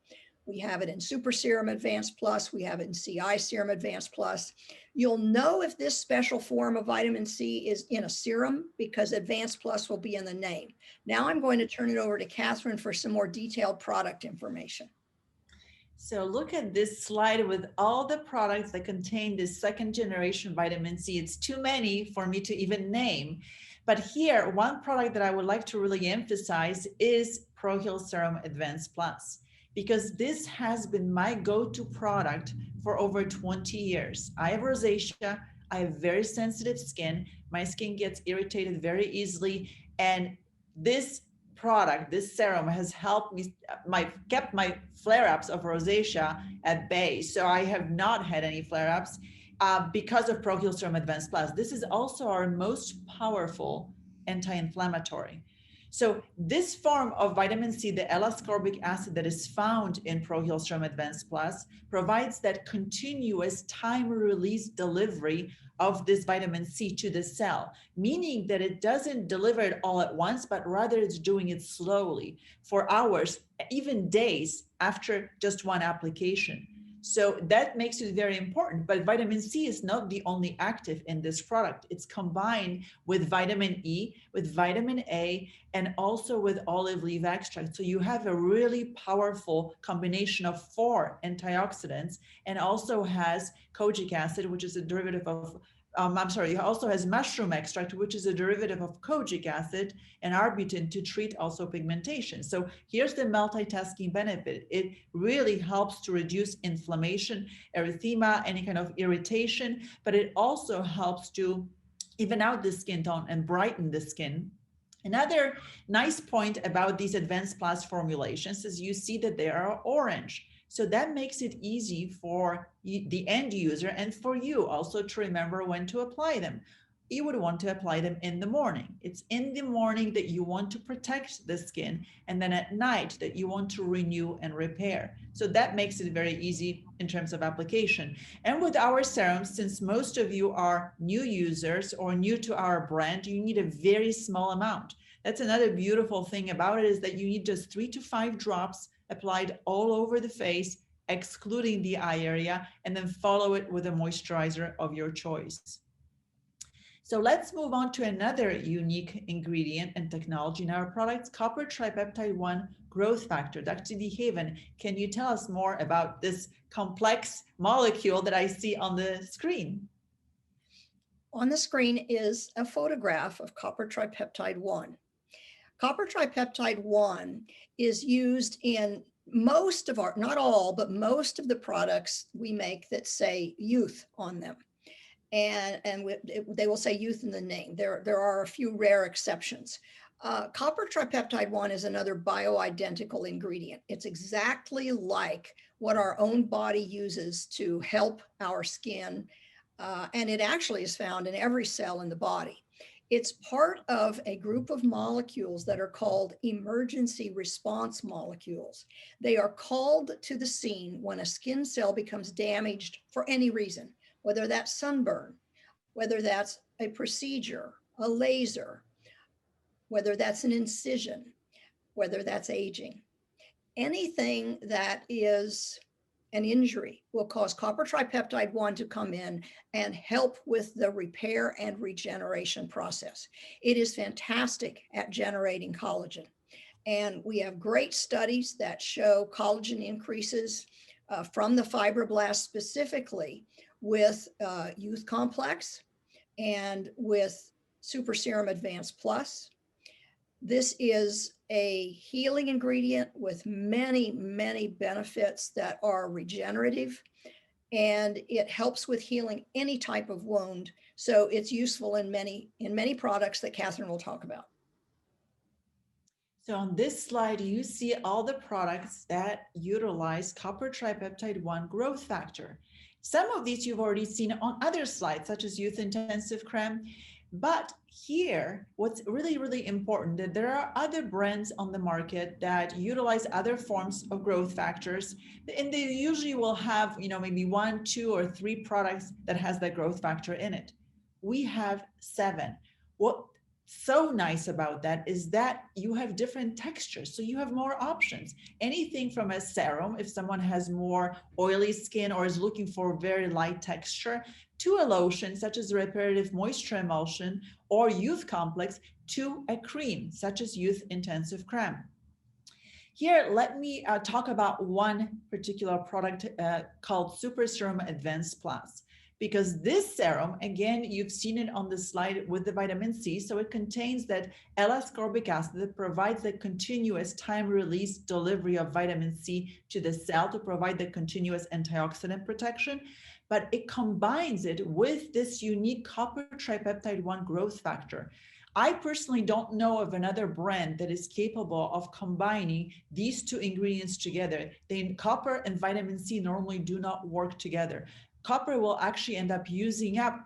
We have it in Super Serum Advanced Plus. We have it in CI Serum Advanced Plus. You'll know if this special form of vitamin C is in a serum because Advanced Plus will be in the name. Now I'm going to turn it over to Catherine for some more detailed product information. So look at this slide with all the products that contain this second generation vitamin C. It's too many for me to even name. But here, one product that I would like to really emphasize is ProHeal Serum Advanced Plus, because this has been my go-to product for over 20 years. I have rosacea, I have very sensitive skin, my skin gets irritated very easily, and this product, this serum has helped me, kept my flare-ups of rosacea at bay. So I have not had any flare-ups because of ProHeal Serum Advanced Plus. This is also our most powerful anti-inflammatory. So this form of vitamin C, the L-ascorbic acid that is found in ProHeal Serum Advanced Plus, provides that continuous time-release delivery of this vitamin C to the cell, meaning that it doesn't deliver it all at once, but rather it's doing it slowly for hours, even days after just one application. So that makes it very important, but vitamin C is not the only active in this product. It's combined with vitamin E, with vitamin A, and also with olive leaf extract. So you have a really powerful combination of 4 antioxidants, and also has kojic acid, which is a derivative of it also has mushroom extract, which is a derivative of kojic acid, and arbutin to treat also pigmentation. So here's the multitasking benefit. It really helps to reduce inflammation, erythema, any kind of irritation, but it also helps to even out the skin tone and brighten the skin. Another nice point about these Advanced Plus formulations is you see that they are orange. So that makes it easy for the end user and for you also to remember when to apply them. You would want to apply them in the morning. It's in the morning that you want to protect the skin, and then at night that you want to renew and repair. So that makes it very easy in terms of application. And with our serums, since most of you are new users or new to our brand, you need a very small amount. That's another beautiful thing about it, is that you need just 3 to 5 drops applied all over the face, excluding the eye area, and then follow it with a moisturizer of your choice. So let's move on to another unique ingredient and technology in our products, copper tripeptide 1 growth factor. Dr. DeHaven, can you tell us more about this complex molecule that I see on the screen? On the screen is a photograph of copper tripeptide 1. Copper tripeptide 1 is used in most of our, not all, but most of the products we make that say youth on them. And they will say youth in the name. There are a few rare exceptions. Copper tripeptide 1 is another bioidentical ingredient. It's exactly like what our own body uses to help our skin. And it actually is found in every cell in the body. It's part of a group of molecules that are called emergency response molecules. They are called to the scene when a skin cell becomes damaged for any reason, whether that's sunburn, whether that's a procedure, a laser, whether that's an incision, whether that's aging. Anything that is an injury will cause copper tripeptide 1 to come in and help with the repair and regeneration process. It is fantastic at generating collagen. And we have great studies that show collagen increases from the fibroblasts specifically with Youth Complex and with Super Serum Advanced Plus. This is a healing ingredient with many, many benefits that are regenerative, and it helps with healing any type of wound. So it's useful in many products that Catherine will talk about. So on this slide, you see all the products that utilize copper tripeptide 1 growth factor. Some of these you've already seen on other slides, such as Youth Intensive Creme. But here, what's really, really important, that there are other brands on the market that utilize other forms of growth factors, and they usually will have, maybe 1, 2, or 3 products that has that growth factor in it. We have 7. What's so nice about that is that you have different textures, so you have more options. Anything from a serum, if someone has more oily skin or is looking for very light texture, to a lotion such as reparative moisture emulsion or youth complex, to a cream such as Youth Intensive Creme. Here, let me talk about one particular product called Super Serum Advanced Plus, because this serum, again, you've seen it on the slide with the vitamin C, so it contains that L-ascorbic acid that provides the continuous time-release delivery of vitamin C to the cell to provide the continuous antioxidant protection. But it combines it with this unique copper tripeptide 1 growth factor. I personally don't know of another brand that is capable of combining these 2 ingredients together. Copper and vitamin C normally do not work together. Copper will actually end up using up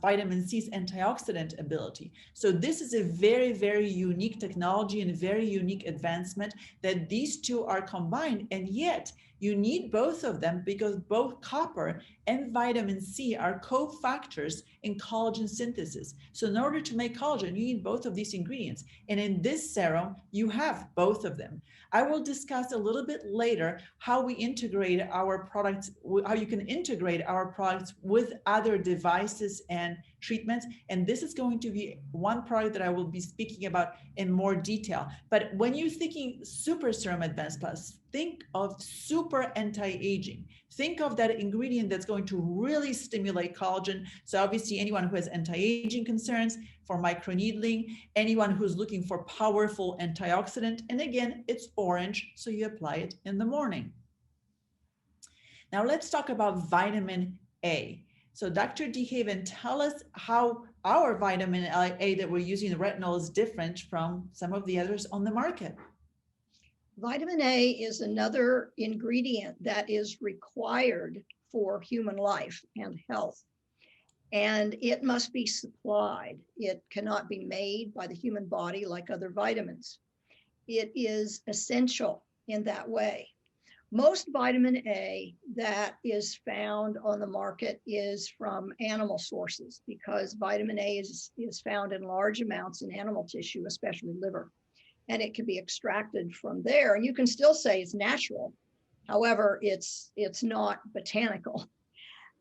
vitamin C's antioxidant ability. So this is a very, very unique technology and a very unique advancement that these 2 are combined, and yet you need both of them because both copper and vitamin C are cofactors in collagen synthesis. So in order to make collagen, you need both of these ingredients. And in this serum, you have both of them. I will discuss a little bit later how we integrate our products, how you can integrate our products with other devices and treatments. And this is going to be one product that I will be speaking about in more detail. But when you're thinking Super Serum Advanced Plus, think of super anti-aging. Think of that ingredient that's going to really stimulate collagen. So obviously anyone who has anti-aging concerns, for microneedling, anyone who's looking for powerful antioxidant, and again, it's orange, so you apply it in the morning. Now let's talk about vitamin A. So Dr. DeHaven, tell us how our vitamin A that we're using, the retinol, is different from some of the others on the market. Vitamin A is another ingredient that is required for human life and health, and it must be supplied. It cannot be made by the human body like other vitamins. It is essential in that way. Most vitamin A that is found on the market is from animal sources, because vitamin A is found in large amounts in animal tissue, especially liver. And it can be extracted from there. And you can still say it's natural. However, it's not botanical.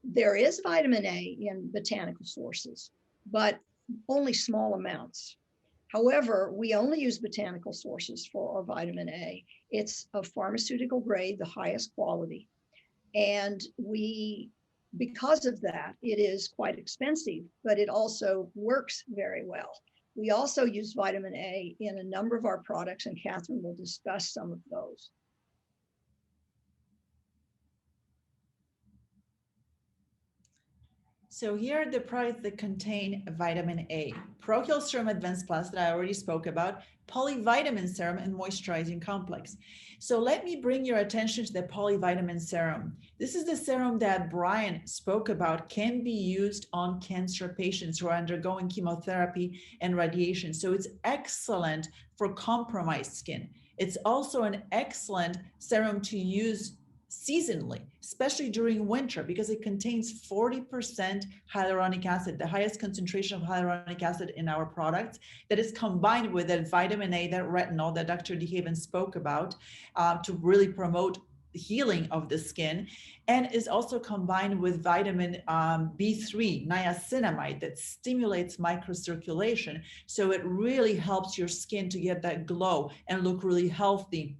There is vitamin A in botanical sources, but only small amounts. However, we only use botanical sources for our vitamin A. It's of pharmaceutical grade, the highest quality. And because of that, it is quite expensive, but it also works very well. We also use vitamin A in a number of our products, and Catherine will discuss some of those. So here are the products that contain vitamin A. Procul Serum Advanced Plus that I already spoke about, polyvitamin serum, and moisturizing complex. So let me bring your attention to the polyvitamin serum. This is the serum that Bryan spoke about, can be used on cancer patients who are undergoing chemotherapy and radiation. So it's excellent for compromised skin. It's also an excellent serum to use seasonally, especially during winter, because it contains 40% hyaluronic acid, the highest concentration of hyaluronic acid in our products, that is combined with that vitamin A, that retinol that Dr. DeHaven spoke about, to really promote the healing of the skin, and is also combined with vitamin B3, niacinamide, that stimulates microcirculation. So it really helps your skin to get that glow and look really healthy.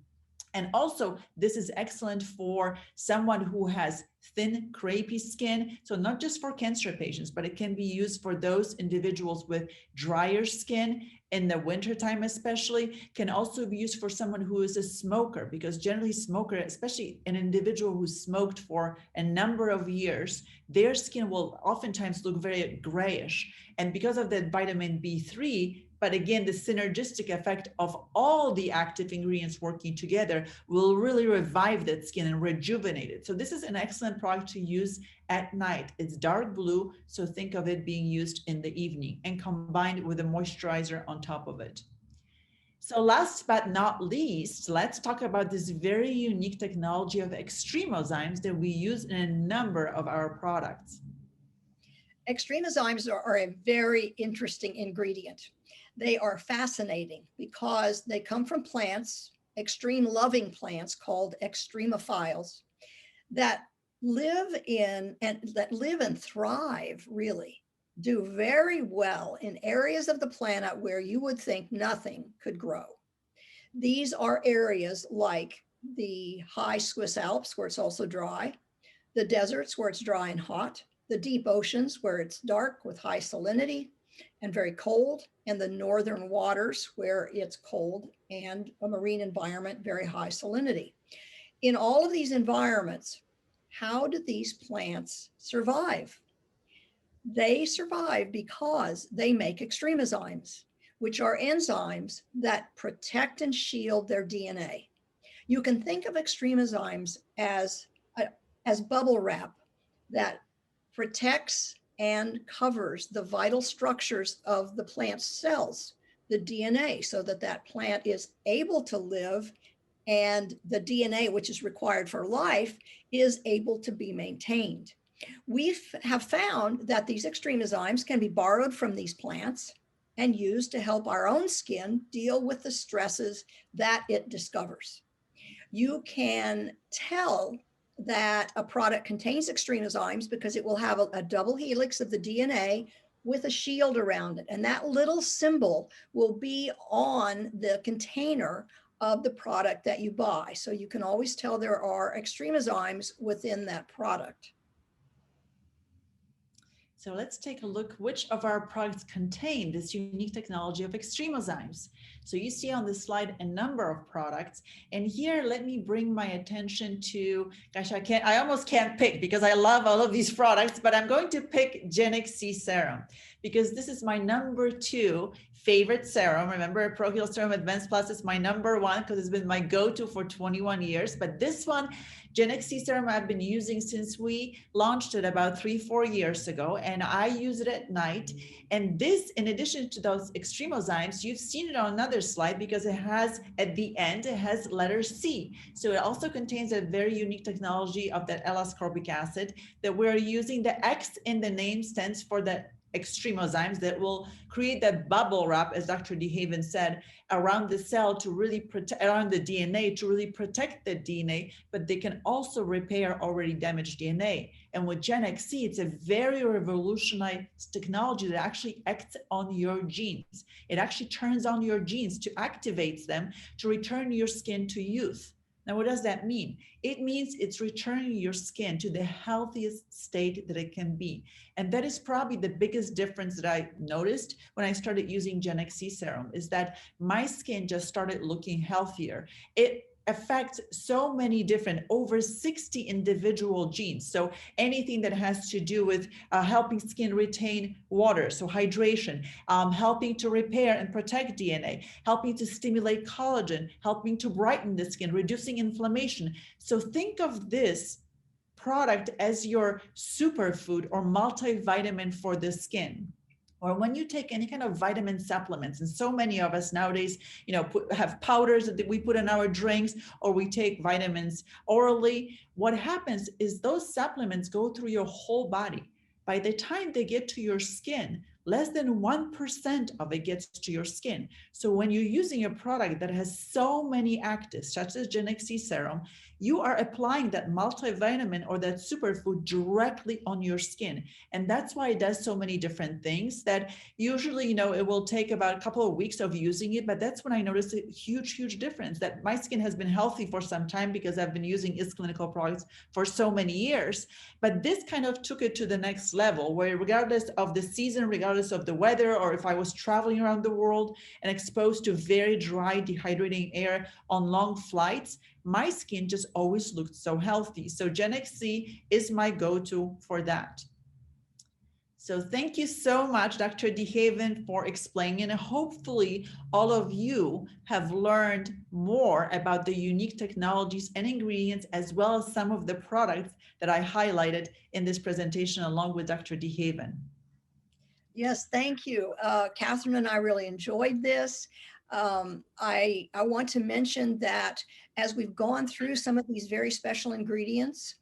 And also, this is excellent for someone who has thin, crepey skin. So not just for cancer patients, but it can be used for those individuals with drier skin in the wintertime especially. Can also be used for someone who is a smoker, because generally smoker, especially an individual who smoked for a number of years, their skin will oftentimes look very grayish. And because of that vitamin B3, But again, the synergistic effect of all the active ingredients working together will really revive that skin and rejuvenate it. So this is an excellent product to use at night. It's dark blue, so think of it being used in the evening and combined with a moisturizer on top of it. So last but not least, let's talk about this very unique technology of extremozymes that we use in a number of our products. Extremozymes are a very interesting ingredient. They are fascinating because they come from plants, extreme loving plants called extremophiles, that live and thrive, really, do very well in areas of the planet where you would think nothing could grow. These are areas like the high Swiss Alps, where it's also dry, the deserts where it's dry and hot, the deep oceans where it's dark with high salinity and very cold, and the northern waters where it's cold and a marine environment, very high salinity. In all of these environments, how do these plants survive? They survive because they make extremozymes, which are enzymes that protect and shield their DNA. You can think of extremozymes as bubble wrap that protects and covers the vital structures of the plant's cells, the DNA, so that that plant is able to live, and the DNA, which is required for life, is able to be maintained. We have found that these extremozymes can be borrowed from these plants and used to help our own skin deal with the stresses that it discovers. You can tell that a product contains extremozymes because it will have a double helix of the DNA with a shield around it. And that little symbol will be on the container of the product that you buy. So you can always tell there are extremozymes within that product. So let's take a look which of our products contain this unique technology of extremozymes. So you see on this slide a number of products, and here let me bring my attention to, gosh, I almost can't pick because I love all of these products, but I'm going to pick GenXC Serum because this is my #2 favorite serum. Remember, ProHeal Serum Advanced Plus is my #1 because it's been my go-to for 21 years, but this one, GenXC Serum, I've been using since we launched it about 3-4 years ago, and I use it at night. And this, in addition to those extremozymes, you've seen it on another slide because it has, at the end, it has letter C. So it also contains a very unique technology of that L-ascorbic acid that we're using. The X in the name stands for the extremozymes that will create that bubble wrap, as Dr. DeHaven said, around the cell to really protect, around the DNA to really protect the DNA, but they can also repair already damaged DNA. And with GenXC, it's a very revolutionized technology that actually acts on your genes. It actually turns on your genes to activate them to return your skin to youth. Now, what does that mean? It means it's returning your skin to the healthiest state that it can be. And that is probably the biggest difference that I noticed when I started using GenXC Serum, is that my skin just started looking healthier. It affects so many different, over 60 individual genes. So anything that has to do with helping skin retain water, so hydration, helping to repair and protect DNA, helping to stimulate collagen, helping to brighten the skin, reducing inflammation. So think of this product as your superfood or multivitamin for the skin. Or when you take any kind of vitamin supplements, and so many of us nowadays, have powders that we put in our drinks, or we take vitamins orally, what happens is those supplements go through your whole body. By the time they get to your skin, less than 1% of it gets to your skin. So when you're using a product that has so many actives, such as GenXC Serum, you are applying that multivitamin or that superfood directly on your skin. And that's why it does so many different things that usually, it will take about a couple of weeks of using it. But that's when I noticed a huge, huge difference, that my skin has been healthy for some time because I've been using its clinical products for so many years. But this kind of took it to the next level, where regardless of the season, regardless of the weather, or if I was traveling around the world and exposed to very dry, dehydrating air on long flights, my skin just always looked so healthy. So GenXC is my go-to for that. So thank you so much, Dr. DeHaven, for explaining, and hopefully all of you have learned more about the unique technologies and ingredients, as well as some of the products that I highlighted in this presentation along with Dr. DeHaven. Yes, thank you. Catherine and I really enjoyed this. I want to mention that as we've gone through some of these very special ingredients,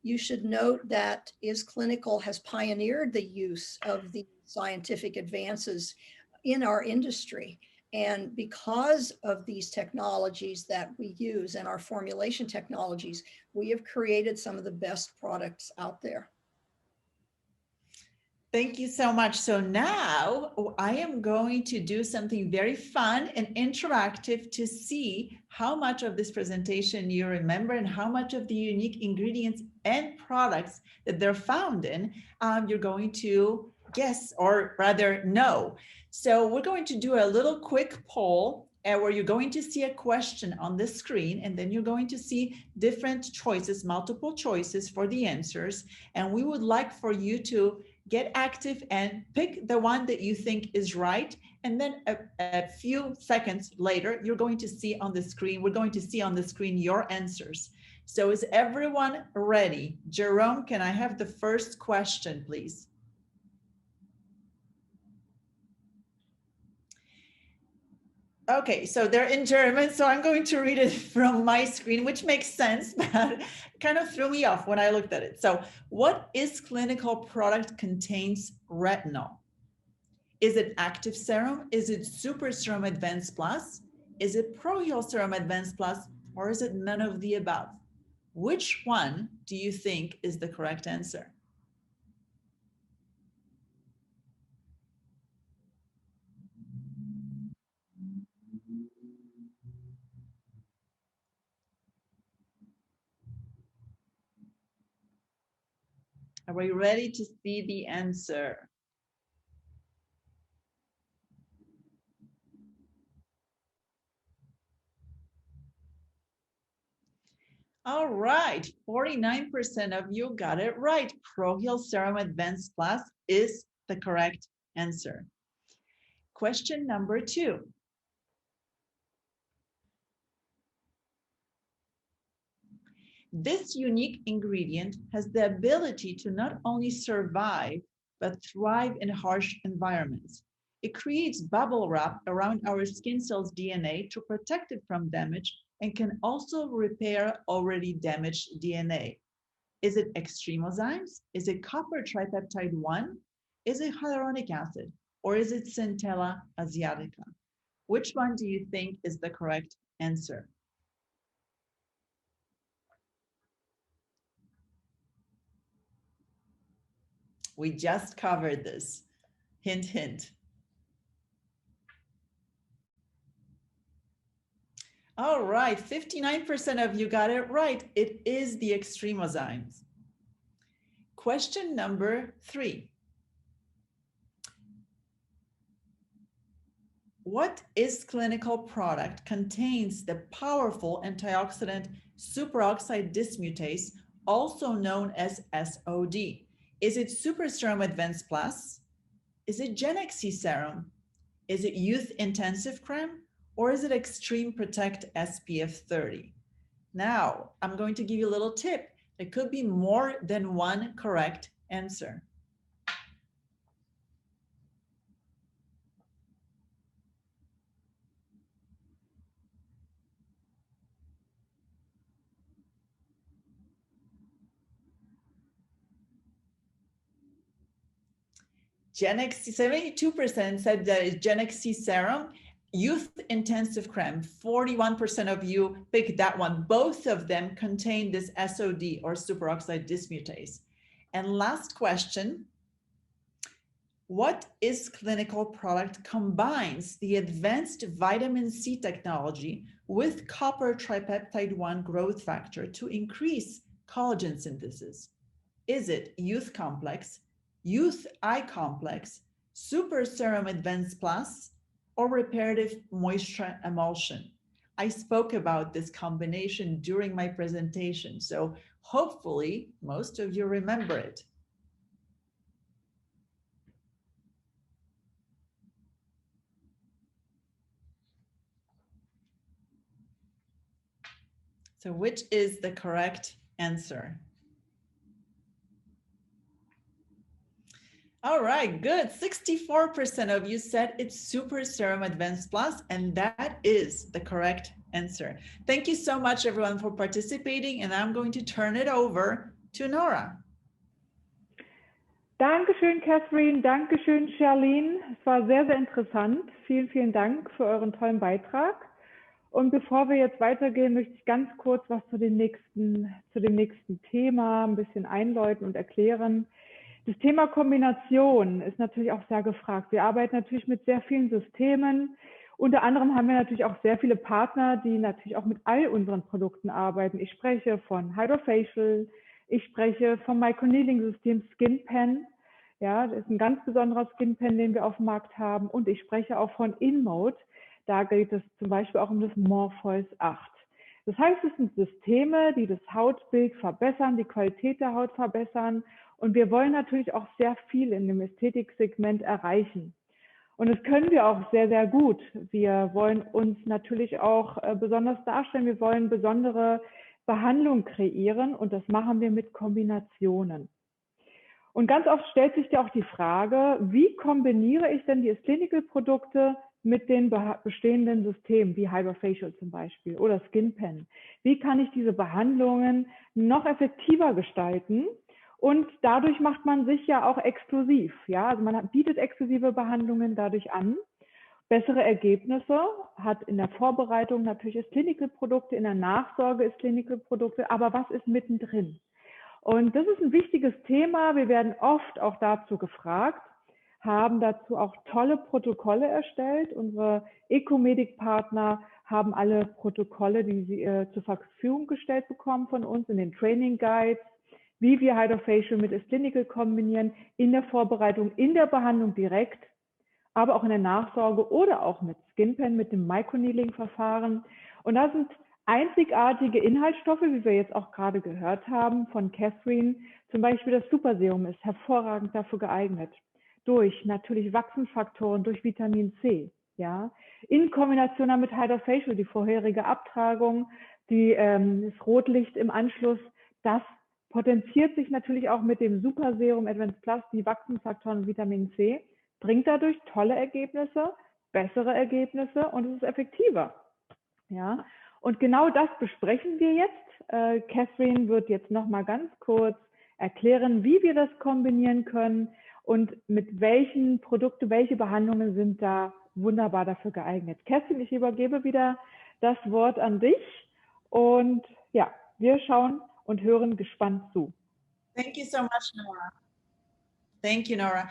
you should note that Clinical has pioneered the use of the scientific advances in our industry. And because of these technologies that we use and our formulation technologies, we have created some of the best products out there. Thank you so much. So now I am going to do something very fun and interactive to see how much of this presentation you remember and how much of the unique ingredients and products that they're found in you're going to guess, or rather know. So we're going to do a little quick poll where you're going to see a question on the screen, and then you're going to see different choices, multiple choices for the answers. And we would like for you to get active and pick the one that you think is right. And then a few seconds later, you're going to see on the screen, we're going to see on the screen your answers. So is everyone ready? Jerome, can I have the first question, please? Okay, so they're in German, so I'm going to read it from my screen, which makes sense, but kind of threw me off when I looked at it. So what is clinical product contains retinol? Is it active serum? Is it super serum advanced plus? Is it pro-heal serum advanced plus? Or is it none of the above? Which one do you think is the correct answer? Are we ready to see the answer? All right, 49% of you got it right. Pro-heal serum advanced plus is the correct answer. Question number 2. This unique ingredient has the ability to not only survive, but thrive in harsh environments. It creates bubble wrap around our skin cells' DNA to protect it from damage, and can also repair already damaged DNA. Is it extremozymes? Is it copper tripeptide 1? Is it hyaluronic acid? Or is it Centella asiatica? Which one do you think is the correct answer? We just covered this. Hint, hint. All right, 59% of you got it right. It is the extremozymes. Question number 3. What is clinical product contains the powerful antioxidant superoxide dismutase, also known as SOD? Is it Super Serum Advanced Plus? Is it Gen XC Serum? Is it Youth Intensive Creme? Or is it Extreme Protect SPF 30? Now, I'm going to give you a little tip. There could be more than one correct answer. Gen XC, 72% said that it's Gen XC Serum. Youth Intensive Creme, 41% of you picked that one. Both of them contain this SOD, or superoxide dismutase. And last question, what is clinical product combines the advanced vitamin C technology with copper tripeptide 1 growth factor to increase collagen synthesis? Is it Youth Complex, Youth Eye Complex, Super Serum Advanced Plus, or Reparative Moisture Emulsion? I spoke about this combination during my presentation, so hopefully most of you remember it. So which is the correct answer? All right, good. 64% of you said it's Super Serum Advanced Plus, and that is the correct answer. Thank you so much, everyone, for participating, and I'm going to turn it over to Nora. Dankeschön, Catherine. Dankeschön, Charlene. Es war sehr, sehr interessant. Vielen, vielen Dank für euren tollen Beitrag. Und bevor wir jetzt weitergehen, möchte ich ganz kurz was zu dem nächsten Thema ein bisschen einläuten und erklären. Das Thema Kombination ist natürlich auch sehr gefragt. Wir arbeiten natürlich mit sehr vielen Systemen. Unter anderem haben wir natürlich auch sehr viele Partner, die natürlich auch mit all unseren Produkten arbeiten. Ich spreche von Hydrofacial, ich spreche vom Microneedling-System SkinPen. Ja, das ist ein ganz besonderer SkinPen, den wir auf dem Markt haben. Und ich spreche auch von InMode. Da geht es zum Beispiel auch um das Morpheus 8. Das heißt, es sind Systeme, die das Hautbild verbessern, die Qualität der Haut verbessern. Und wir wollen natürlich auch sehr viel in dem Ästhetiksegment erreichen. Und das können wir auch sehr, sehr gut. Wir wollen uns natürlich auch besonders darstellen. Wir wollen besondere Behandlung kreieren und das machen wir mit Kombinationen. Und ganz oft stellt sich ja auch die Frage, wie kombiniere ich denn die Clinical-Produkte mit den bestehenden Systemen, wie Hydrofacial zum Beispiel oder SkinPen? Wie kann ich diese Behandlungen noch effektiver gestalten? Und dadurch macht man sich ja auch exklusiv. Ja? Also man bietet exklusive Behandlungen dadurch an. Bessere Ergebnisse hat in der Vorbereitung natürlich Clinical-Produkte, in der Nachsorge Clinical-Produkte, aber was ist mittendrin? Und das ist ein wichtiges Thema. Wir werden oft auch dazu gefragt, haben dazu auch tolle Protokolle erstellt. Unsere Ecomedic-Partner haben alle Protokolle, die sie zur Verfügung gestellt bekommen von uns in den Training Guides, wie wir Hydrofacial mit Clinical kombinieren, in der Vorbereitung, in der Behandlung direkt, aber auch in der Nachsorge oder auch mit SkinPen, mit dem Microneedling-Verfahren. Und da sind einzigartige Inhaltsstoffe, wie wir jetzt auch gerade gehört haben von Catherine. Zum Beispiel das Superserum ist hervorragend dafür geeignet. Durch natürlich Wachstumsfaktoren, durch Vitamin C. Ja? In Kombination mit Hydrofacial, die vorherige Abtragung, das Rotlicht im Anschluss, das potenziert sich natürlich auch mit dem Superserum Advanced Plus, die Wachstumsfaktoren und Vitamin C, bringt dadurch tolle Ergebnisse, bessere Ergebnisse und es ist effektiver. Ja? Und genau das besprechen wir jetzt. Catherine wird jetzt noch mal ganz kurz erklären, wie wir das kombinieren können und mit welchen Produkten, welche Behandlungen sind da wunderbar dafür geeignet. Catherine, ich übergebe wieder das Wort an dich und ja, wir schauen und hören gespannt zu. Thank you so much, Nora. Thank you, Nora.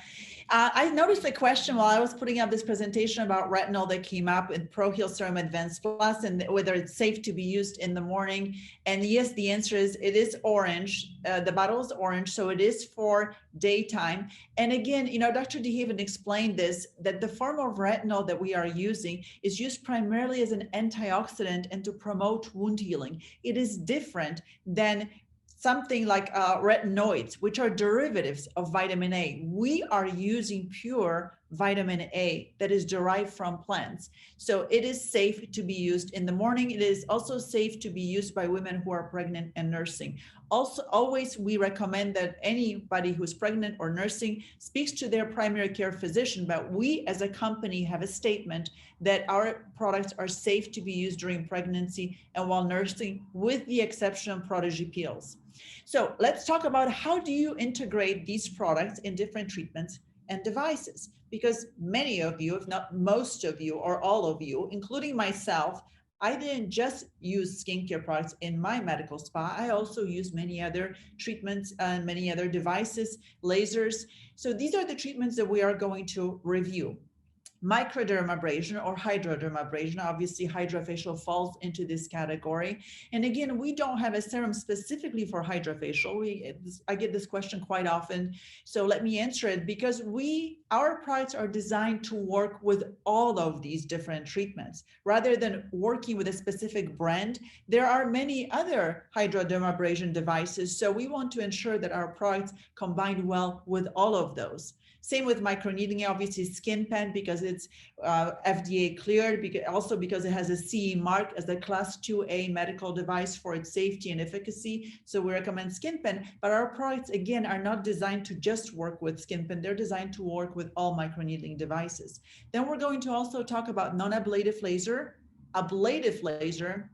I noticed a question while I was putting up this presentation about retinol that came up in ProHeal Serum Advanced Plus and whether it's safe to be used in the morning. And yes, the answer is it is orange. The bottle is orange, so it is for daytime. And again, you know, Dr. DeHaven explained this, that the form of retinol that we are using is used primarily as an antioxidant and to promote wound healing. It is different than something like retinoids, which are derivatives of vitamin A. We are using pure vitamin A that is derived from plants. So it is safe to be used in the morning. It is also safe to be used by women who are pregnant and nursing. Also, always we recommend that anybody who's pregnant or nursing speaks to their primary care physician, but we as a company have a statement that our products are safe to be used during pregnancy and while nursing, with the exception of Protégé pills. So let's talk about how do you integrate these products in different treatments and devices? Because many of you, if not most of you or all of you, including myself, I didn't just use skincare products in my medical spa. I also use many other treatments and many other devices, lasers. So these are the treatments that we are going to review. Microdermabrasion or hydrodermabrasion, obviously hydrofacial falls into this category. And again, we don't have a serum specifically for hydrofacial. I get this question quite often. So let me answer it, because we our products are designed to work with all of these different treatments. Rather than working with a specific brand, there are many other hydrodermabrasion devices. So we want to ensure that our products combine well with all of those. Same with microneedling, obviously skin pen, because it's FDA cleared, also because it has a CE mark as a class 2A medical device for its safety and efficacy. So we recommend skin pen, but our products again are not designed to just work with skin pen. They're designed to work with all microneedling devices. Then we're going to also talk about non-ablative laser, ablative laser,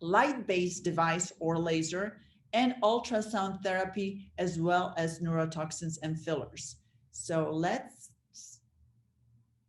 light-based device or laser, and ultrasound therapy, as well as neurotoxins and fillers. So let's,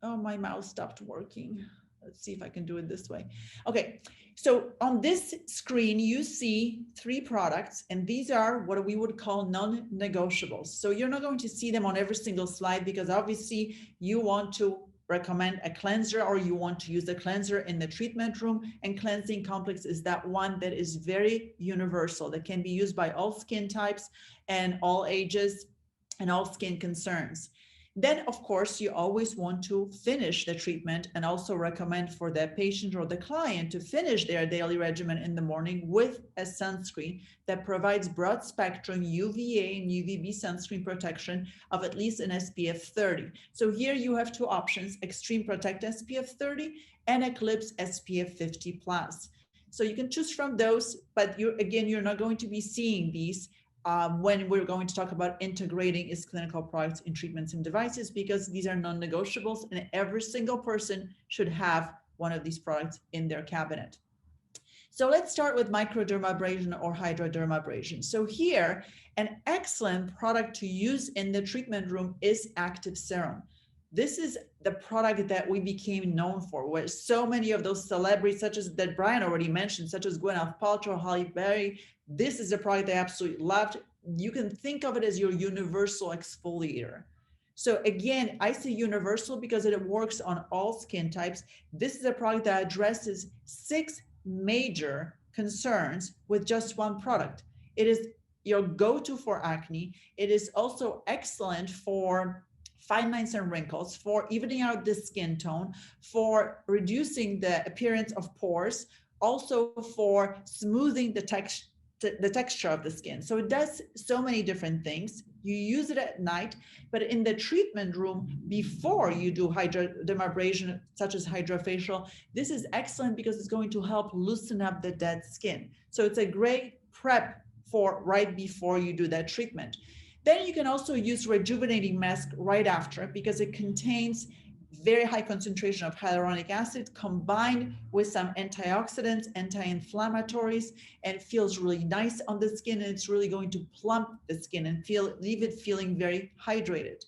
oh, my mouse stopped working. Let's see if I can do it this way. Okay, so on this screen, you see 3 products, and these are what we would call non-negotiables. So you're not going to see them on every single slide because obviously you want to recommend a cleanser, or you want to use a cleanser in the treatment room, and cleansing complex is that one that is very universal, that can be used by all skin types and all ages and all skin concerns. Then, of course, you always want to finish the treatment and also recommend for the patient or the client to finish their daily regimen in the morning with a sunscreen that provides broad spectrum UVA and UVB sunscreen protection of at least an SPF 30. So here you have 2 options, Extreme Protect SPF 30 and Eclipse SPF 50 plus. So you can choose from those, but you're not going to be seeing these when we're going to talk about integrating its clinical products in treatments and devices, because these are non-negotiables and every single person should have one of these products in their cabinet. So let's start with microdermabrasion or hydrodermabrasion. So here, an excellent product to use in the treatment room is active serum. This is the product that we became known for, where so many of those celebrities, such as that Bryan already mentioned, such as Gwyneth Paltrow, Halle Berry, this is a product they absolutely loved. You can think of it as your universal exfoliator. So again, I say universal because it works on all skin types. This is a product that addresses 6 major concerns with just one product. It is your go-to for acne. It is also excellent for fine lines and wrinkles, for evening out the skin tone, for reducing the appearance of pores, also for smoothing the texture of the skin. So it does so many different things. You use it at night, but in the treatment room, before you do hydrodermabrasion, such as hydrofacial, this is excellent because it's going to help loosen up the dead skin. So it's a great prep for right before you do that treatment. Then you can also use rejuvenating mask right after, because it contains very high concentration of hyaluronic acid combined with some antioxidants, anti-inflammatories, and it feels really nice on the skin, and it's really going to plump the skin and leave it feeling very hydrated.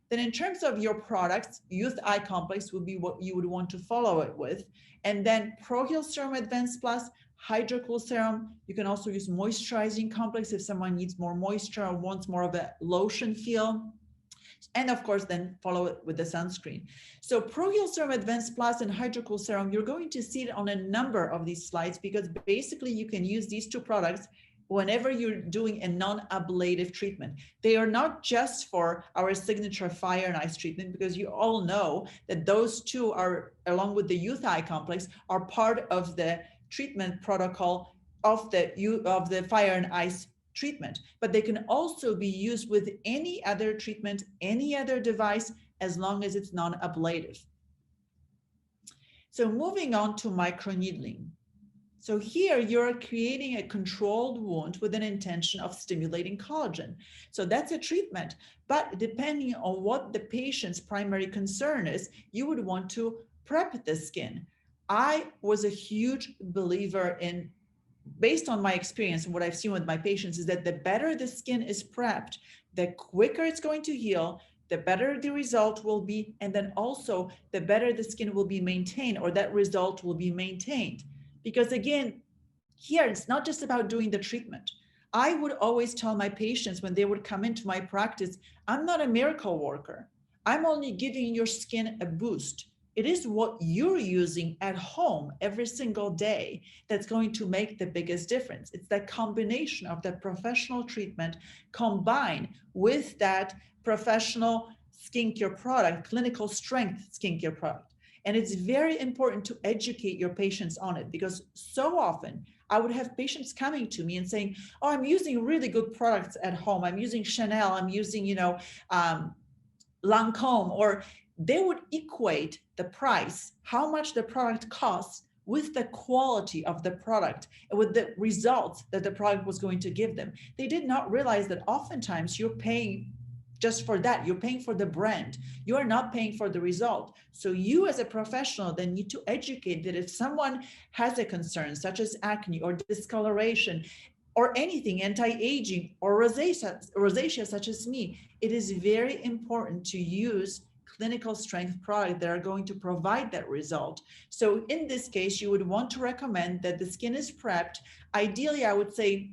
Then in terms of your products, Youth Eye Complex would be what you would want to follow it with. And then ProHeal Serum Advanced Plus, Hydrocool Serum. You can also use Moisturizing Complex if someone needs more moisture or wants more of a lotion feel. And of course, then follow it with the sunscreen. So ProHeal Serum Advanced Plus and Hydrocool Serum, you're going to see it on a number of these slides, because basically you can use these 2 products whenever you're doing a non-ablative treatment. They are not just for our signature fire and ice treatment, because you all know that those 2 are, along with the Youth Eye Complex, are part of the treatment protocol of the fire and ice treatment, but they can also be used with any other treatment, any other device, as long as it's non-ablative. So moving on to microneedling. So here you're creating a controlled wound with an intention of stimulating collagen. So that's a treatment, but depending on what the patient's primary concern is, you would want to prep the skin. I was a huge believer in, based on my experience and what I've seen with my patients, is that the better the skin is prepped, the quicker it's going to heal, the better the result will be, and then also the better the skin will be maintained, or that result will be maintained. Because again, here it's not just about doing the treatment. I would always tell my patients when they would come into my practice, I'm not a miracle worker. I'm only giving your skin a boost. It is what you're using at home every single day that's going to make the biggest difference. It's that combination of that professional treatment combined with that professional skincare product, clinical strength skincare product. And it's very important to educate your patients on it, because so often I would have patients coming to me and saying, oh, I'm using really good products at home. I'm using Chanel, I'm using, Lancome, or they would equate the price, how much the product costs, with the quality of the product and with the results that the product was going to give them. They did not realize that oftentimes you're paying just for that. You're paying for the brand. You are not paying for the result. So you as a professional then need to educate that if someone has a concern such as acne or discoloration or anything, anti-aging or rosacea such as me, it is very important to use clinical strength product that are going to provide that result. So in this case, you would want to recommend that the skin is prepped. Ideally, I would say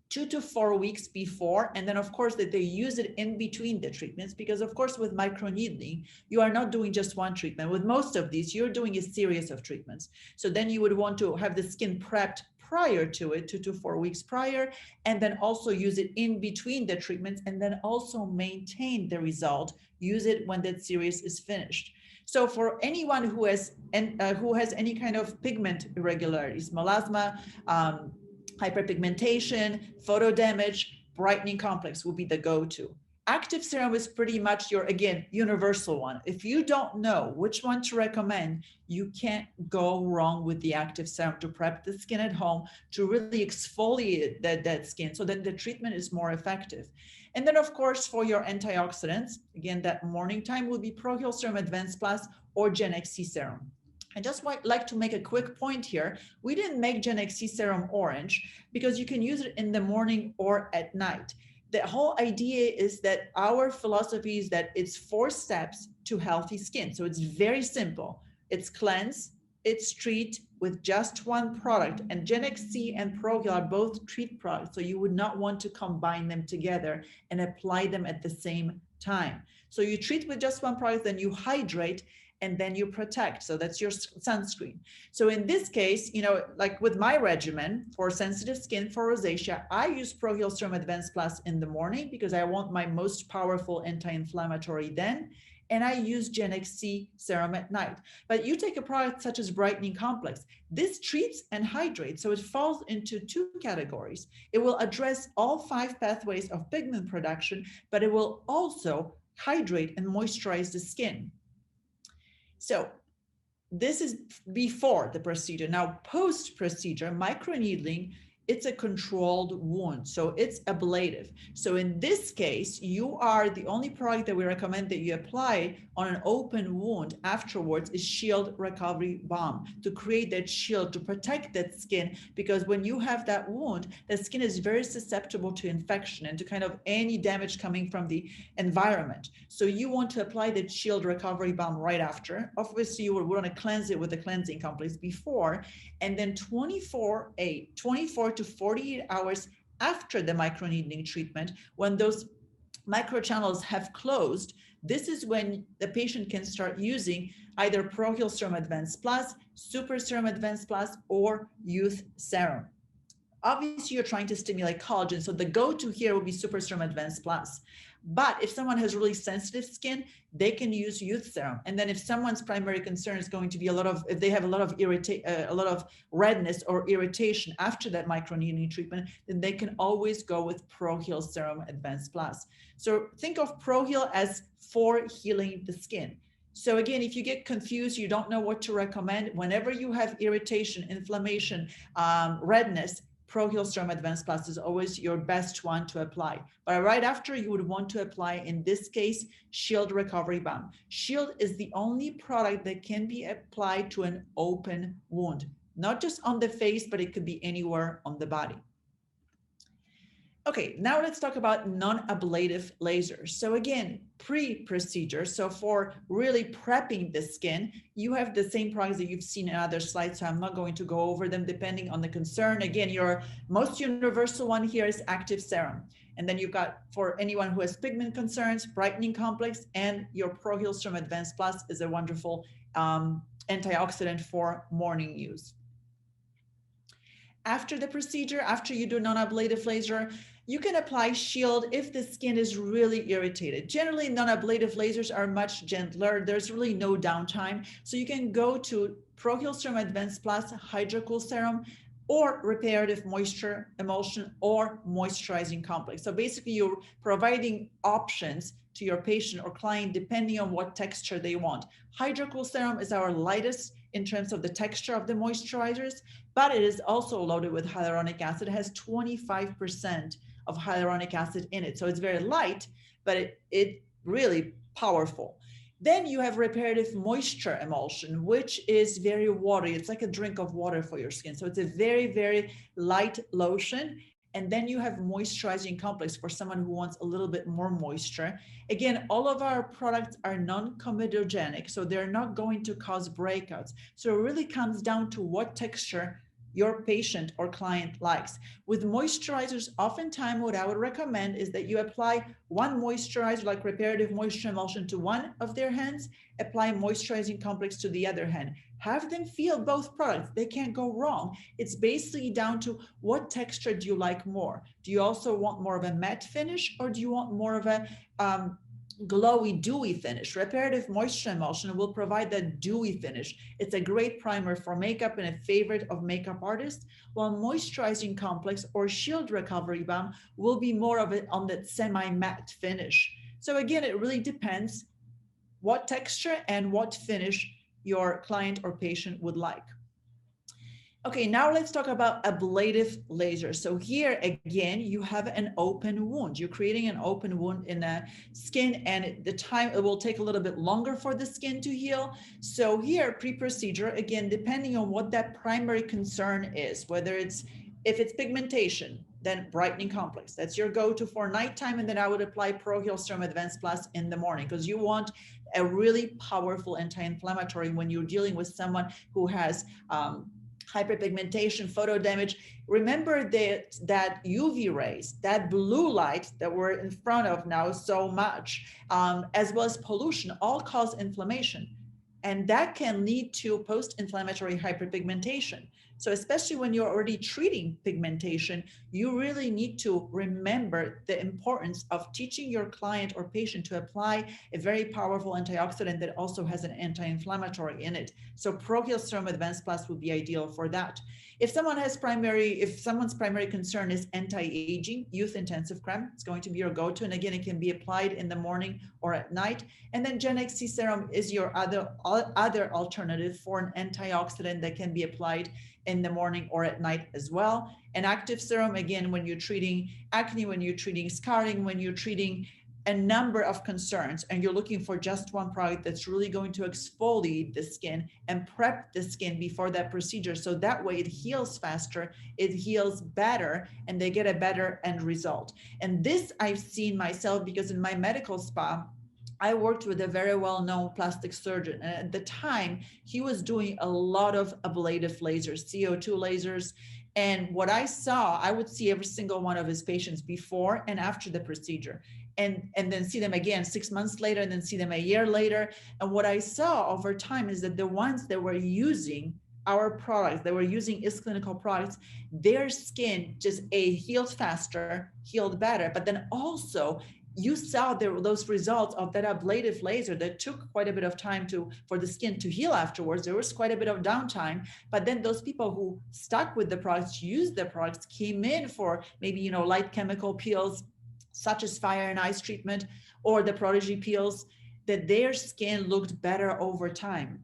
2 to 4 weeks before, and then of course that they use it in between the treatments, because of course with microneedling, you are not doing just one treatment. With most of these, you're doing a series of treatments. So then you would want to have the skin prepped prior to it, 2 to 4 weeks prior, and then also use it in between the treatments, and then also maintain the result, use it when that series is finished. So for anyone who has any kind of pigment irregularities, melasma, hyperpigmentation, photo damage, brightening complex will be the go-to. Active serum is pretty much your, again, universal one. If you don't know which one to recommend, you can't go wrong with the active serum to prep the skin at home, to really exfoliate that skin so that the treatment is more effective. And then of course, for your antioxidants, again, that morning time will be Pro-Heal Serum Advanced Plus or Gen XC Serum. I just like to make a quick point here. We didn't make Gen XC Serum orange because you can use it in the morning or at night. The whole idea is that our philosophy is that it's 4 steps to healthy skin. So it's very simple. It's cleanse, it's treat with just one product. And Gen XC and Pro-Heal are both treat products. So you would not want to combine them together and apply them at the same time. So you treat with just one product, then you hydrate, and then you protect. So that's your sunscreen. So in this case, like with my regimen for sensitive skin for rosacea, I use Pro-Heal Serum Advanced Plus in the morning because I want my most powerful anti-inflammatory then. And I use Gen XC serum at night. But you take a product such as Brightening Complex. This treats and hydrates. So it falls into 2 categories. It will address all 5 pathways of pigment production, but it will also hydrate and moisturize the skin. So this is before the procedure. Now, post-procedure, microneedling, it's a controlled wound. So it's ablative. So in this case, you are the only product that we recommend that you apply on an open wound afterwards is Shield Recovery Balm to create that shield, to protect that skin, because when you have that wound, the skin is very susceptible to infection and to kind of any damage coming from the environment. So you want to apply that Shield Recovery Balm right after. Obviously, you will want to cleanse it with the cleansing complex before, and then 24 to 48 hours after the microneedling treatment, when those microchannels have closed, this is when the patient can start using either Pro-Heal Serum Advanced Plus, Super Serum Advanced Plus, or Youth Serum. Obviously, you're trying to stimulate collagen, so the go-to here will be Super Serum Advanced Plus. But if someone has really sensitive skin, they can use Youth Serum. And then if someone's primary concern is going to be if they have a lot of redness or irritation after that microneedling treatment, then they can always go with Pro-Heal Serum Advanced Plus. So think of Pro-Heal as for healing the skin. So again, if you get confused, you don't know what to recommend, whenever you have irritation, inflammation, redness, Pro-Heal Serum Advanced Plus is always your best one to apply. But right after, you would want to apply, in this case, Shield Recovery Balm. Shield is the only product that can be applied to an open wound, not just on the face, but it could be anywhere on the body. Okay, now let's talk about non-ablative lasers. So again, pre-procedure, so for really prepping the skin, you have the same products that you've seen in other slides, so I'm not going to go over them depending on the concern. Again, your most universal one here is active serum. And then you've got, for anyone who has pigment concerns, Brightening Complex, and your Pro-Heal Serum Advanced Plus is a wonderful antioxidant for morning use. After the procedure, after you do non-ablative laser, You can apply shield if the skin is really irritated. Generally, non-ablative lasers are much gentler. There's really no downtime. So you can go to ProHeal Serum Advanced Plus Hydrocool Serum or reparative moisture emulsion or moisturizing complex. So basically you're providing options to your patient or client depending on what texture they want. Hydrocool serum is our lightest in terms of the texture of the moisturizers, but it is also loaded with hyaluronic acid. It has 25% of hyaluronic acid in it. So it's very light, but it really powerful. Then you have reparative moisture emulsion, which is very watery. It's like a drink of water for your skin. So it's a very, very light lotion. And then you have moisturizing complex for someone who wants a little bit more moisture. Again, all of our products are non-comedogenic, so they're not going to cause breakouts. So it really comes down to what texture your patient or client likes. With moisturizers, oftentimes what I would recommend is that you apply one moisturizer, like reparative moisture emulsion, to one of their hands, apply moisturizing complex to the other hand. Have them feel both products. They can't go wrong. It's basically down to what texture do you like more? Do you also want more of a matte finish, or do you want more of a glowy, dewy finish? Reparative moisture emulsion will provide that dewy finish. It's a great primer for makeup and a favorite of makeup artists, while moisturizing complex or shield recovery balm will be more of it on that semi-matte finish. So again, it really depends what texture and what finish your client or patient would like. Okay, now let's talk about ablative laser. So here again, you have an open wound. You're creating an open wound in the skin, and it will take a little bit longer for the skin to heal. So here, pre-procedure, again, depending on what that primary concern is, whether if it's pigmentation, then brightening complex. That's your go-to for nighttime, and then I would apply ProHeal Serum Advanced Plus in the morning, because you want a really powerful anti-inflammatory when you're dealing with someone who has hyperpigmentation, photo damage. Remember that UV rays, that blue light that we're in front of now so much, as well as pollution, all cause inflammation. And that can lead to post-inflammatory hyperpigmentation. So especially when you're already treating pigmentation, you really need to remember the importance of teaching your client or patient to apply a very powerful antioxidant that also has an anti-inflammatory in it. So ProHeal Serum Advanced Plus would be ideal for that. If someone's primary concern is anti-aging, Youth Intensive Creme, it's going to be your go-to. And again, it can be applied in the morning or at night. And then Gen XC Serum is your other alternative for an antioxidant that can be applied in the morning or at night as well. An active serum, again, when you're treating acne, when you're treating scarring, when you're treating a number of concerns, and you're looking for just one product that's really going to exfoliate the skin and prep the skin before that procedure. So that way it heals faster, it heals better, and they get a better end result. And this I've seen myself, because in my medical spa, I worked with a very well-known plastic surgeon. And at the time, he was doing a lot of ablative lasers, CO2 lasers. And what I saw, I would see every single one of his patients before and after the procedure, and then see them again 6 months later, and then see them a year later. And what I saw over time is that the ones that were using our products, that were using IS Clinical products, their skin just healed faster, healed better, but then also you saw those results of that ablative laser that took quite a bit of time for the skin to heal afterwards. There was quite a bit of downtime, but then those people who stuck with the products, used the products, came in for maybe, light chemical peels, such as fire and ice treatment, or the Prodigy peels, that their skin looked better over time.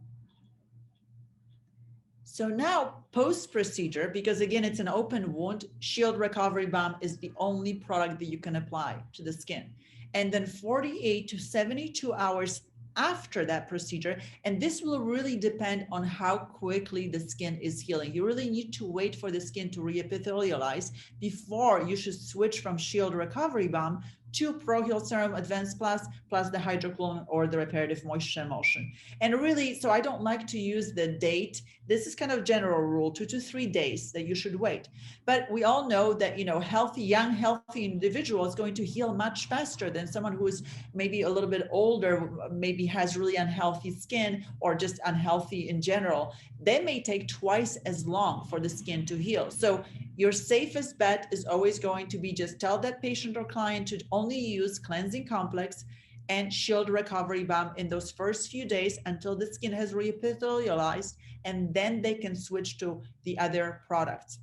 So now post-procedure, because again, it's an open wound, Shield Recovery Balm is the only product that you can apply to the skin. And then 48 to 72 hours after that procedure, and this will really depend on how quickly the skin is healing. You really need to wait for the skin to reepithelialize before you should switch from Shield Recovery Balm to ProHeal Serum Advanced Plus the hydrocolone or the reparative moisture emulsion. And really, so I don't like to use the date. This is kind of general rule, 2 to 3 days that you should wait. But we all know that, young, healthy individual is going to heal much faster than someone who is maybe a little bit older, maybe has really unhealthy skin or just unhealthy in general. They may take twice as long for the skin to heal. So Your safest bet is always going to be just tell that patient or client to only use cleansing complex and shield recovery balm in those first few days until the skin has reepithelialized, and then they can switch to the other products.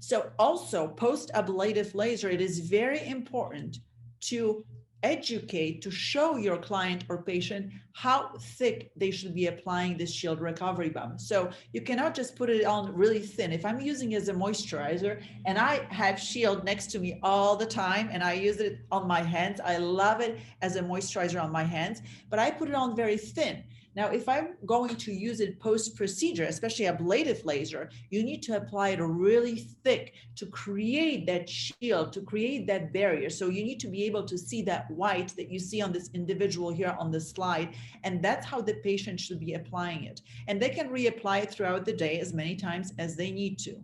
So also post-ablative laser, it is very important to educate, to show your client or patient how thick they should be applying this shield recovery balm. So you cannot just put it on really thin. If I'm using it as a moisturizer and I have shield next to me all the time and I use it on my hands, I love it as a moisturizer on my hands, but I put it on very thin. Now, if I'm going to use it post-procedure, especially ablative laser, you need to apply it really thick to create that shield, to create that barrier. So you need to be able to see that white that you see on this individual here on the slide. And that's how the patient should be applying it. And they can reapply it throughout the day as many times as they need to.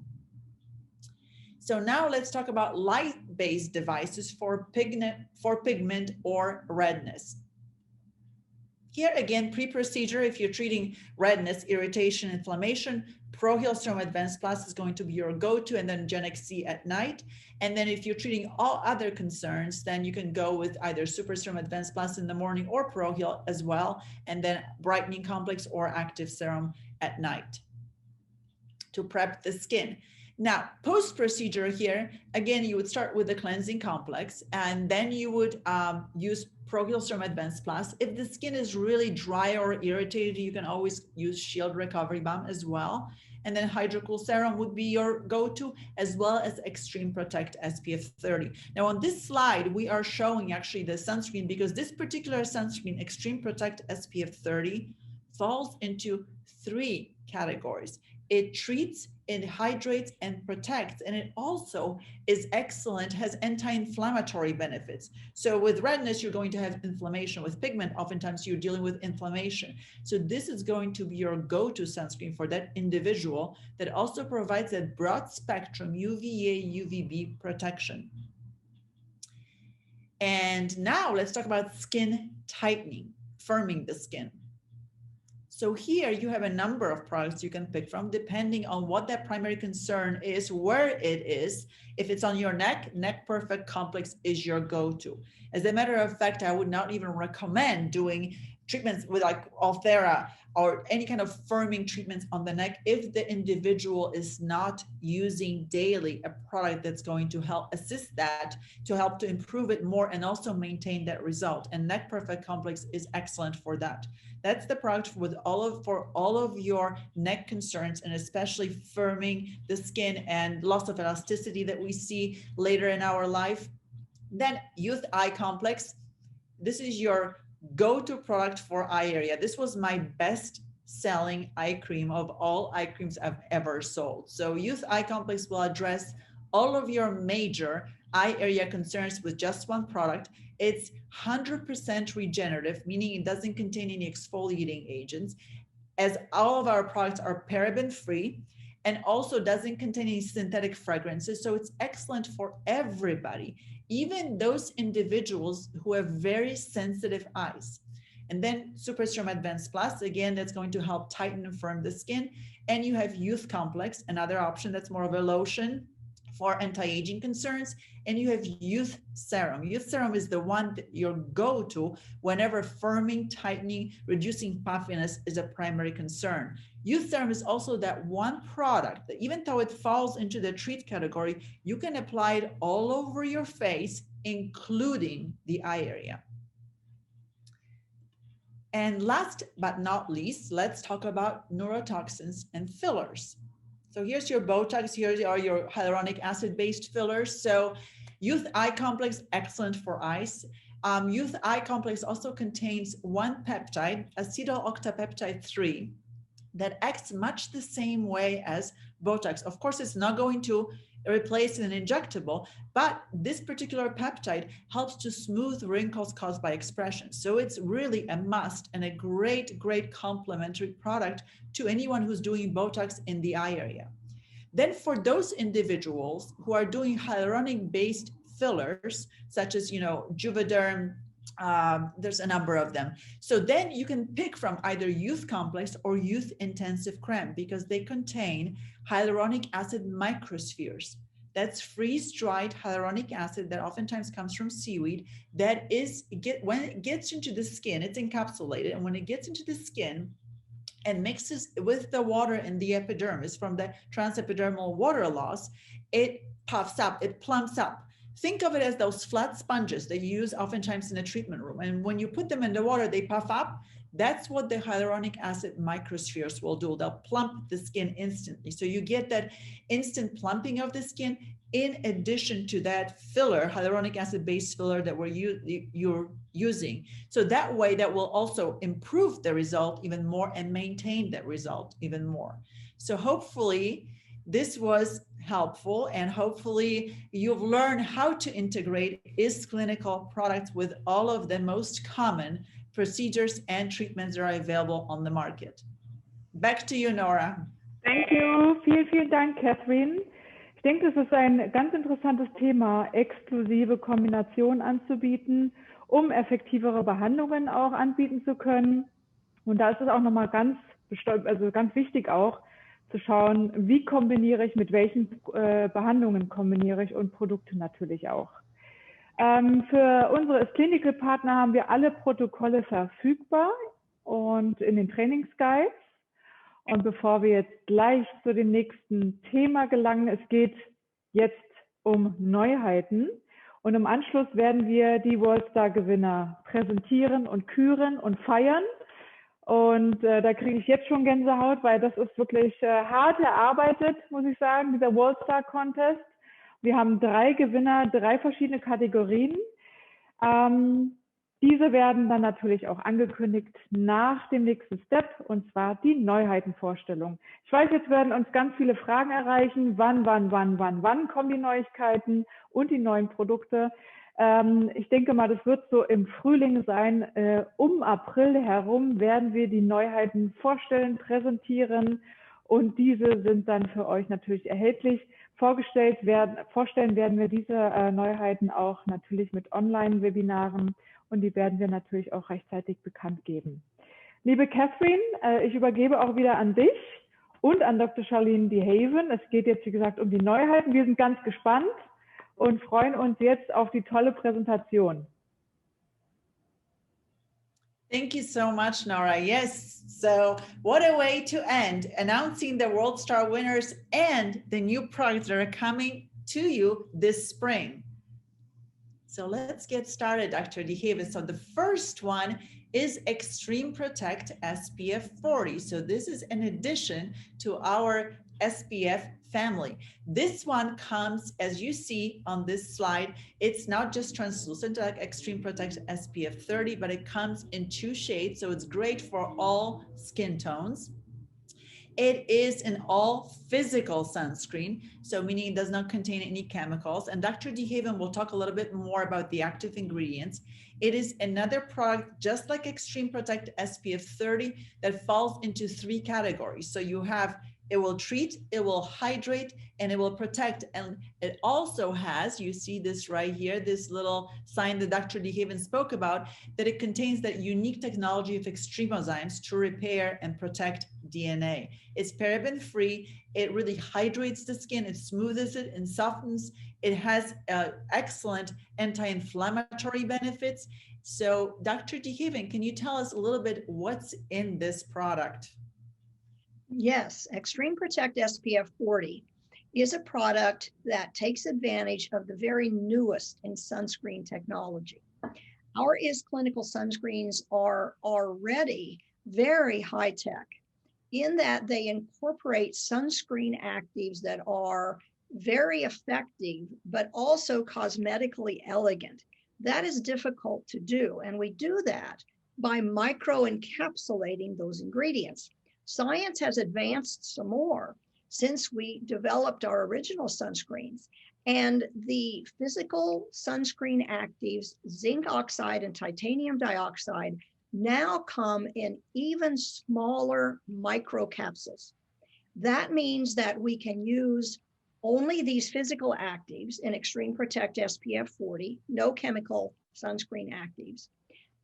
So now let's talk about light-based devices for pigment or redness. Here again, pre-procedure, if you're treating redness, irritation, inflammation, ProHeal Advanced Plus is going to be your go-to, and then Gen XC at night. And then if you're treating all other concerns, then you can go with either Super Serum Advanced Plus in the morning or ProHeal as well, and then Brightening Complex or Active Serum at night to prep the skin. Now, post-procedure here, again, you would start with the cleansing complex, and then you would use ProHeal Advanced Plus. If the skin is really dry or irritated, you can always use Shield Recovery Balm as well. And then Hydrocool Serum would be your go-to, as well as Extreme Protect SPF 30. Now on this slide, we are showing actually the sunscreen, because this particular sunscreen, Extreme Protect SPF 30, falls into 3 categories. It treats, it hydrates and protects, and it also is excellent, has anti-inflammatory benefits. So with redness, you're going to have inflammation. With pigment, oftentimes you're dealing with inflammation. So this is going to be your go-to sunscreen for that individual that also provides a broad spectrum UVA, UVB protection. And now let's talk about skin tightening, firming the skin. So here you have a number of products you can pick from depending on what that primary concern is, where it is. If it's on your neck, Neck Perfect Complex is your go-to. As a matter of fact, I would not even recommend doing treatments with like Ulthera or any kind of firming treatments on the neck if the individual is not using daily a product that's going to help assist that, to help to improve it more and also maintain that result. And Neck Perfect Complex is excellent for that. That's the product with for all of your neck concerns, and especially firming the skin and loss of elasticity that we see later in our life. Then Youth Eye Complex. This is your go-to product for eye area. This was my best selling eye cream of all eye creams I've ever sold. So Youth Eye Complex will address all of your major eye area concerns with just one product. It's 100% regenerative, meaning it doesn't contain any exfoliating agents, as all of our products are paraben-free, and also doesn't contain any synthetic fragrances. So it's excellent for everybody, even those individuals who have very sensitive eyes. And then Super Serum Advanced Plus, again, that's going to help tighten and firm the skin. And you have Youth Complex, another option that's more of a lotion for anti-aging concerns. And you have Youth Serum. Youth Serum is the one that your go-to whenever firming, tightening, reducing puffiness is a primary concern. Youth Serum is also that one product that, even though it falls into the treat category, you can apply it all over your face, including the eye area. And last but not least, let's talk about neurotoxins and fillers. So here's your Botox, here are your hyaluronic acid-based fillers. So Youth Eye Complex, excellent for eyes. Youth Eye Complex also contains one peptide, acetyl octapeptide 3, that acts much the same way as Botox. Of course, it's not going to replace an injectable, but this particular peptide helps to smooth wrinkles caused by expression. So it's really a must and a great, great complementary product to anyone who's doing Botox in the eye area. Then for those individuals who are doing hyaluronic-based fillers, such as, Juvederm, There's a number of them. So then you can pick from either youth complex or youth intensive creme because they contain hyaluronic acid microspheres. That's freeze-dried hyaluronic acid that oftentimes comes from seaweed that is, when it gets into the skin, it's encapsulated. And when it gets into the skin and mixes with the water in the epidermis from the transepidermal water loss, it puffs up, it plumps up. Think of it as those flat sponges that you use oftentimes in a treatment room. And when you put them in the water, they puff up. That's what the hyaluronic acid microspheres will do. They'll plump the skin instantly. So you get that instant plumping of the skin in addition to that filler, hyaluronic acid based filler that you're using. So that way that will also improve the result even more and maintain that result even more. So hopefully this was helpful, and hopefully you've learned how to integrate Clinical products with all of the most common procedures and treatments that are available on the market. Back to you, Nora. Thank you. Vielen Dank, Catherine. Ich denke, das ist ein ganz interessantes Thema, exklusive Kombinationen anzubieten, um effektivere Behandlungen auch anbieten zu können. Und da ist es auch nochmal ganz wichtig auch, zu schauen, wie kombiniere ich, mit welchen Behandlungen kombiniere ich und Produkte natürlich auch. Für unsere Clinical-Partner haben wir alle Protokolle verfügbar und in den Trainingsguides. Und bevor wir jetzt gleich zu dem nächsten Thema gelangen, es geht jetzt um Neuheiten. Und im Anschluss werden wir die WorldStar-Gewinner präsentieren und küren und feiern. Und da kriege ich jetzt schon Gänsehaut, weil das ist wirklich hart erarbeitet, muss ich sagen, dieser WorldStar Contest. Wir haben 3 Gewinner, 3 verschiedene Kategorien. Diese werden dann natürlich auch angekündigt nach dem nächsten Step, und zwar die Neuheitenvorstellung. Ich weiß, jetzt werden uns ganz viele Fragen erreichen. Wann kommen die Neuigkeiten und die neuen Produkte? Ich denke mal, das wird so im Frühling sein. Um April herum werden wir die Neuheiten vorstellen, präsentieren, und diese sind dann für euch natürlich erhältlich. Vorstellen werden wir diese Neuheiten auch natürlich mit Online-Webinaren, und die werden wir natürlich auch rechtzeitig bekannt geben. Liebe Catherine, ich übergebe auch wieder an dich und an Dr. Charlene de Haven. Es geht jetzt, wie gesagt, um die Neuheiten. Wir sind ganz gespannt und freuen uns jetzt auf die tolle Präsentation. Thank you so much, Nora. Yes, so what a way to end, announcing the WorldStar winners and the new products that are coming to you this spring. So let's get started, Dr. de Haven. So the first one is Extreme Protect SPF 40. So this is an addition to our SPF family. This one comes, as you see on this slide, it's not just translucent like Extreme Protect SPF 30, but it comes in 2 shades. So it's great for all skin tones. It is an all physical sunscreen, so meaning it does not contain any chemicals. And Dr. de Haven will talk a little bit more about the active ingredients. It is another product, just like Extreme Protect SPF 30, that falls into 3 categories. So you have, it will treat, it will hydrate, and it will protect. And it also has, you see this right here, this little sign that Dr. de Haven spoke about, that it contains that unique technology of extremozymes to repair and protect DNA. It's paraben free. It really hydrates the skin. It smooths it and softens. It has excellent anti-inflammatory benefits. So Dr. de Haven, can you tell us a little bit what's in this product? Yes, Extreme Protect SPF 40 is a product that takes advantage of the very newest in sunscreen technology. Our Clinical sunscreens are already very high tech in that they incorporate sunscreen actives that are very effective, but also cosmetically elegant. That is difficult to do, and we do that by micro-encapsulating those ingredients. Science has advanced some more since we developed our original sunscreens, and the physical sunscreen actives, zinc oxide and titanium dioxide, now come in even smaller microcapsules. That means that we can use only these physical actives in Extreme Protect SPF 40, no chemical sunscreen actives.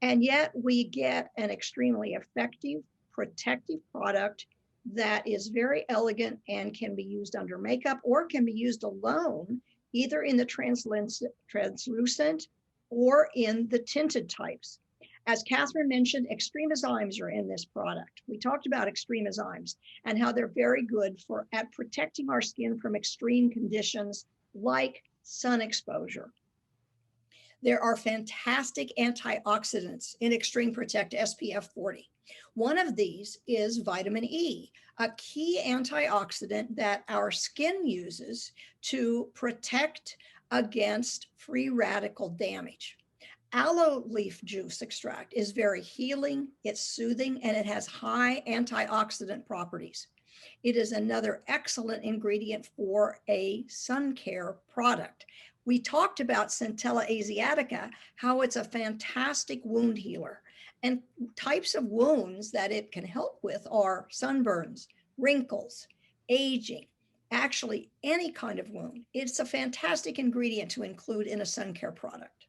And yet we get an extremely effective protective product that is very elegant and can be used under makeup or can be used alone, either in the translucent or in the tinted types. As Catherine mentioned, extremozymes are in this product. We talked about extremozymes and how they're very good at protecting our skin from extreme conditions like sun exposure. There are fantastic antioxidants in Extreme Protect SPF 40. One of these is vitamin E, a key antioxidant that our skin uses to protect against free radical damage. Aloe leaf juice extract is very healing, it's soothing, and it has high antioxidant properties. It is another excellent ingredient for a sun care product. We talked about Centella asiatica, how it's a fantastic wound healer. And types of wounds that it can help with are sunburns, wrinkles, aging, actually any kind of wound. It's a fantastic ingredient to include in a sun care product.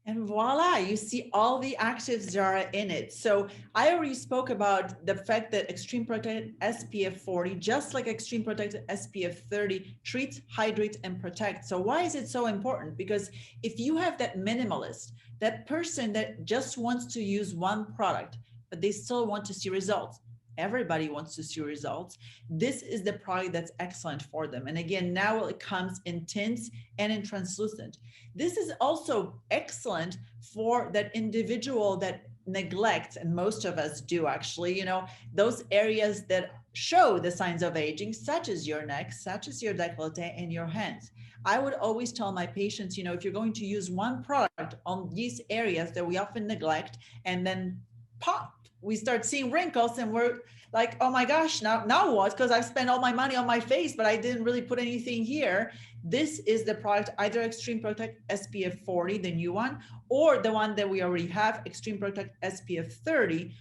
And voila, you see all the actives that are in it. So I already spoke about the fact that Extreme Protect SPF 40, just like Extreme Protect SPF 30, treats, hydrates, and protects. So why is it so important? Because if you have that minimalist, that person that just wants to use one product, but they still want to see results, everybody wants to see results, this is the product that's excellent for them. And again, now it comes in tints and in translucent. This is also excellent for that individual that neglects, and most of us do actually, you know, those areas that show the signs of aging, such as your neck, such as your décolleté, and your hands. I would always tell my patients, you know, if you're going to use one product on these areas that we often neglect, and then pop, we start seeing wrinkles and we're like, oh my gosh, now what? Because I've spent all my money on my face, but I didn't really put anything here. This is the product, either Extreme Protect SPF 40, the new one, or the one that we already have, Extreme Protect SPF 30,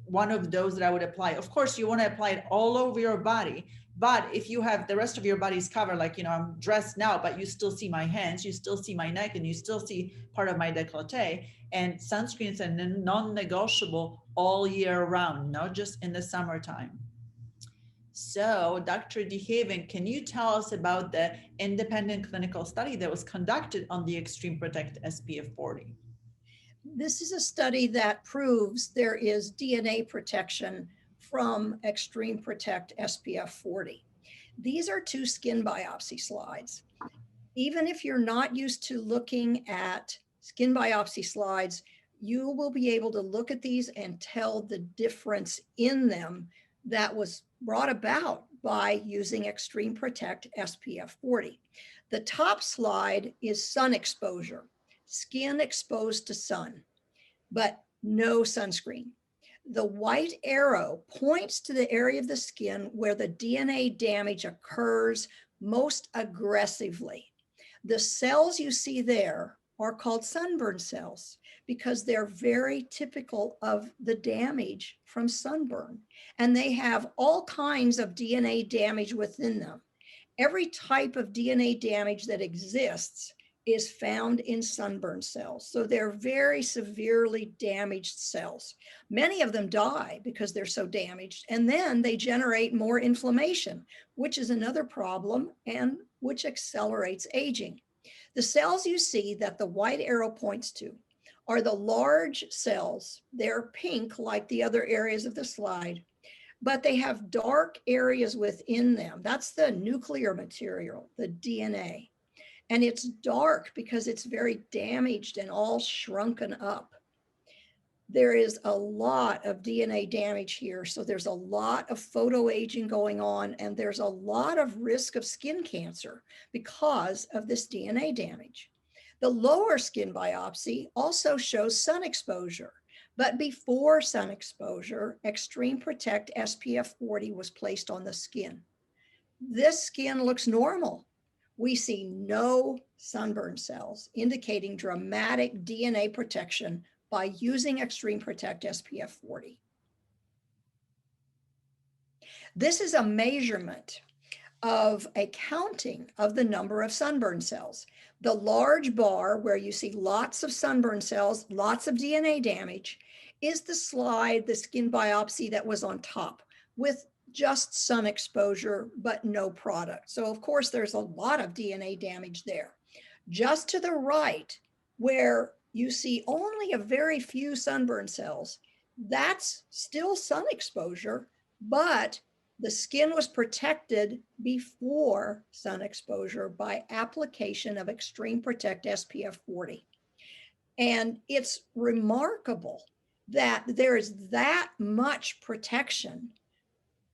one of those that I would apply. Of course, you want to apply it all over your body. But if you have the rest of your body's covered, like, you know, I'm dressed now, but you still see my hands, you still see my neck, and you still see part of my décolleté. And sunscreens are non-negotiable all year round, not just in the summertime. So, Dr. DeHaven, can you tell us about the independent clinical study that was conducted on the Extreme Protect SPF 40? This is a study that proves there is DNA protection from Extreme Protect SPF 40. These are 2 skin biopsy slides. Even if you're not used to looking at skin biopsy slides, you will be able to look at these and tell the difference in them that was brought about by using Extreme Protect SPF 40. The top slide is sun exposure, skin exposed to sun, but no sunscreen. The white arrow points to the area of the skin where the DNA damage occurs most aggressively. The cells you see there are called sunburn cells because they're very typical of the damage from sunburn. And they have all kinds of DNA damage within them. Every type of DNA damage that exists is found in sunburn cells. So they're very severely damaged cells. Many of them die because they're so damaged, and then they generate more inflammation, which is another problem and which accelerates aging. The cells you see that the white arrow points to are the large cells. They're pink like the other areas of the slide, but they have dark areas within them. That's the nuclear material, the DNA. And it's dark because it's very damaged and all shrunken up. There is a lot of DNA damage here. So there's a lot of photoaging going on, and there's a lot of risk of skin cancer because of this DNA damage. The lower skin biopsy also shows sun exposure, but before sun exposure, Extreme Protect SPF 40 was placed on the skin. This skin looks normal. We see no sunburn cells, indicating dramatic DNA protection by using Extreme Protect SPF 40. This is a measurement of a counting of the number of sunburn cells. The large bar where you see lots of sunburn cells, lots of DNA damage, is the slide, the skin biopsy that was on top with just sun exposure, but no product. So of course, there's a lot of DNA damage there. Just to the right, where you see only a very few sunburn cells, that's still sun exposure, but the skin was protected before sun exposure by application of Extreme Protect SPF 40. And it's remarkable that there is that much protection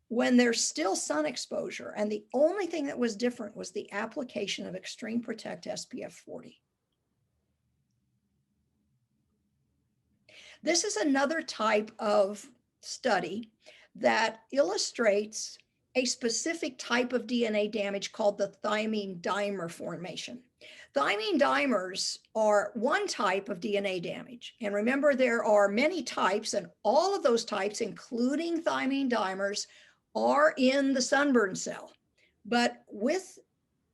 when there's still sun exposure. And the only thing that was different was the application of Extreme Protect SPF 40. This is another type of study that illustrates a specific type of DNA damage called the thymine dimer formation. Thymine dimers are one type of DNA damage. And remember, there are many types, and all of those types, including thymine dimers, are in the sunburn cell. But with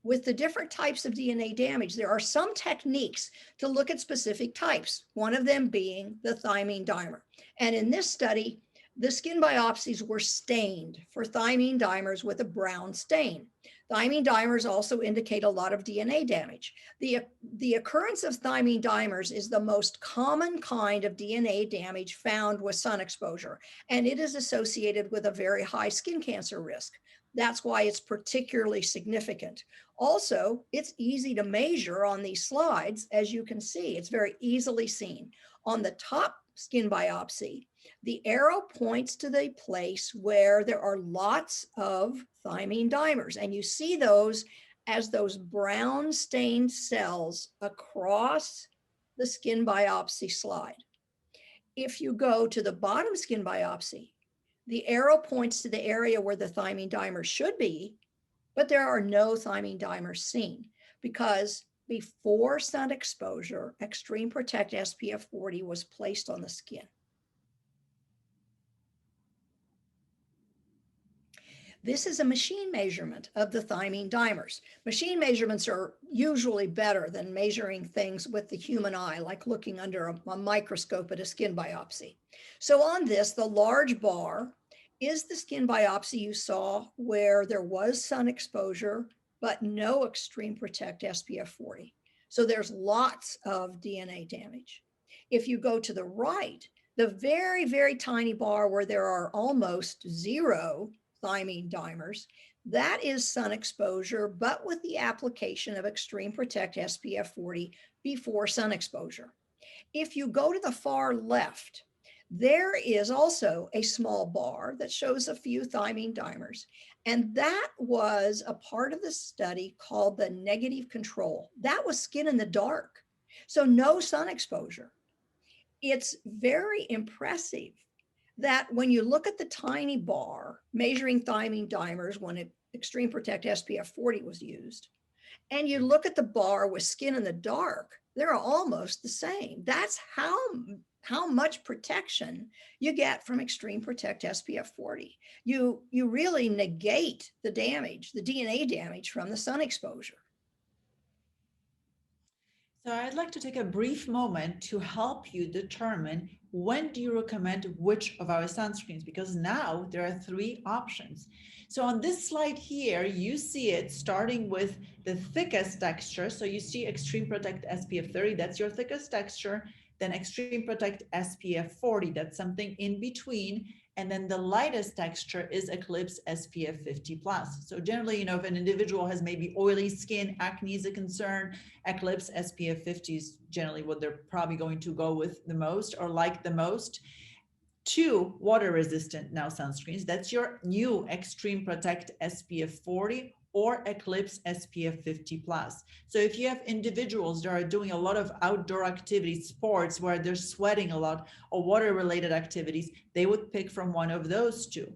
the different types of DNA damage, there are some techniques to look at specific types, one of them being the thymine dimer. And in this study, the skin biopsies were stained for thymine dimers with a brown stain. Thymine dimers also indicate a lot of DNA damage. The occurrence of thymine dimers is the most common kind of DNA damage found with sun exposure, and it is associated with a very high skin cancer risk. That's why it's particularly significant. Also, it's easy to measure on these slides. As you can see, it's very easily seen. On the top skin biopsy, the arrow points to the place where there are lots of thymine dimers, and you see those as those brown stained cells across the skin biopsy slide. If you go to the bottom skin biopsy, the arrow points to the area where the thymine dimers should be, but there are no thymine dimers seen because before sun exposure, Extreme Protect SPF 40 was placed on the skin. This is a machine measurement of the thymine dimers. Machine measurements are usually better than measuring things with the human eye, like looking under a microscope at a skin biopsy. So on this, the large bar is the skin biopsy you saw where there was sun exposure, but no Extreme Protect SPF 40. So there's lots of DNA damage. If you go to the right, the very, very tiny bar where there are almost zero thymine dimers, that is sun exposure, but with the application of Extreme Protect SPF 40 before sun exposure. If you go to the far left, there is also a small bar that shows a few thymine dimers, and that was a part of the study called the negative control. That was skin in the dark, so no sun exposure. It's very impressive that when you look at the tiny bar measuring thymine dimers when Extreme Protect SPF 40 was used, and you look at the bar with skin in the dark, they're almost the same. That's how much protection you get from Extreme Protect SPF 40. You really negate the damage, the DNA damage from the sun exposure. So I'd like to take a brief moment to help you determine when do you recommend which of our sunscreens, because now there are 3 options. So on this slide here, you see it starting with the thickest texture. So you see Extreme Protect SPF 30, that's your thickest texture. Then Extreme Protect SPF 40, that's something in between. And then the lightest texture is Eclipse SPF 50 plus. So generally, if an individual has maybe oily skin, acne is a concern, Eclipse SPF 50 is generally what they're probably going to go with the most or like the most. 2 water resistant now sunscreens. That's your new Extreme Protect SPF 40 or Eclipse SPF 50 plus. So if you have individuals that are doing a lot of outdoor activities, sports where they're sweating a lot, or water related activities, they would pick from one of those 2.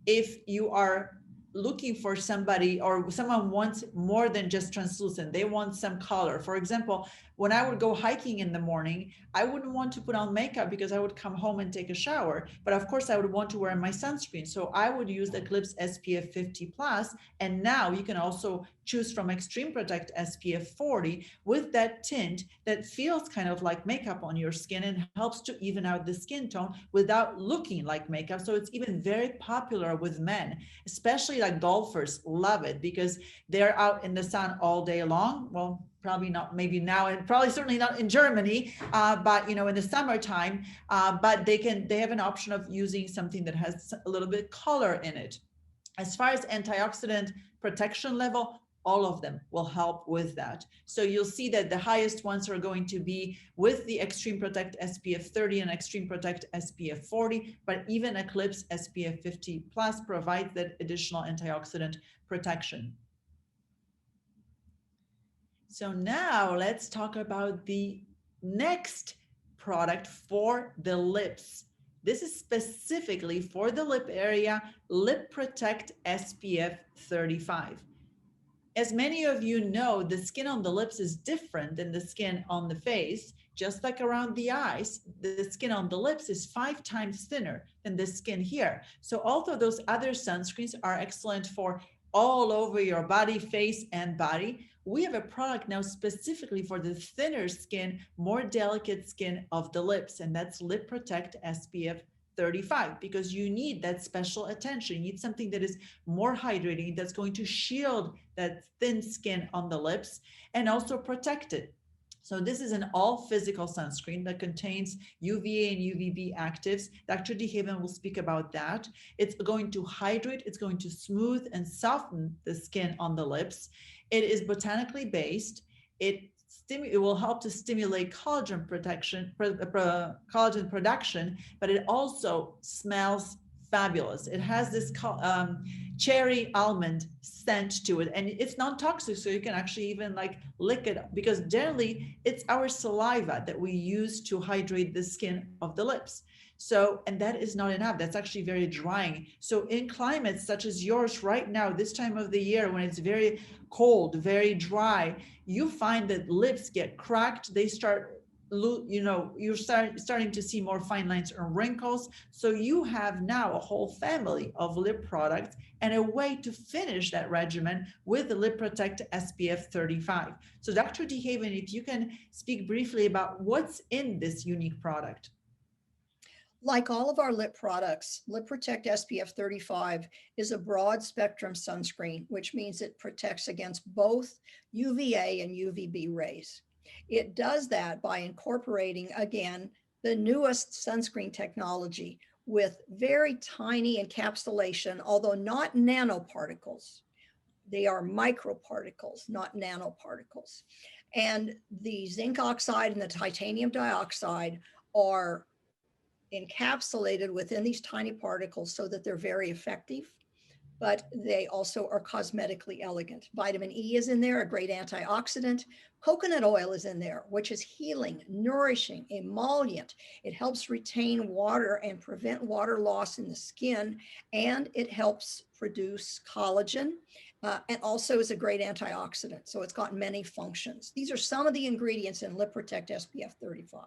If you are looking for somebody or someone wants more than just translucent, they want some color. For example, When I would go hiking in the morning, I wouldn't want to put on makeup because I would come home and take a shower. But of course, I would want to wear my sunscreen. So I would use the Eclipse SPF 50 plus. And now you can also choose from Extreme Protect SPF 40 with that tint that feels kind of like makeup on your skin and helps to even out the skin tone without looking like makeup. So it's even very popular with men, especially like golfers love it because they're out in the sun all day long. Well, probably not maybe now, and probably certainly not in Germany, but in the summertime, but they have an option of using something that has a little bit color in it. As far as antioxidant protection level, all of them will help with that. So you'll see that the highest ones are going to be with the Extreme Protect SPF 30 and Extreme Protect SPF 40, but even Eclipse SPF 50 plus provides that additional antioxidant protection. So now let's talk about the next product for the lips. This is specifically for the lip area, Lip Protect SPF 35. As many of you know, the skin on the lips is different than the skin on the face. Just like around the eyes, the skin on the lips is 5 times thinner than the skin here. So although those other sunscreens are excellent for all over your body, face and body, we have a product now specifically for the thinner skin, more delicate skin of the lips, and that's Lip Protect SPF 35, because you need that special attention. You need something that is more hydrating, that's going to shield that thin skin on the lips and also protect it. So this is an all physical sunscreen that contains UVA and UVB actives. Dr. DeHaven will speak about that. It's going to hydrate, it's going to smooth and soften the skin on the lips. It is botanically based. It will help to stimulate collagen collagen production, but it also smells fabulous. It has this cherry almond scent to it, and it's non-toxic, so you can actually even like lick it, because generally it's our saliva that we use to hydrate the skin of the lips. So, and that is not enough. That's actually very drying. So in climates such as yours right now, this time of the year, when it's very cold, very dry, you find that lips get cracked. They start, you're starting to see more fine lines and wrinkles. So you have now a whole family of lip products and a way to finish that regimen with the Lip Protect SPF 35. So Dr. DeHaven, if you can speak briefly about what's in this unique product. Like all of our lip products, Lip Protect SPF 35 is a broad spectrum sunscreen, which means it protects against both UVA and UVB rays. It does that by incorporating, again, the newest sunscreen technology with very tiny encapsulation, although not nanoparticles. They are microparticles, not nanoparticles. And the zinc oxide and the titanium dioxide are encapsulated within these tiny particles so that they're very effective, but they also are cosmetically elegant. Vitamin E is in there, a great antioxidant. Coconut oil is in there, which is healing, nourishing, emollient. It helps retain water and prevent water loss in the skin, and it helps produce collagen, and also is a great antioxidant. So it's got many functions. These are some of the ingredients in Lip Protect SPF 35.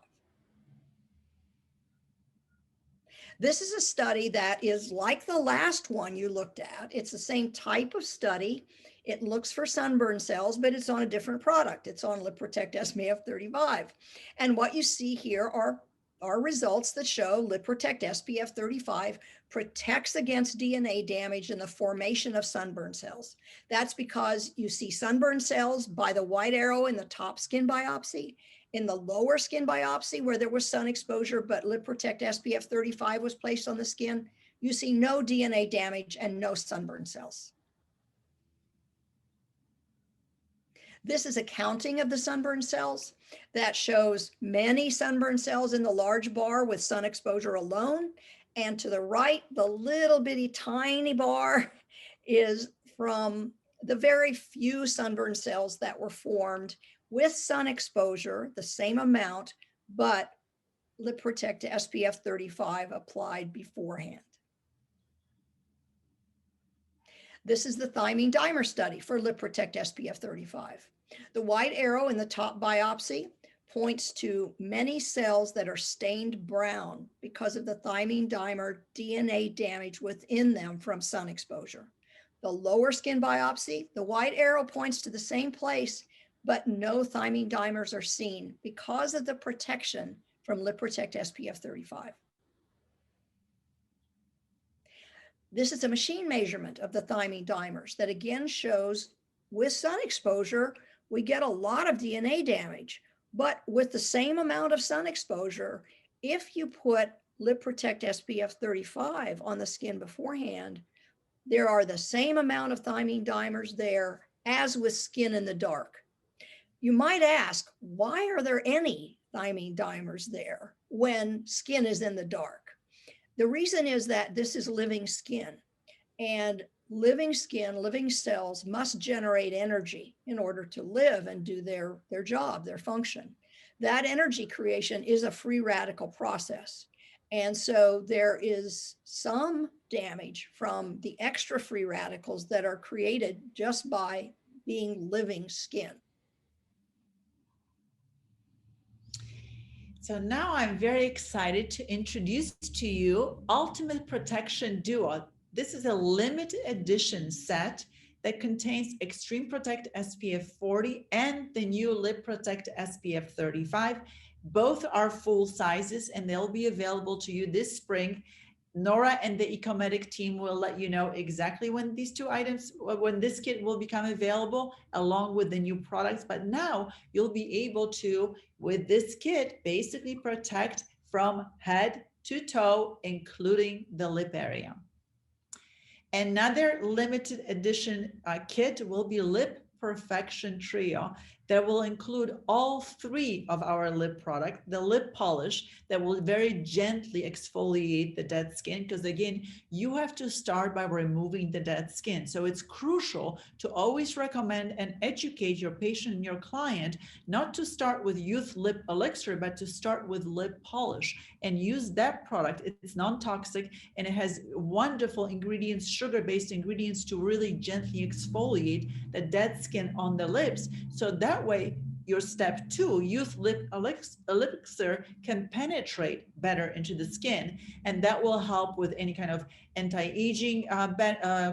This is a study that is like the last one you looked at. It's the same type of study. It looks for sunburn cells, but it's on a different product. It's on Lip Protect SPF 35. And what you see here are results that show Lip Protect SPF 35 protects against DNA damage and the formation of sunburn cells. That's because you see sunburn cells by the white arrow in the top skin biopsy. In the lower skin biopsy where there was sun exposure, but Lip Protect SPF 35 was placed on the skin, you see no DNA damage and no sunburn cells. This is a counting of the sunburn cells that shows many sunburn cells in the large bar with sun exposure alone. And to the right, the little bitty tiny bar is from the very few sunburn cells that were formed with sun exposure, the same amount, but Lip Protect SPF 35 applied beforehand. This is the thymine dimer study for Lip Protect SPF 35. The white arrow in the top biopsy points to many cells that are stained brown because of the thymine dimer DNA damage within them from sun exposure. The lower skin biopsy, the white arrow points to the same place, but no thymine dimers are seen because of the protection from Lip Protect SPF 35. This is a machine measurement of the thymine dimers that again shows with sun exposure, we get a lot of DNA damage. But with the same amount of sun exposure, if you put Lip Protect SPF 35 on the skin beforehand, there are the same amount of thymine dimers there as with skin in the dark. You might ask, why are there any thymine dimers there when skin is in the dark? The reason is that this is living skin, and living skin, living cells must generate energy in order to live and do their job, their function. That energy creation is a free radical process. And so there is some damage from the extra free radicals that are created just by being living skin. So now I'm very excited to introduce to you Ultimate Protection Duo. This is a limited edition set that contains Extreme Protect SPF 40 and the new Lip Protect SPF 35. Both are full sizes and they'll be available to you this spring. Nora and the Ecomedic team will let you know exactly when these two items, when this kit will become available along with the new products. But now you'll be able to, with this kit, basically protect from head to toe, including the lip area. Another limited edition kit will be Lip Perfection Trio that will include all three of our lip product, the lip polish that will very gently exfoliate the dead skin, because again, you have to start by removing the dead skin. So it's crucial to always recommend and educate your patient and your client not to start with Youth Lip Elixir, but to start with lip polish and use that product. It's non-toxic and it has wonderful ingredients, sugar-based ingredients to really gently exfoliate the dead skin on the lips. So that way, your step 2, Youth Lip Elixir, can penetrate better into the skin, and that will help with any kind of anti-aging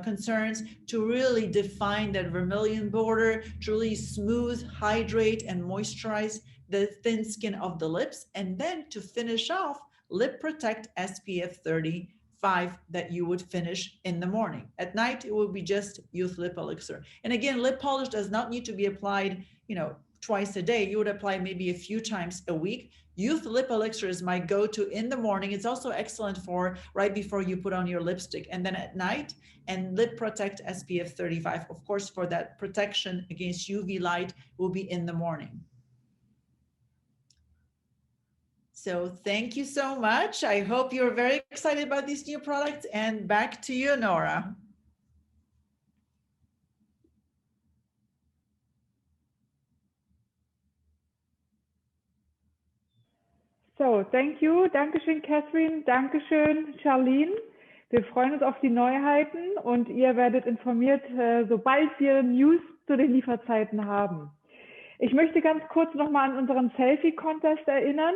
concerns, to really define that vermilion border, to really smooth, hydrate, and moisturize the thin skin of the lips, and then to finish off, Lip Protect SPF 35 that you would finish in the morning. At night, it will be just Youth Lip Elixir. And again, lip polish does not need to be applied, twice a day. You would apply maybe a few times a week. Youth Lip Elixir is my go-to in the morning. It's also excellent for right before you put on your lipstick, and then at night. And Lip Protect SPF 35, of course, for that protection against UV light, will be in the morning. So thank you so much. I hope you're very excited about these new products, and back to you, Nora. So, thank you. Dankeschön, Catherine. Dankeschön, Charlene. Wir freuen uns auf die Neuheiten und ihr werdet informiert, sobald wir News zu den Lieferzeiten haben. Ich möchte ganz kurz nochmal an unseren Selfie-Contest erinnern,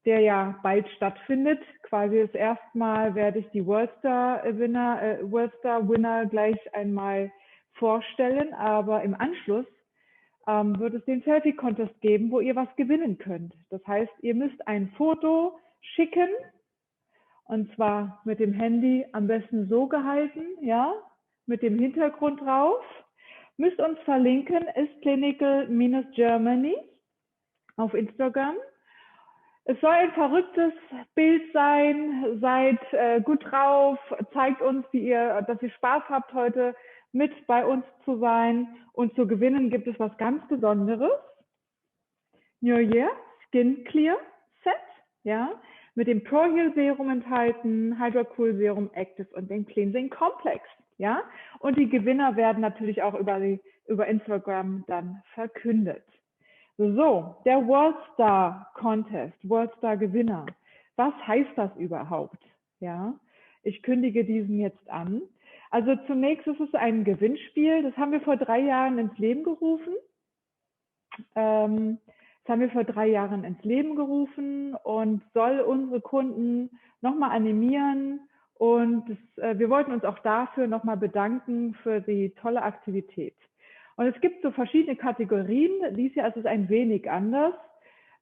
der ja bald stattfindet. Quasi das erste Mal werde ich die Worldstar-Winner gleich einmal vorstellen, aber im Anschluss wird es den Selfie-Contest geben, wo ihr was gewinnen könnt. Das heißt, ihr müsst ein Foto schicken, und zwar mit dem Handy am besten so gehalten, ja, mit dem Hintergrund drauf. Müsst uns verlinken, ist clinical-germany auf Instagram. Es soll ein verrücktes Bild sein, seid gut drauf, zeigt uns, dass ihr Spaß habt, heute mit bei uns zu sein. Und zu gewinnen gibt es was ganz Besonderes. New Year Skin Clear Set, ja, mit dem Pro Heal Serum enthalten, Hydrocool Serum Active und dem Cleansing Complex, ja. Und die Gewinner werden natürlich auch über Instagram dann verkündet. So, der Worldstar Contest, Worldstar Gewinner. Was heißt das überhaupt? Ja, ich kündige diesen jetzt an. Also zunächst ist es ein Gewinnspiel. Das haben wir vor 3 Jahren ins Leben gerufen. Und soll unsere Kunden nochmal animieren. Und wir wollten uns auch dafür nochmal bedanken für die tolle Aktivität. Und es gibt so verschiedene Kategorien. Dieses Jahr ist es ein wenig anders.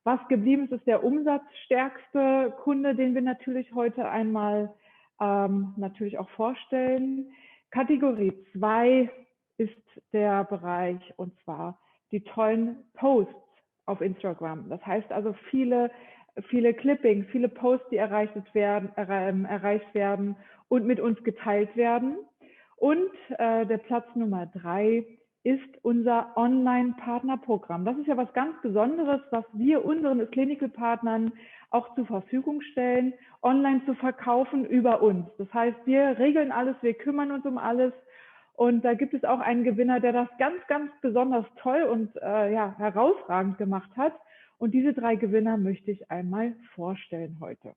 Was geblieben ist, ist der umsatzstärkste Kunde, den wir natürlich heute einmal natürlich auch vorstellen. Kategorie 2 ist der Bereich, und zwar die tollen Posts auf Instagram. Das heißt also viele Clippings, viele Posts, die erreicht werden und mit uns geteilt werden. Und der Platz Nummer 3 ist unser Online-Partnerprogramm. Das ist ja was ganz Besonderes, was wir unseren Clinical-Partnern auch zur Verfügung stellen, online zu verkaufen über uns. Das heißt, wir regeln alles, wir kümmern uns um alles. Und da gibt es auch einen Gewinner, der das ganz, ganz besonders toll und ja, herausragend gemacht hat. Und diese 3 Gewinner möchte ich einmal vorstellen heute.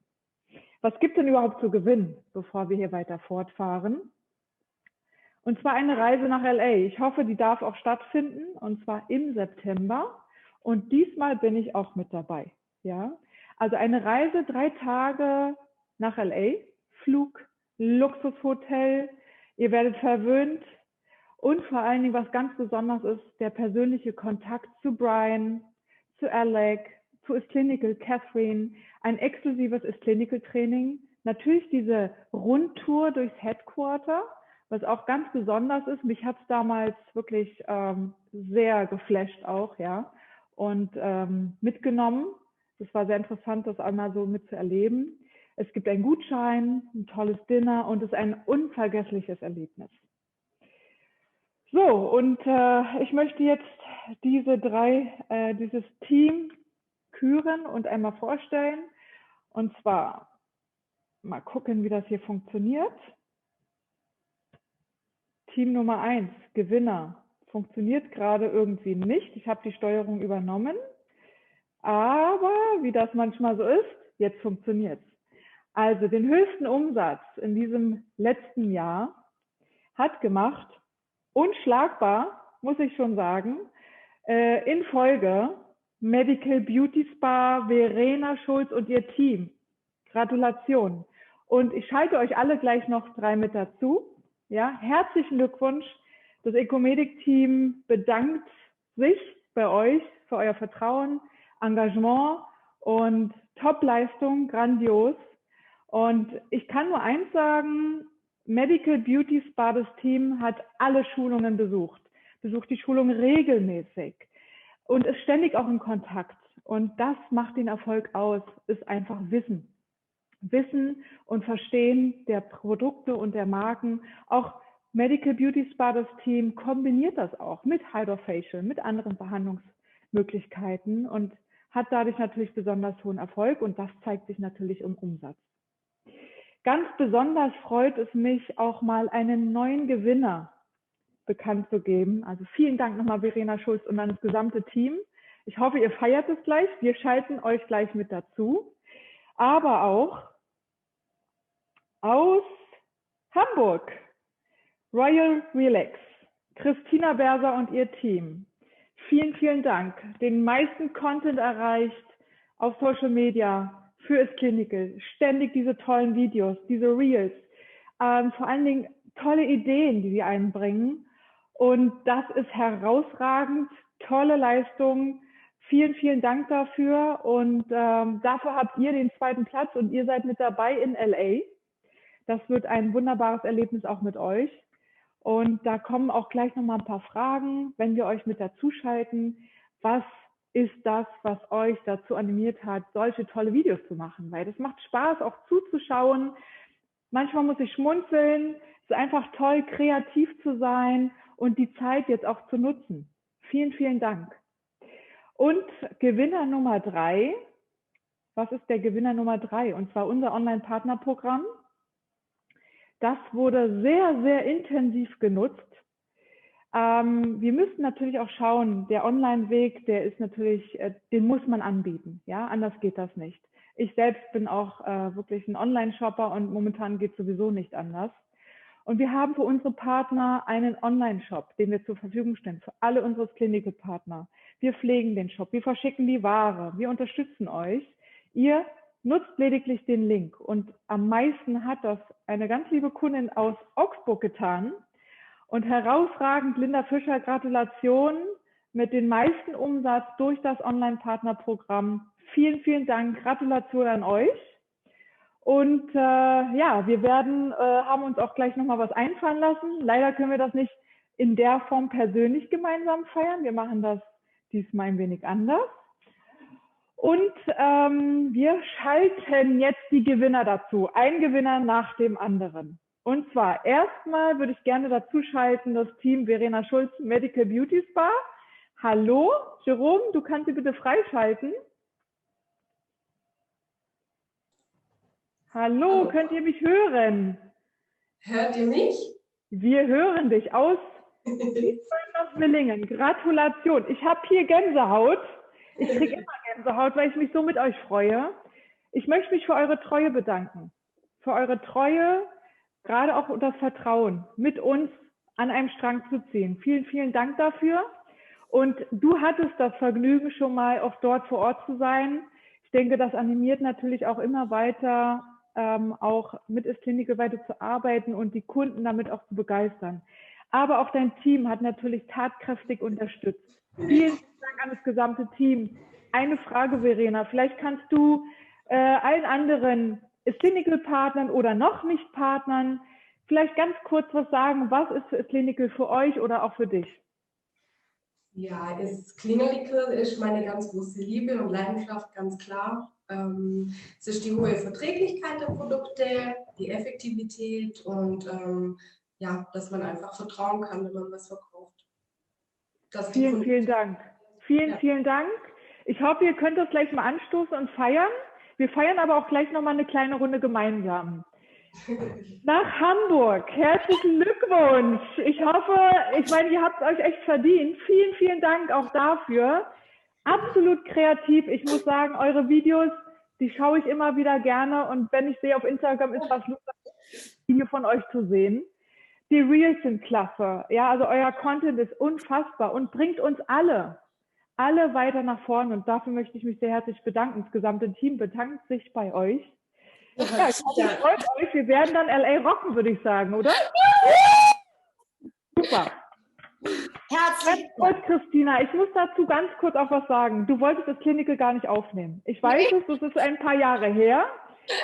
Was gibt denn überhaupt zu gewinnen, bevor wir hier weiter fortfahren? Und zwar eine Reise nach LA. Ich hoffe, die darf auch stattfinden, und zwar im September. Und diesmal bin ich auch mit dabei. Ja? Also eine Reise, 3 Tage nach LA, Flug, Luxushotel, ihr werdet verwöhnt. Und vor allen Dingen, was ganz besonders ist, der persönliche Kontakt zu Bryan, zu Alec, zu Is-Clinical, Catherine, ein exklusives Is-Clinical-Training. Natürlich diese Rundtour durchs Headquarter, was auch ganz besonders ist. Mich hat es damals wirklich sehr geflasht auch, ja, und mitgenommen. Das war sehr interessant, das einmal so mitzuerleben. Es gibt einen Gutschein, ein tolles Dinner und es ist ein unvergessliches Erlebnis. So, und ich möchte jetzt dieses Team küren und einmal vorstellen. Und zwar mal gucken, wie das hier funktioniert. Team Nummer 1, Gewinner, funktioniert gerade irgendwie nicht. Ich habe die Steuerung übernommen, aber wie das manchmal so ist, jetzt funktioniert es. Also den höchsten Umsatz in diesem letzten Jahr hat gemacht, unschlagbar, muss ich schon sagen, in Folge Medical Beauty Spa, Verena Schulz und ihr Team. Gratulation. Und ich schalte euch alle gleich noch 3 mit dazu. Ja, herzlichen Glückwunsch. Das Ecomedic-Team bedankt sich bei euch für euer Vertrauen, Engagement und Top-Leistung, grandios. Und ich kann nur eins sagen, Medical Beauty Spa, das Team hat alle Schulungen besucht die Schulung regelmäßig und ist ständig auch in Kontakt. Und das macht den Erfolg aus, ist einfach Wissen. Wissen und Verstehen der Produkte und der Marken. Auch Medical Beauty Spa, das Team, kombiniert das auch mit Hydrofacial, mit anderen Behandlungsmöglichkeiten und hat dadurch natürlich besonders hohen Erfolg und das zeigt sich natürlich im Umsatz. Ganz besonders freut es mich, auch mal einen neuen Gewinner bekannt zu geben. Also vielen Dank nochmal, Verena Schulz und an das gesamte Team. Ich hoffe, ihr feiert es gleich. Wir schalten euch gleich mit dazu. Aber auch aus Hamburg, Royal Relax, Christina Berser und ihr Team. Vielen, vielen Dank. Den meisten Content erreicht auf Social Media für Is-Clinical. Ständig diese tollen Videos, diese Reels. Vor allen Dingen tolle Ideen, die sie einbringen. Und das ist herausragend. Tolle Leistung. Vielen, vielen Dank dafür. Und dafür habt ihr den 2. Platz und ihr seid mit dabei in LA. Das wird ein wunderbares Erlebnis auch mit euch. Und da kommen auch gleich nochmal ein paar Fragen, wenn wir euch mit dazuschalten. Was ist das, was euch dazu animiert hat, solche tolle Videos zu machen? Weil das macht Spaß, auch zuzuschauen. Manchmal muss ich schmunzeln. Es ist einfach toll, kreativ zu sein und die Zeit jetzt auch zu nutzen. Vielen, vielen Dank. Und Gewinner Nummer 3. Was ist der Gewinner Nummer 3? Und zwar unser Online-Partnerprogramm. Das wurde sehr, sehr intensiv genutzt. Wir müssen natürlich auch schauen, der Online-Weg, der ist natürlich, den muss man anbieten. Ja, anders geht das nicht. Ich selbst bin auch wirklich ein Online-Shopper und momentan geht es sowieso nicht anders. Und wir haben für unsere Partner einen Online-Shop, den wir zur Verfügung stellen, für alle unsere Clinical-Partner. Wir pflegen den Shop, wir verschicken die Ware, wir unterstützen euch. Ihr nutzt lediglich den Link. Und am meisten hat das eine ganz liebe Kundin aus Augsburg getan. Und herausragend, Linda Fischer, Gratulation mit den meisten Umsatz durch das Online-Partnerprogramm. Vielen, vielen Dank, Gratulation an euch. Und ja, wir haben uns auch gleich nochmal was einfallen lassen. Leider können wir das nicht in der Form persönlich gemeinsam feiern. Wir machen das diesmal ein wenig anders. Und wir schalten jetzt die Gewinner dazu. Ein Gewinner nach dem anderen. Und zwar erstmal würde ich gerne dazu schalten das Team Verena Schulz Medical Beauty Spa. Hallo, Jerome, du kannst sie bitte freischalten. Hallo, könnt ihr mich hören? Hört ihr mich? Wir hören dich aus Willingen. Gratulation. Ich habe hier Gänsehaut. Ich kriege immer Gänsehaut, weil ich mich so mit euch freue. Ich möchte mich für eure Treue bedanken. Für eure Treue, gerade auch das Vertrauen, mit uns an einem Strang zu ziehen. Vielen, vielen Dank dafür. Und du hattest das Vergnügen, schon mal auch dort vor Ort zu sein. Ich denke, das animiert natürlich auch immer weiter, auch mit Clinical weiter zu arbeiten und die Kunden damit auch zu begeistern. Aber auch dein Team hat natürlich tatkräftig unterstützt. Vielen Dank an das gesamte Team. Eine Frage, Verena, vielleicht kannst du allen anderen Clinical-Partnern oder noch nicht Partnern vielleicht ganz kurz was sagen, was ist Clinical für euch oder auch für dich? Ja, Clinical ist meine ganz große Liebe und Leidenschaft, ganz klar. Es ist die hohe Verträglichkeit der Produkte, die Effektivität und ja, dass man einfach vertrauen kann, wenn man was verkauft. Vielen, vielen Dank. Vielen Dank. Ich hoffe, ihr könnt das gleich mal anstoßen und feiern. Wir feiern aber auch gleich nochmal eine kleine Runde gemeinsam. Nach Hamburg. Herzlichen Glückwunsch. Ich hoffe, ich meine, ihr habt es euch echt verdient. Vielen, vielen Dank auch dafür. Absolut kreativ. Ich muss sagen, eure Videos, die schaue ich immer wieder gerne. Und wenn ich sehe, auf Instagram ist was los, Video von euch zu sehen. Die Reels sind klasse. Ja, also euer Content ist unfassbar und bringt uns alle weiter nach vorne. Und dafür möchte ich mich sehr herzlich bedanken. Das gesamte Team bedankt sich bei euch. Ja, ich hoffe, ihr freut euch. Wir werden dann LA rocken, würde ich sagen, oder? Super. Herzlich Dank. Christina, ich muss dazu ganz kurz auch was sagen. Du wolltest das Clinical gar nicht aufnehmen. Ich weiß es, das ist ein paar Jahre her.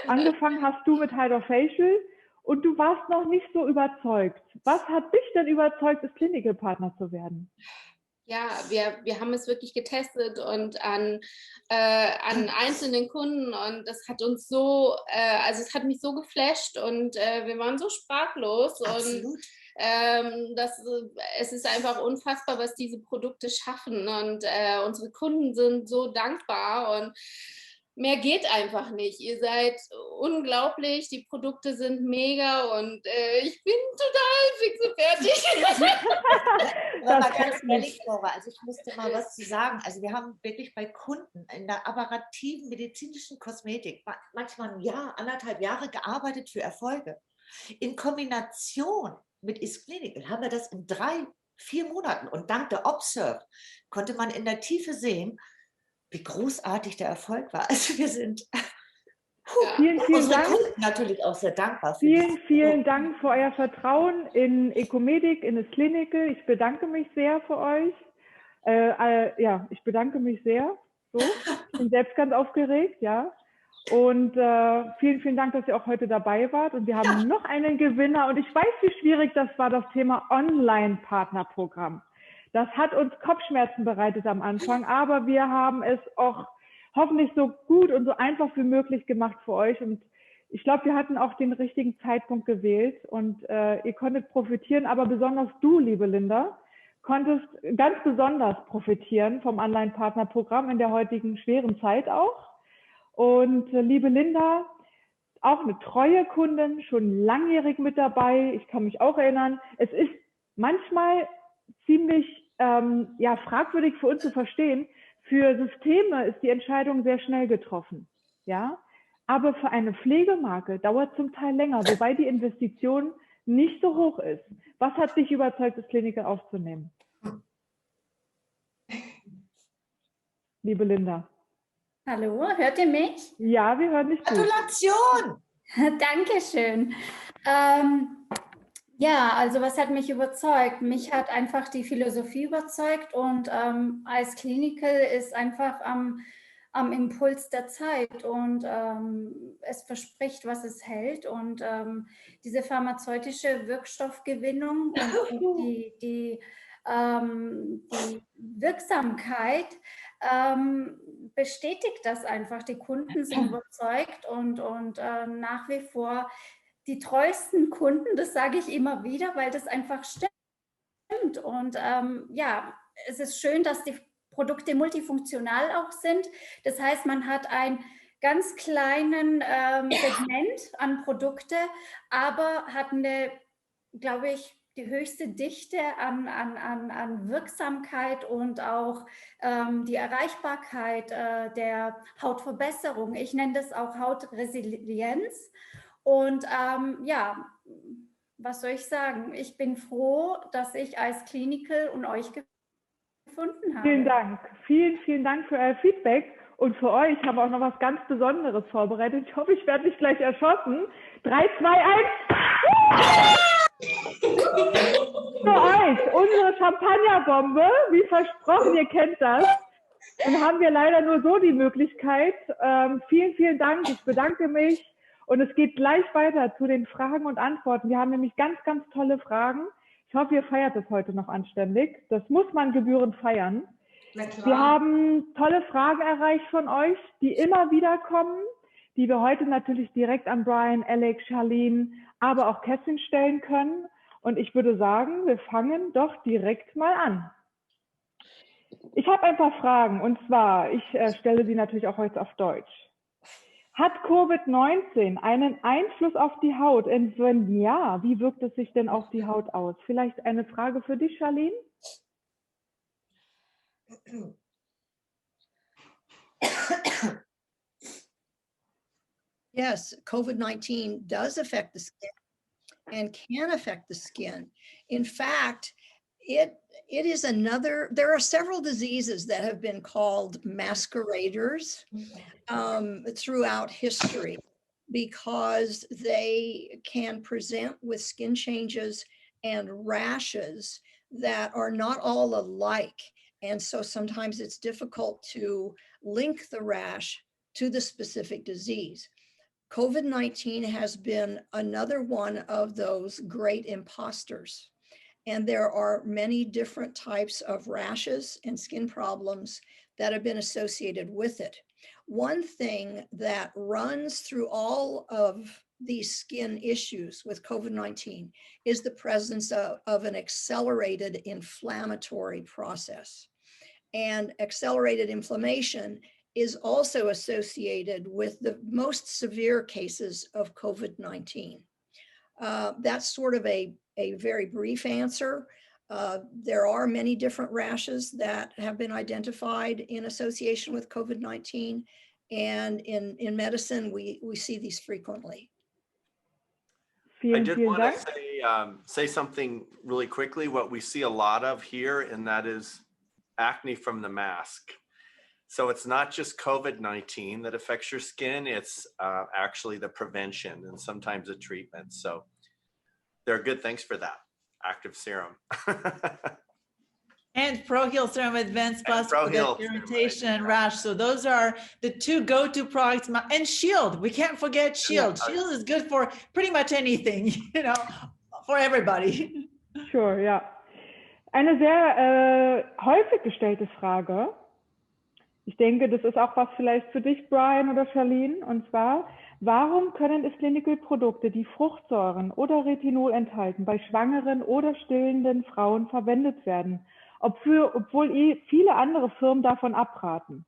Angefangen hast du mit Hydrofacial und du warst noch nicht so überzeugt. Was hat dich denn überzeugt, das Clinical-Partner zu werden? Ja, wir haben es wirklich getestet und an einzelnen Kunden und das hat uns so, also es hat mich so geflasht und wir waren so sprachlos. Absolut. Und es ist einfach unfassbar, was diese Produkte schaffen und unsere Kunden sind so dankbar und mehr geht einfach nicht. Ihr seid unglaublich, die Produkte sind mega und ich bin total fix und fertig. Aber ganz ehrlich, Laura, also ich musste mal was zu sagen. Also wir haben wirklich bei Kunden in der apparativen medizinischen Kosmetik manchmal ein Jahr, 1,5 Jahre gearbeitet für Erfolge. In Kombination mit Clinical haben wir das in 3-4 Monaten und dank der Observe konnte man in der Tiefe sehen, wie großartig der Erfolg war. Also wir sind vielen Dank. Kunden natürlich auch sehr dankbar. Vielen Dank für euer Vertrauen in Ecomedic, in das Clinical. Ich bedanke mich sehr für euch. Ja, ich bedanke mich sehr. So, ich bin selbst ganz aufgeregt, ja. Und vielen Dank, dass ihr auch heute dabei wart. Und wir haben noch einen Gewinner. Und ich weiß, wie schwierig das war, das Thema Online-Partnerprogramm. Das hat uns Kopfschmerzen bereitet am Anfang, aber wir haben es auch hoffentlich so gut und so einfach wie möglich gemacht für euch. Und ich glaube, wir hatten auch den richtigen Zeitpunkt gewählt und ihr konntet profitieren, aber besonders du, liebe Linda, konntest ganz besonders profitieren vom Online-Partnerprogramm in der heutigen schweren Zeit auch. Und liebe Linda, auch eine treue Kundin, schon langjährig mit dabei. Ich kann mich auch erinnern, es ist manchmal ziemlich fragwürdig für uns zu verstehen. Für Systeme ist die Entscheidung sehr schnell getroffen, ja. Aber für eine Pflegemarke dauert zum Teil länger, wobei die Investition nicht so hoch ist. Was hat dich überzeugt, das Clinical aufzunehmen? Liebe Linda. Hallo, hört ihr mich? Ja, wir hören dich gut. Gratulation! Dankeschön. Ja, also was hat mich überzeugt? Mich hat einfach die Philosophie überzeugt und als Clinical ist einfach am Impuls der Zeit und es verspricht, was es hält und diese pharmazeutische Wirkstoffgewinnung und die Wirksamkeit bestätigt das einfach. Die Kunden sind überzeugt und nach wie vor die treuesten Kunden, das sage ich immer wieder, weil das einfach stimmt. Und ja, es ist schön, dass die Produkte multifunktional auch sind. Das heißt, man hat ein ganz kleinen Segment an Produkte, aber hat eine, glaube ich, die höchste Dichte an Wirksamkeit und auch die Erreichbarkeit der Hautverbesserung. Ich nenne das auch Hautresilienz. Und ja, was soll ich sagen? Ich bin froh, dass ich als Clinical und euch gefunden habe. Vielen Dank. Vielen, vielen Dank für euer Feedback. Und für euch haben wir auch noch was ganz Besonderes vorbereitet. Ich hoffe, ich werde nicht gleich erschossen. 3, 2, 1. Für euch, unsere Champagnerbombe, wie versprochen, ihr kennt das. Dann haben wir leider nur so die Möglichkeit. Vielen, vielen Dank. Ich bedanke mich. Und es geht gleich weiter zu den Fragen und Antworten. Wir haben nämlich ganz, ganz tolle Fragen. Ich hoffe, ihr feiert es heute noch anständig. Das muss man gebührend feiern. Wir haben tolle Fragen erreicht von euch, die immer wieder kommen, die wir heute natürlich direkt an Bryan, Alec, Charlene, aber auch Kerstin stellen können. Und ich würde sagen, wir fangen doch direkt mal an. Ich habe ein paar Fragen und zwar, ich stelle sie natürlich auch heute auf Deutsch. Hat Covid-19 einen Einfluss auf die Haut? Und wenn ja, wie wirkt es sich denn auf die Haut aus? Vielleicht eine Frage für dich, Charlene? Yes, COVID-19 does affect the skin and can affect the skin. In fact, it is another, there are several diseases that have been called masqueraders throughout history because they can present with skin changes and rashes that are not all alike. And so sometimes it's difficult to link the rash to the specific disease. COVID-19 has been another one of those great imposters. And there are many different types of rashes and skin problems that have been associated with it. One thing that runs through all of these skin issues with COVID-19 is the presence of an accelerated inflammatory process. And accelerated inflammation is also associated with the most severe cases of COVID-19. That's sort of a very brief answer. There are many different rashes that have been identified in association with COVID-19. And in medicine, we see these frequently. I did want to say something really quickly, what we see a lot of here, and that is acne from the mask. So it's not just COVID-19 that affects your skin, it's actually the prevention and sometimes the treatment. So there are good things for that, active serum. And Pro-Heal Serum Advanced Plus for the irritation and rash. So those are the two go-to products. And Shield, we can't forget Shield. Shield is good for pretty much anything, you know, for everybody. Sure, ja. Eine sehr häufig gestellte Frage. Ich denke, das ist auch was vielleicht für dich, Bryan oder Charlene. Und zwar, warum können Exklusiver-Produkte, die Fruchtsäuren oder Retinol enthalten, bei schwangeren oder stillenden Frauen verwendet werden, obwohl viele andere Firmen davon abraten?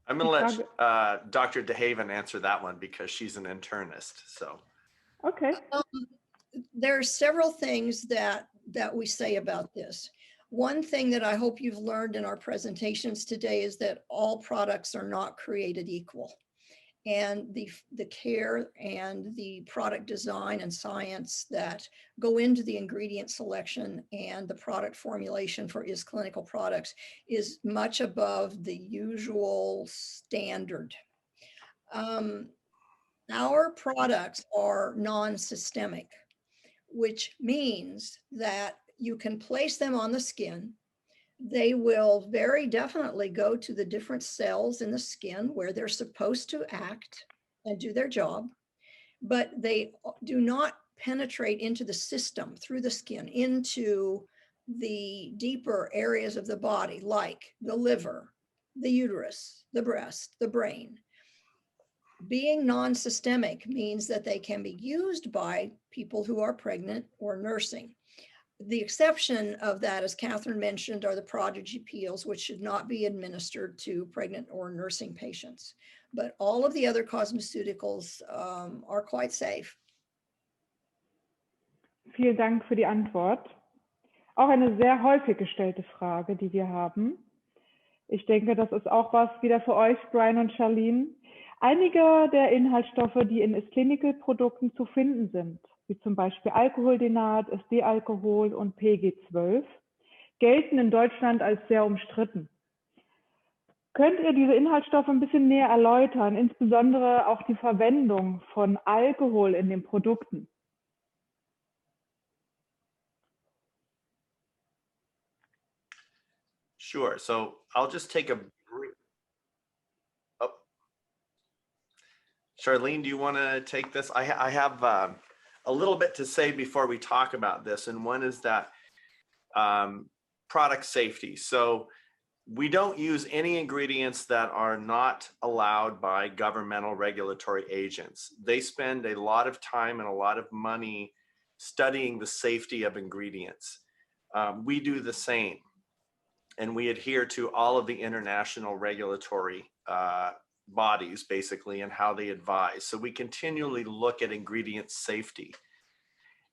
I'm going to let Dr. DeHaven answer that one because she's an internist. So, okay. There are several things that we say about this. One thing that I hope you've learned in our presentations today is that all products are not created equal. And the care and the product design and science that go into the ingredient selection and the product formulation for clinical products is much above the usual standard. Our products are non-systemic, which means that you can place them on the skin. They will very definitely go to the different cells in the skin where they're supposed to act and do their job, but they do not penetrate into the system through the skin into the deeper areas of the body, like the liver, the uterus, the breast, the brain. Being non-systemic means that they can be used by people who are pregnant or nursing. The exception of that, as Catherine mentioned, are the prodigy peels, which should not be administered to pregnant or nursing patients. But all of the other cosmeceuticals are quite safe. Vielen Dank für die Antwort. Auch eine sehr häufig gestellte Frage, die wir haben. Ich denke, das ist auch was wieder für euch, Bryan und Charlene. Einige der Inhaltsstoffe, die in Ist-Clinical-Produkten zu finden sind, wie zum Beispiel Alkoholdenat, SD-Alkohol und PG12, gelten in Deutschland als sehr umstritten. Könnt ihr diese Inhaltsstoffe ein bisschen näher erläutern, insbesondere auch die Verwendung von Alkohol in den Produkten? Sure. So I'll just take a brief. Oh. Charlene, do you want to take this? I have a little bit to say before we talk about this, and one is that product safety. So we don't use any ingredients that are not allowed by governmental regulatory agents. They spend a lot of time and a lot of money studying the safety of ingredients. We do the same, and we adhere to all of the international regulatory bodies, basically, and how they advise. So we continually look at ingredient safety.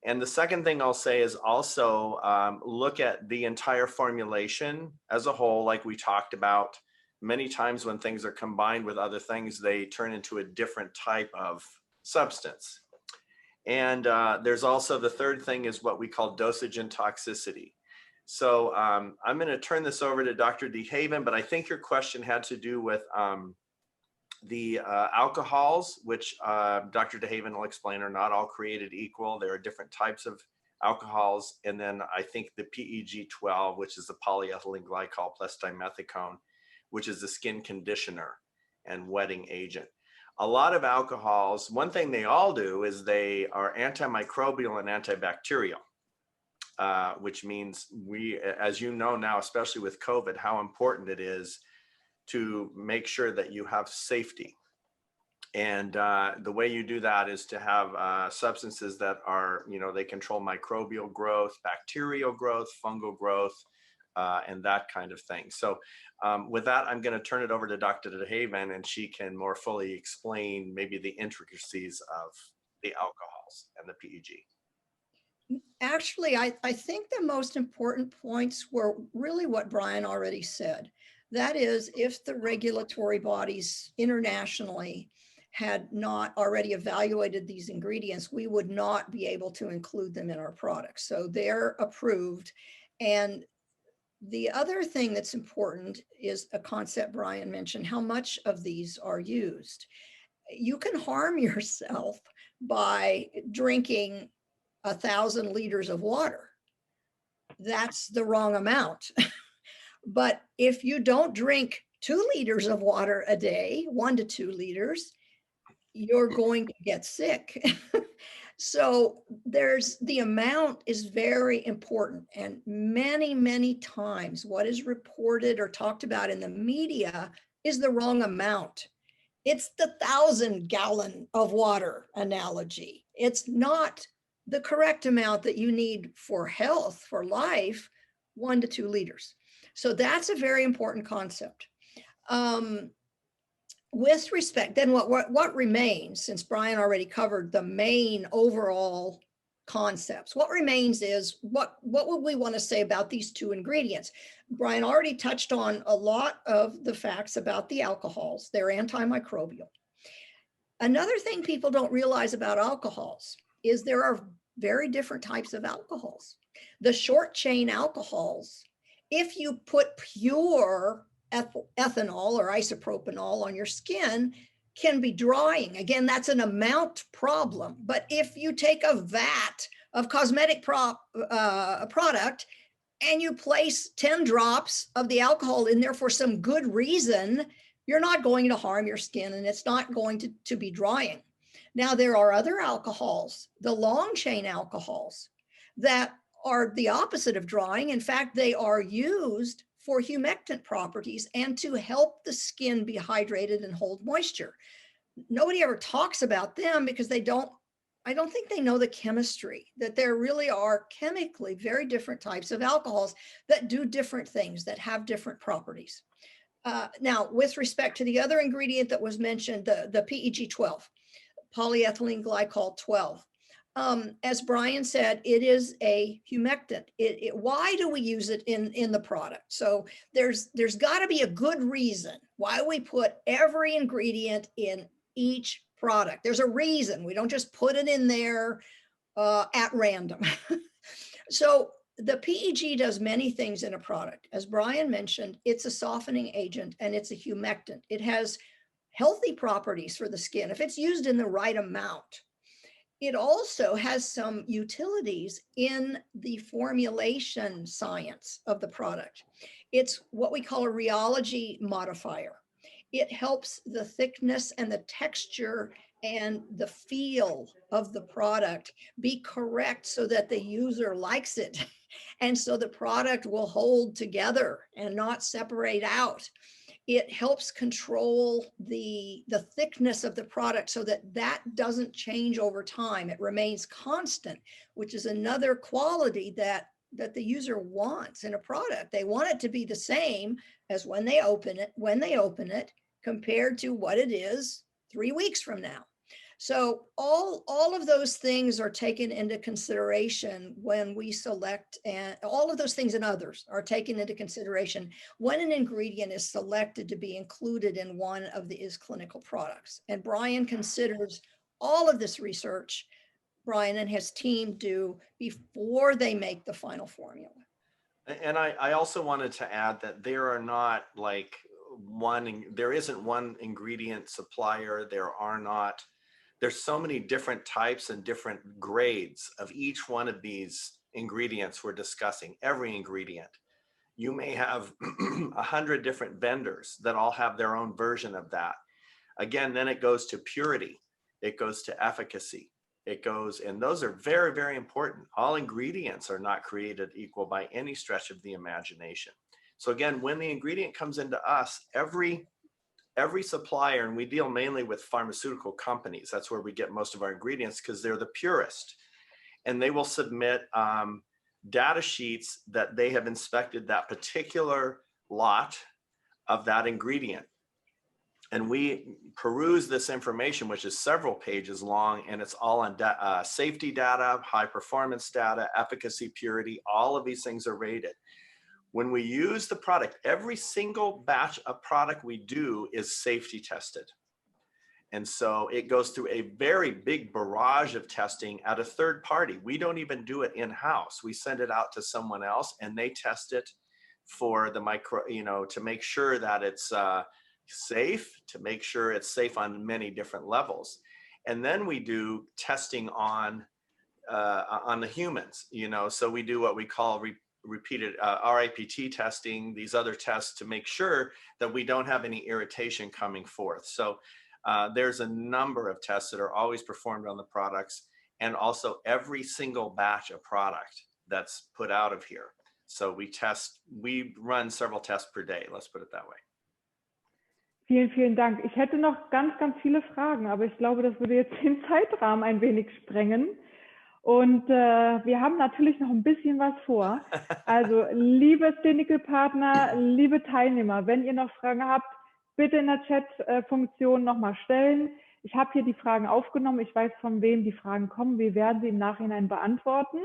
And the second thing I'll say is also look at the entire formulation as a whole, like we talked about. Many times when things are combined with other things, they turn into a different type of substance. And there's also the third thing is what we call dosage and toxicity. So I'm going to turn this over to Dr. DeHaven, but I think your question had to do with the alcohols, which Dr. DeHaven will explain are not all created equal. There are different types of alcohols. And then I think the PEG-12, which is the polyethylene glycol plus dimethicone, which is the skin conditioner and wetting agent. A lot of alcohols, one thing they all do is they are antimicrobial and antibacterial, which means we, as you know now, especially with COVID, how important it is to make sure that you have safety. And the way you do that is to have substances that are, they control microbial growth, bacterial growth, fungal growth, and that kind of thing. So with that, I'm going to turn it over to Dr. DeHaven, and she can more fully explain maybe the intricacies of the alcohols and the PEG. Actually, I think the most important points were really what Bryan already said. That is, if the regulatory bodies internationally had not already evaluated these ingredients, we would not be able to include them in our products. So they're approved. And the other thing that's important is a concept Bryan mentioned, how much of these are used. You can harm yourself by drinking 1,000 liters of water. That's the wrong amount. But if you don't drink 2 liters of water a day, 1 to 2 liters, you're going to get sick. So the amount is very important. And many, many times what is reported or talked about in the media is the wrong amount. It's the 1,000-gallon of water analogy. It's not the correct amount that you need for health, for life, 1 to 2 liters. So that's a very important concept. With respect, then what remains, since Bryan already covered the main overall concepts. What remains is what would we want to say about these two ingredients? Bryan already touched on a lot of the facts about the alcohols. They're antimicrobial. Another thing people don't realize about alcohols is there are very different types of alcohols. The short chain alcohols, if you put pure ethanol or isopropanol on your skin, can be drying. Again, that's an amount problem. But if you take a vat of cosmetic product and you place 10 drops of the alcohol in there for some good reason, you're not going to harm your skin and it's not going to be drying. Now, there are other alcohols, the long chain alcohols, that are the opposite of drying. In fact, they are used for humectant properties and to help the skin be hydrated and hold moisture. Nobody ever talks about them because I don't think they know the chemistry, that there really are chemically very different types of alcohols that do different things, that have different properties. Now, with respect to the other ingredient that was mentioned, the PEG-12, polyethylene glycol 12. As Bryan said, it is a humectant. Why do we use it in the product? So there's got to be a good reason why we put every ingredient in each product. There's a reason. We don't just put it in there at random. So the PEG does many things in a product. As Bryan mentioned, it's a softening agent and it's a humectant. It has healthy properties for the skin if it's used in the right amount. It also has some utilities in the formulation science of the product. It's what we call a rheology modifier. It helps the thickness and the texture and the feel of the product be correct so that the user likes it. And so the product will hold together and not separate out. It helps control the thickness of the product so that doesn't change over time. It remains constant, which is another quality that the user wants in a product. They want it to be the same as when they open it compared to what it is 3 weeks from now. So all of those things are taken into consideration when we select, and all of those things and others are taken into consideration when an ingredient is selected to be included in one of the clinical products. And Bryan considers all of this research, Bryan and his team do before they make the final formula. And I also wanted to add that there are not like there isn't one ingredient supplier. There's so many different types and different grades of each one of these ingredients we're discussing, every ingredient. You may have 100 different vendors that all have their own version of that. Again, then it goes to purity, it goes to efficacy, and those are very, very important. All ingredients are not created equal by any stretch of the imagination. So again, when the ingredient comes into us, every supplier, and we deal mainly with pharmaceutical companies, that's where we get most of our ingredients because they're the purest, and they will submit data sheets that they have inspected that particular lot of that ingredient. And we peruse this information, which is several pages long, and it's all on safety data, high performance data, efficacy, purity, all of these things are rated. When we use the product, every single batch of product we do is safety tested. And so it goes through a very big barrage of testing at a third party. We don't even do it in-house. We send it out to someone else and they test it for the to make sure that it's safe, to make sure it's safe on many different levels. And then we do testing on the humans, so we do what we call repeated RIPT testing, these other tests to make sure that we don't have any irritation coming forth. So there's a number of tests that are always performed on the products, and also every single batch of product that's put out of here. So we run several tests per day, let's put it that way. Vielen, vielen Dank. Ich hätte noch ganz, ganz viele Fragen, aber ich glaube, das würde jetzt den Zeitrahmen ein wenig sprengen. Und wir haben natürlich noch ein bisschen was vor. Also, liebe Clinical-Partner, liebe Teilnehmer, wenn ihr noch Fragen habt, bitte in der Chat-Funktion nochmal stellen. Ich habe hier die Fragen aufgenommen. Ich weiß, von wem die Fragen kommen. Wir werden sie im Nachhinein beantworten.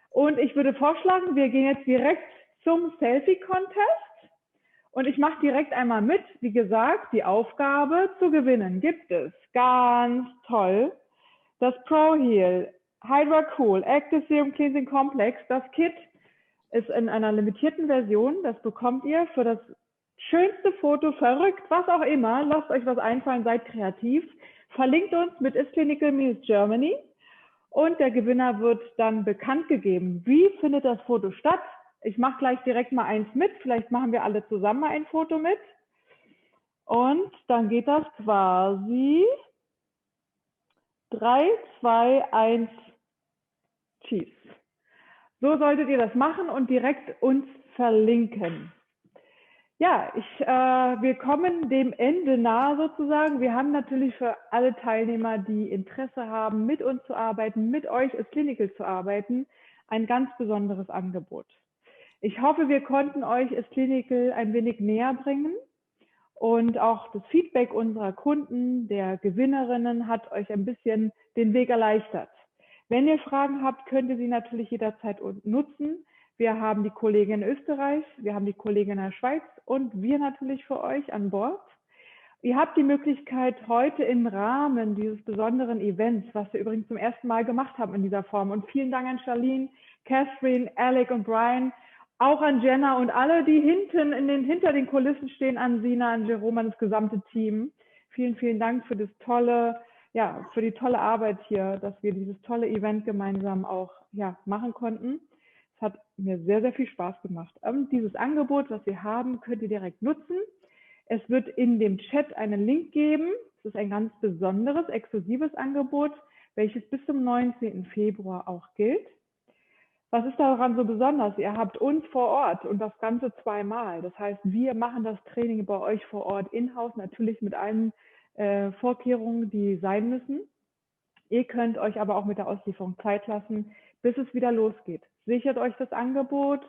Und ich würde vorschlagen, wir gehen jetzt direkt zum Selfie-Contest. Und ich mache direkt einmal mit. Wie gesagt, die Aufgabe zu gewinnen gibt es. Ganz toll. Das Pro Heal Hydra Cool Active Serum Cleansing Complex. Das Kit ist in einer limitierten Version. Das bekommt ihr für das schönste Foto, verrückt, was auch immer. Lasst euch was einfallen, seid kreativ. Verlinkt uns mit isclinical-Germany und der Gewinner wird dann bekannt gegeben. Wie findet das Foto statt? Ich mache gleich direkt mal eins mit. Vielleicht machen wir alle zusammen mal ein Foto mit. Und dann geht das quasi 3, 2, 1, Cheese. So solltet ihr das machen und direkt uns verlinken. Ja, wir kommen dem Ende nahe sozusagen. Wir haben natürlich für alle Teilnehmer, die Interesse haben, mit uns zu arbeiten, mit euch als Clinical zu arbeiten, ein ganz besonderes Angebot. Ich hoffe, wir konnten euch als Clinical ein wenig näher bringen und auch das Feedback unserer Kunden, der Gewinnerinnen, hat euch ein bisschen den Weg erleichtert. Wenn ihr Fragen habt, könnt ihr sie natürlich jederzeit nutzen. Wir haben die Kollegen in Österreich, wir haben die Kollegen in der Schweiz und wir natürlich für euch an Bord. Ihr habt die Möglichkeit, heute im Rahmen dieses besonderen Events, was wir übrigens zum ersten Mal gemacht haben in dieser Form, und vielen Dank an Charlene, Catherine, Alec und Bryan, auch an Jenna und alle, die hinter den Kulissen stehen, an Sina, an Jerome, an das gesamte Team. Vielen, vielen Dank für das tolle, für die tolle Arbeit hier, dass wir dieses tolle Event gemeinsam auch machen konnten. Es hat mir sehr, sehr viel Spaß gemacht. Dieses Angebot, was wir haben, könnt ihr direkt nutzen. Es wird in dem Chat einen Link geben. Es ist ein ganz besonderes, exklusives Angebot, welches bis zum 19. Februar auch gilt. Was ist daran so besonders? Ihr habt uns vor Ort und das Ganze zweimal. Das heißt, wir machen das Training bei euch vor Ort in-house, natürlich mit allen Vorkehrungen, die sein müssen. Ihr könnt euch aber auch mit der Auslieferung Zeit lassen, bis es wieder losgeht. Sichert euch das Angebot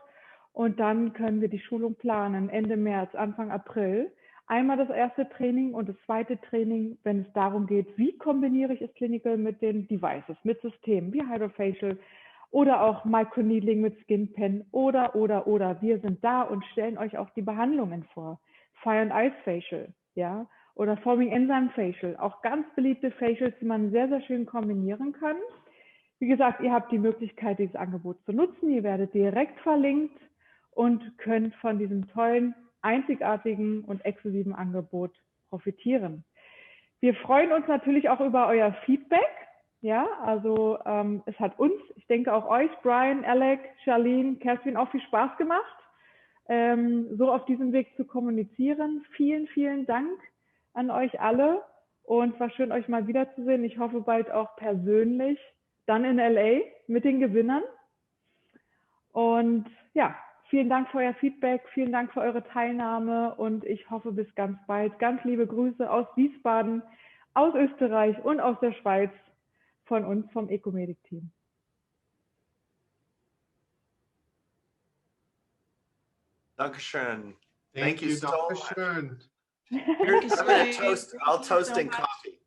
und dann können wir die Schulung planen, Ende März, Anfang April. Einmal das erste Training und das zweite Training, wenn es darum geht, wie kombiniere ich es Clinical mit den Devices, mit Systemen wie Hydrofacial oder auch Microneedling mit Skin Pen oder. Wir sind da und stellen euch auch die Behandlungen vor. Fire and Ice Facial, ja, oder Forming Enzyme Facial, auch ganz beliebte Facials, die man sehr, sehr schön kombinieren kann. Wie gesagt, ihr habt die Möglichkeit, dieses Angebot zu nutzen. Ihr werdet direkt verlinkt und könnt von diesem tollen, einzigartigen und exklusiven Angebot profitieren. Wir freuen uns natürlich auch über euer Feedback. Ja, also es hat uns, ich denke auch euch, Bryan, Alec, Charlene, Catherine, auch viel Spaß gemacht, so auf diesem Weg zu kommunizieren. Vielen, vielen Dank an euch alle und war schön, euch mal wiederzusehen. Ich hoffe bald auch persönlich, dann in LA mit den Gewinnern. Und ja, vielen Dank für euer Feedback, vielen Dank für eure Teilnahme und ich hoffe bis ganz bald. Ganz liebe Grüße aus Wiesbaden, aus Österreich und aus der Schweiz von uns vom Ecomedic-Team. Dankeschön. Thank you so much. Dankeschön. I'll toast in coffee.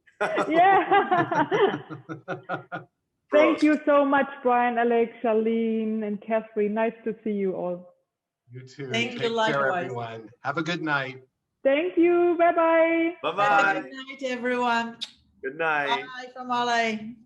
Yeah. Thank you so much, Bryan, Alec, Charlene, and Catherine. Nice to see you all. You too. Thank you, Take care, likewise. everyone. Have a good night. Thank you. Bye-bye. Bye-bye. Good night, everyone. Good night. Bye from LA.